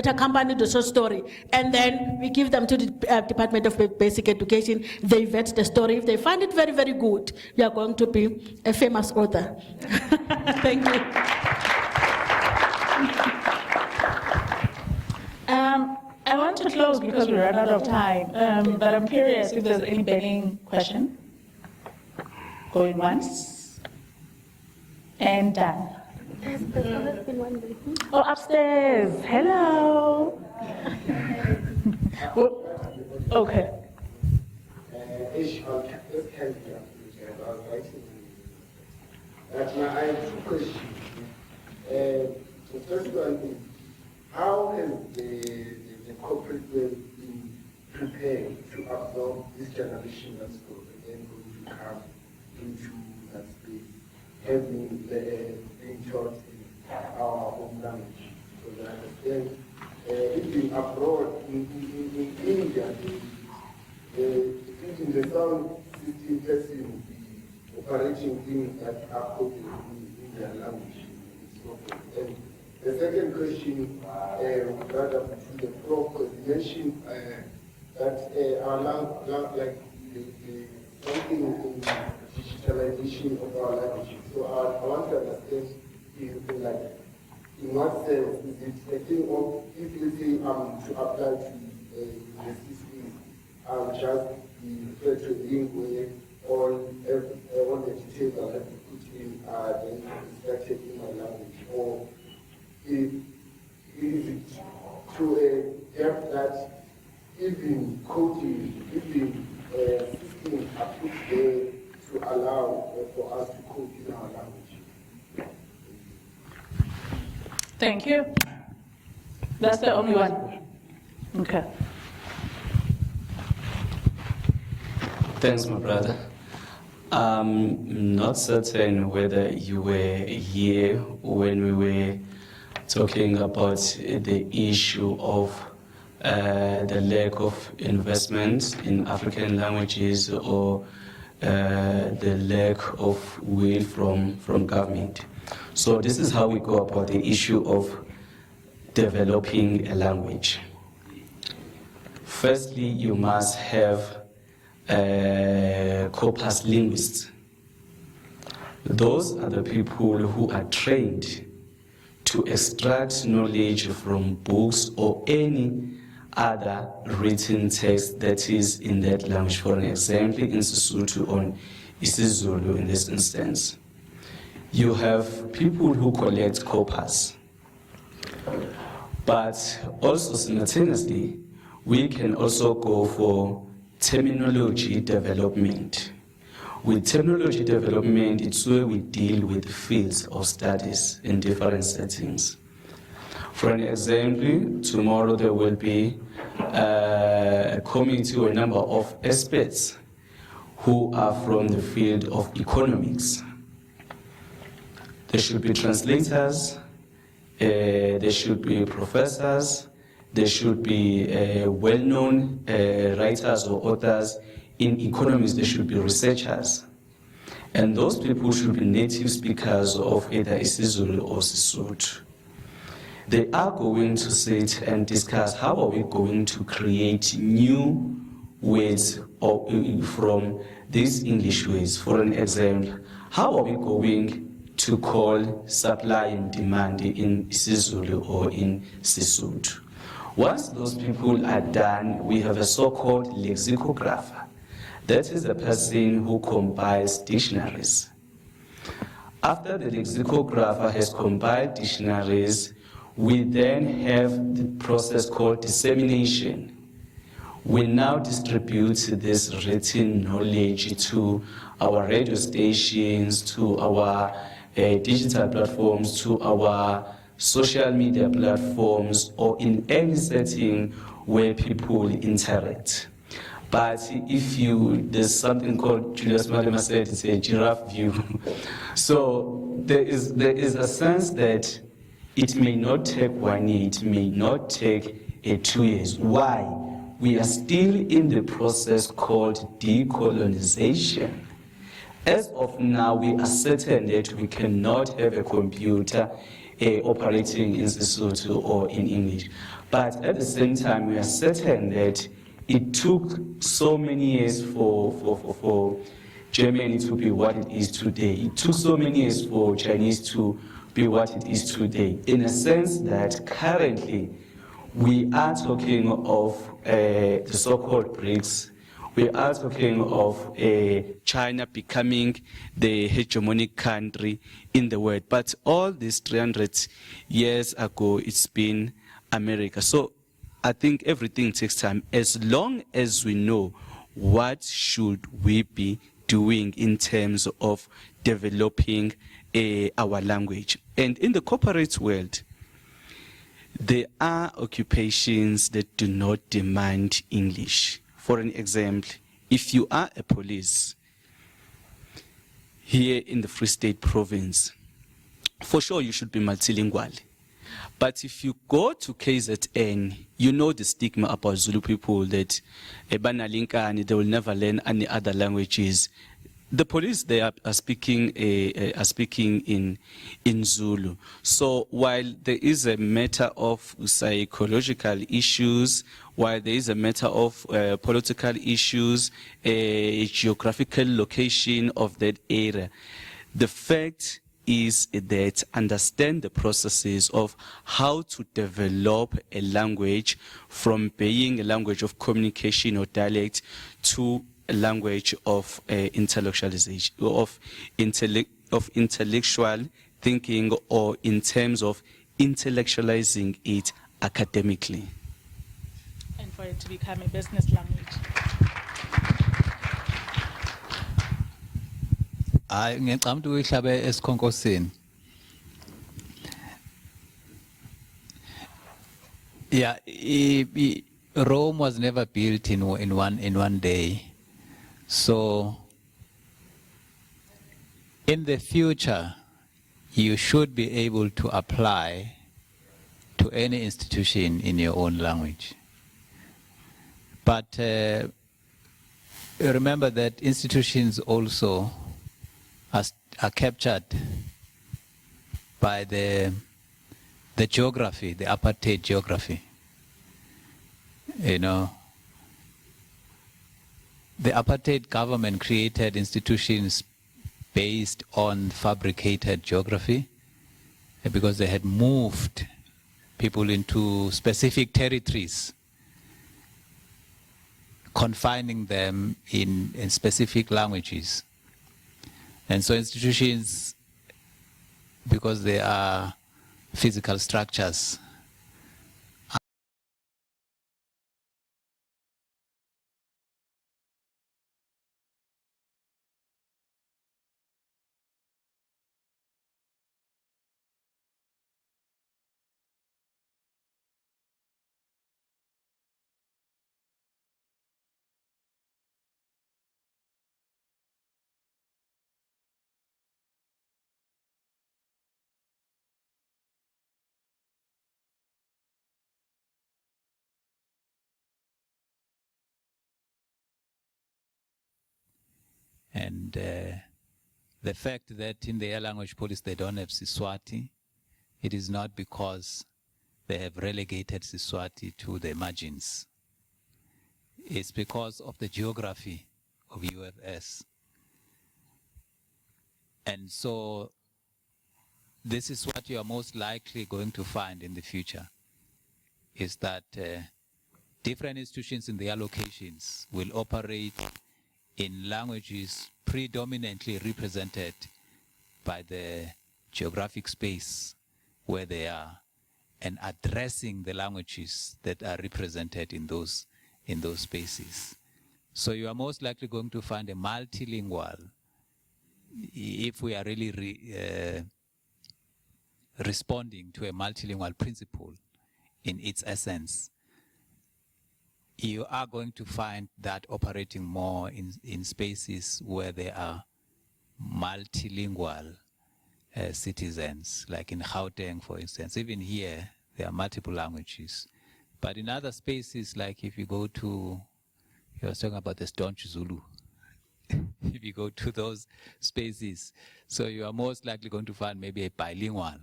accompany the short story. And then we give them to the Department of Basic Education. They vet the story. If they find it very, very good, you are going to be a famous author. Thank you. I want to close because we ran out of time, but I'm curious if there's any burning question. Going once. And done. Oh, upstairs. Hello. Okay. I have two questions. The first one is, how has the corporate world been prepared to absorb this generation that's going to come into that space? Having been taught in our home language. So I understand if being abroad in India, in the sound system person will be operating things that are coded in their language. And the second question, rather to the prof, because you mentioned that our language, like something in digitalization of our language. So I want to understand, in what sense is it a thing of, if you say to apply to the system, just refer to a link where all the details I have to put in are then reflected in my language, or if is it to have that even coding, even systems are put there to allow for us to code in our language? Thank you. That's the only one. Okay. Thanks, my brother. I'm not certain whether you were here when we were talking about the issue of the lack of investment in African languages or the lack of will from government. So this is how we go about the issue of developing a language. Firstly, you must have corpus linguists. Those are the people who are trained to extract knowledge from books or any other written text that is in that language. For example, in Sesotho or isiZulu in this instance. You have people who collect corpus, but also simultaneously, we can also go for terminology development. With terminology development, it's where we deal with fields of studies in different settings. For an example, tomorrow there will be a committee or a number of experts who are from the field of economics. There should be translators, there should be professors, there should be well-known writers or authors. In economics, there should be researchers. And those people should be native speakers of either isiZulu or Sesotho. They are going to sit and discuss how are we going to create new words from these English words. For an example, how are we going to call supply and demand in isiZulu or in Sesotho? Once those people are done, we have a so-called lexicographer. That is the person who compiles dictionaries. After the lexicographer has compiled dictionaries, we then have the process called dissemination. We now distribute this written knowledge to our radio stations, to our digital platforms, to our social media platforms, or in any setting where people interact. But there's something called, Julius Malema said, it's a giraffe view. So there is a sense that it may not take 1 year, it may not take 2 years. Why? We are still in the process called decolonization. As of now, we are certain that we cannot have a computer operating in Sesotho or in English. But at the same time, we are certain that it took so many years for Germany to be what it is today. It took so many years for Chinese to be what it is today. In a sense that currently we are talking of the so-called BRICS. We are talking of China becoming the hegemonic country in the world. But all these 300 years ago, it's been America. So I think everything takes time. As long as we know what should we be doing in terms of developing our language. And in the corporate world, there are occupations that do not demand English. For an example, if you are a police here in the Free State Province, for sure you should be multilingual. But if you go to KZN, you know the stigma about Zulu people that they will never learn any other languages. The police there are speaking in Zulu. So while there is a matter of psychological issues, while there is a matter of political issues, a geographical location of that area, the fact is that understand the processes of how to develop a language from being a language of communication or dialect to a language of intellectualization, of intellectual thinking, or in terms of intellectualizing it academically. And for it to become a business language. Ngicabanga ukuthi uyihlabe esikhonkosini. Yeah, Rome was never built in one day. So in the future, you should be able to apply to any institution in your own language. But remember that institutions also are captured by the geography, the apartheid geography. You know, the apartheid government created institutions based on fabricated geography because they had moved people into specific territories, confining them in specific languages. And so institutions, because they are physical structures, and the fact that in the air language policy they don't have Siswati, it is not because they have relegated Siswati to the margins. It's because of the geography of UFS. And so this is what you are most likely going to find in the future, is that different institutions in their locations will operate in languages predominantly represented by the geographic space where they are, and addressing the languages that are represented in those spaces. So you are most likely going to find a multilingual, if we are really responding to a multilingual principle in its essence, you are going to find that operating more in spaces where there are multilingual citizens, like in Gauteng, for instance. Even here, there are multiple languages. But in other spaces, like if you go to, you were talking about the Staunch Zulu, if you go to those spaces, so you are most likely going to find maybe a bilingual,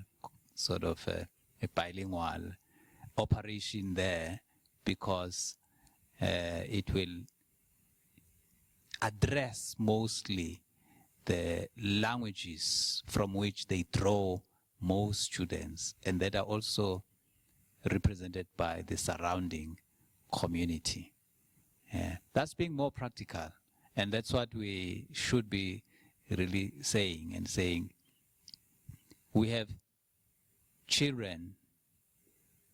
sort of a bilingual operation there, because it will address mostly the languages from which they draw most students, and that are also represented by the surrounding community. That's being more practical, and that's what we should be really saying, we have children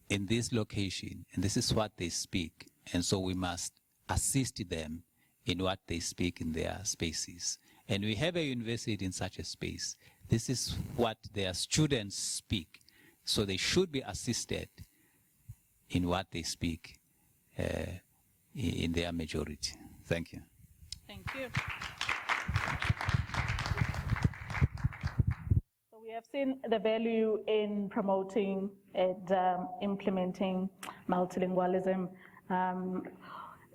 in this location, and this is what they speak, and so we must assist them in what they speak in their spaces. And we have a university in such a space. This is what their students speak, so they should be assisted in what they speak in their majority. Thank you. Thank you. So we have seen the value in promoting and implementing multilingualism.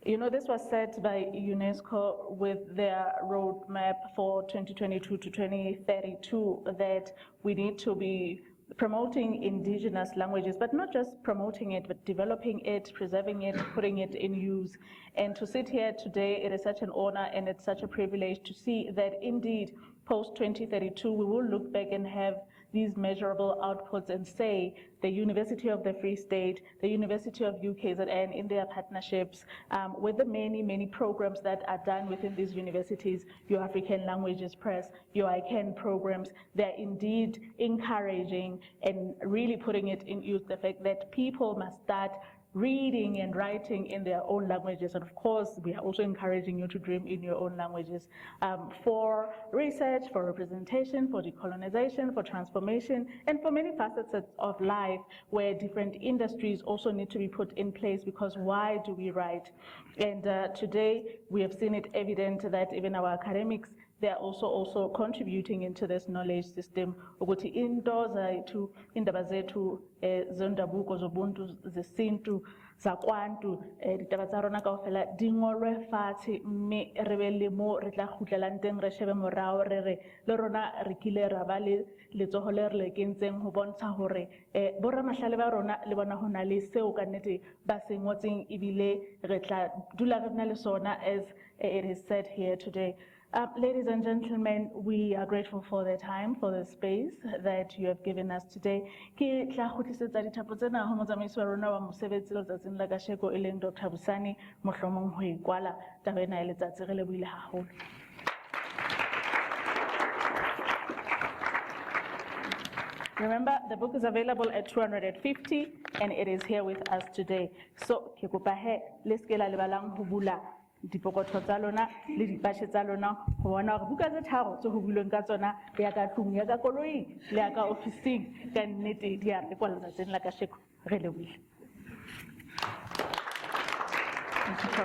You know, this was set by UNESCO with their roadmap for 2022 to 2032, that we need to be promoting indigenous languages, but not just promoting it, but developing it, preserving it, putting it in use. And to sit here today, it is such an honor and it's such a privilege to see that indeed post 2032, we will look back and have these measurable outputs and say the University of the Free State, the University of UKZN in their partnerships with the many programs that are done within these universities, your African Languages Press, your ICANN programs, they're indeed encouraging and really putting it in use the fact that people must start reading and writing in their own languages. And of course, we are also encouraging you to dream in your own languages for research, for representation, for decolonization, for transformation, and for many facets of life where different industries also need to be put in place, because why do we write? And today, we have seen it evident that even our academics, they're also contributing into this knowledge system. Ukuthi into zethu, indaba zethu zendabuko zobuntu zesintu zakwantu ditaba tsa rona kaofela di ngolwe fatshe mme re be le mo re tla khutlelang teng re shebe morao re re le rona re kile ra ba le letsogo le re le kentseng ho bontsha hore bo ramahlale ba rona le bona ho na le seo ka nnete ba se ngotseng ebile re tla dula re na le sona, as it is said here today. Ladies and gentlemen, we are grateful for the time, for the space that you have given us today. Ke tla khutlisetsa dithapo tsena ho motsamaisi wa rona wa mosebetsi letsatsing la kasheko e leng Dr. Busani, mohlomong ho ikwala taba ena ya letsatsi re lebohile haholo. Remember, the book is available at 250 and it is here with us today. So, ke kopa he le ske la lebalang ho bula dipokotho tsa lona le dipashe tsa lona ho bona hore buka tse tharo tse ho bulweng ka tsona ya ka tlung, ya ka koloing le ya ka ofising ka nnete di a re kwa letsatsing la kasheko re lebohile. Thank you.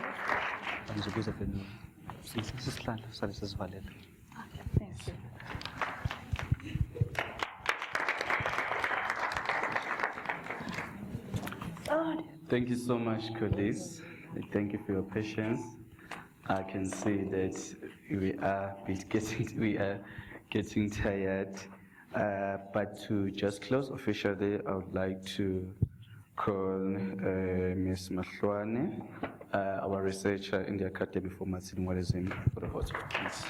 Thank you so much, colleagues. Thank you for your patience. I can see that we are getting tired. But to just close officially, I would like to call Ms. Mahlwane, our researcher in the Academy for Multilingualism, for the vote. Please.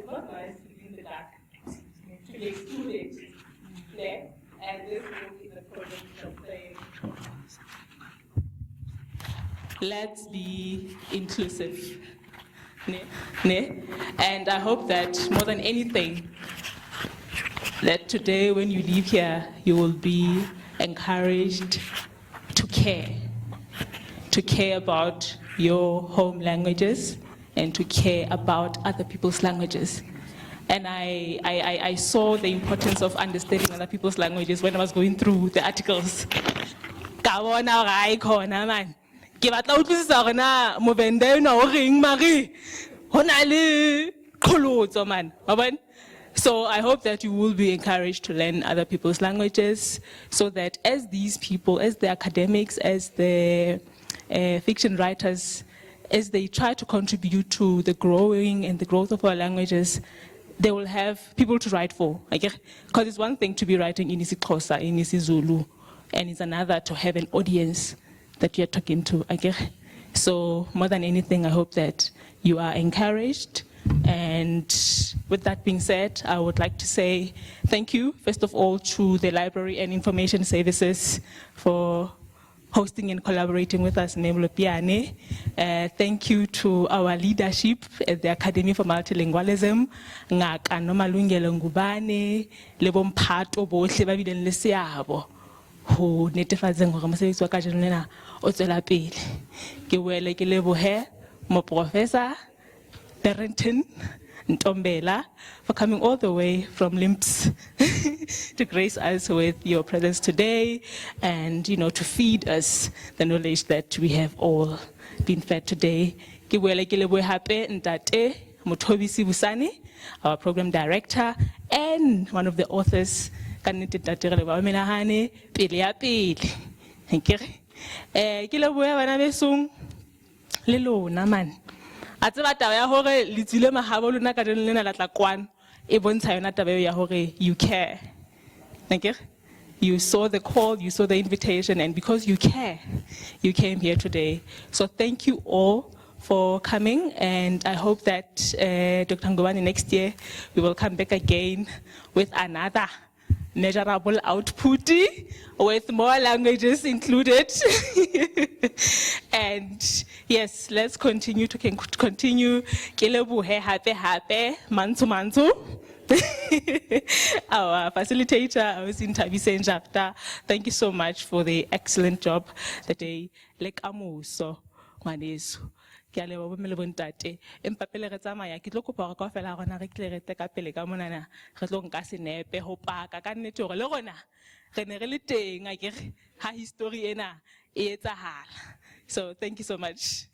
Not nice to be in the dark, to be excluded, and this book is a project of saying, let's be inclusive. And I hope that more than anything, that today when you leave here, you will be encouraged to care about your home languages and to care about other people's languages. And I saw the importance of understanding other people's languages when I was going through the articles. So I hope that you will be encouraged to learn other people's languages, so that as these people, as the academics, as the fiction writers, as they try to contribute to the growing and the growth of our languages, they will have people to write for. Because it's one thing to be writing in isiXhosa, in isiZulu, and it's another to have an audience that you're talking to. So more than anything, I hope that you are encouraged. And with that being said, I would like to say thank you, first of all, to the Library and Information Services for hosting and collaborating with us, Ndebele. Thank you to our leadership at the Academy for Multilingualism, Ngubane, Mphato bohle ba bileng le seabo ho netefatseng hore mosebetsi wa kajeno lena o tswela pele. Ke boele ke lebohe mo Professor Barrington Ntombela for coming all the way from Limps to grace us with your presence today and, to feed us the knowledge that we have all been fed today. Ke boele ke lebohe hape Ntate Mothobisi Busane, our program director and one of the authors. Ka nnete Ntate re leboha menahane pele ya pele. Ke lebohe bana besong le lona man. A tseba taba ya hore le tsile mahabo lona ka lena la tla kwana e bontsha yona taba ya hore you care. You saw the call, you saw the invitation, and because you care, you came here today. So thank you all for coming, and I hope that Dr. Ngubane next year we will come back again with another measurable output with more languages included. And yes, let's continue to continue. Our facilitator, our Ntabi Njapta, thank you so much for the excellent job that they like amuso maneso. Ke a leboha bomme le bontate empa pele re tsamaya ke tlo kopa gore kaofela rona re tle re te ka pele ka monana re tlo nka senepe ho paka ka nnete gore le rona re ne re le teng a kere ha history ena e etsahala. So thank you so much.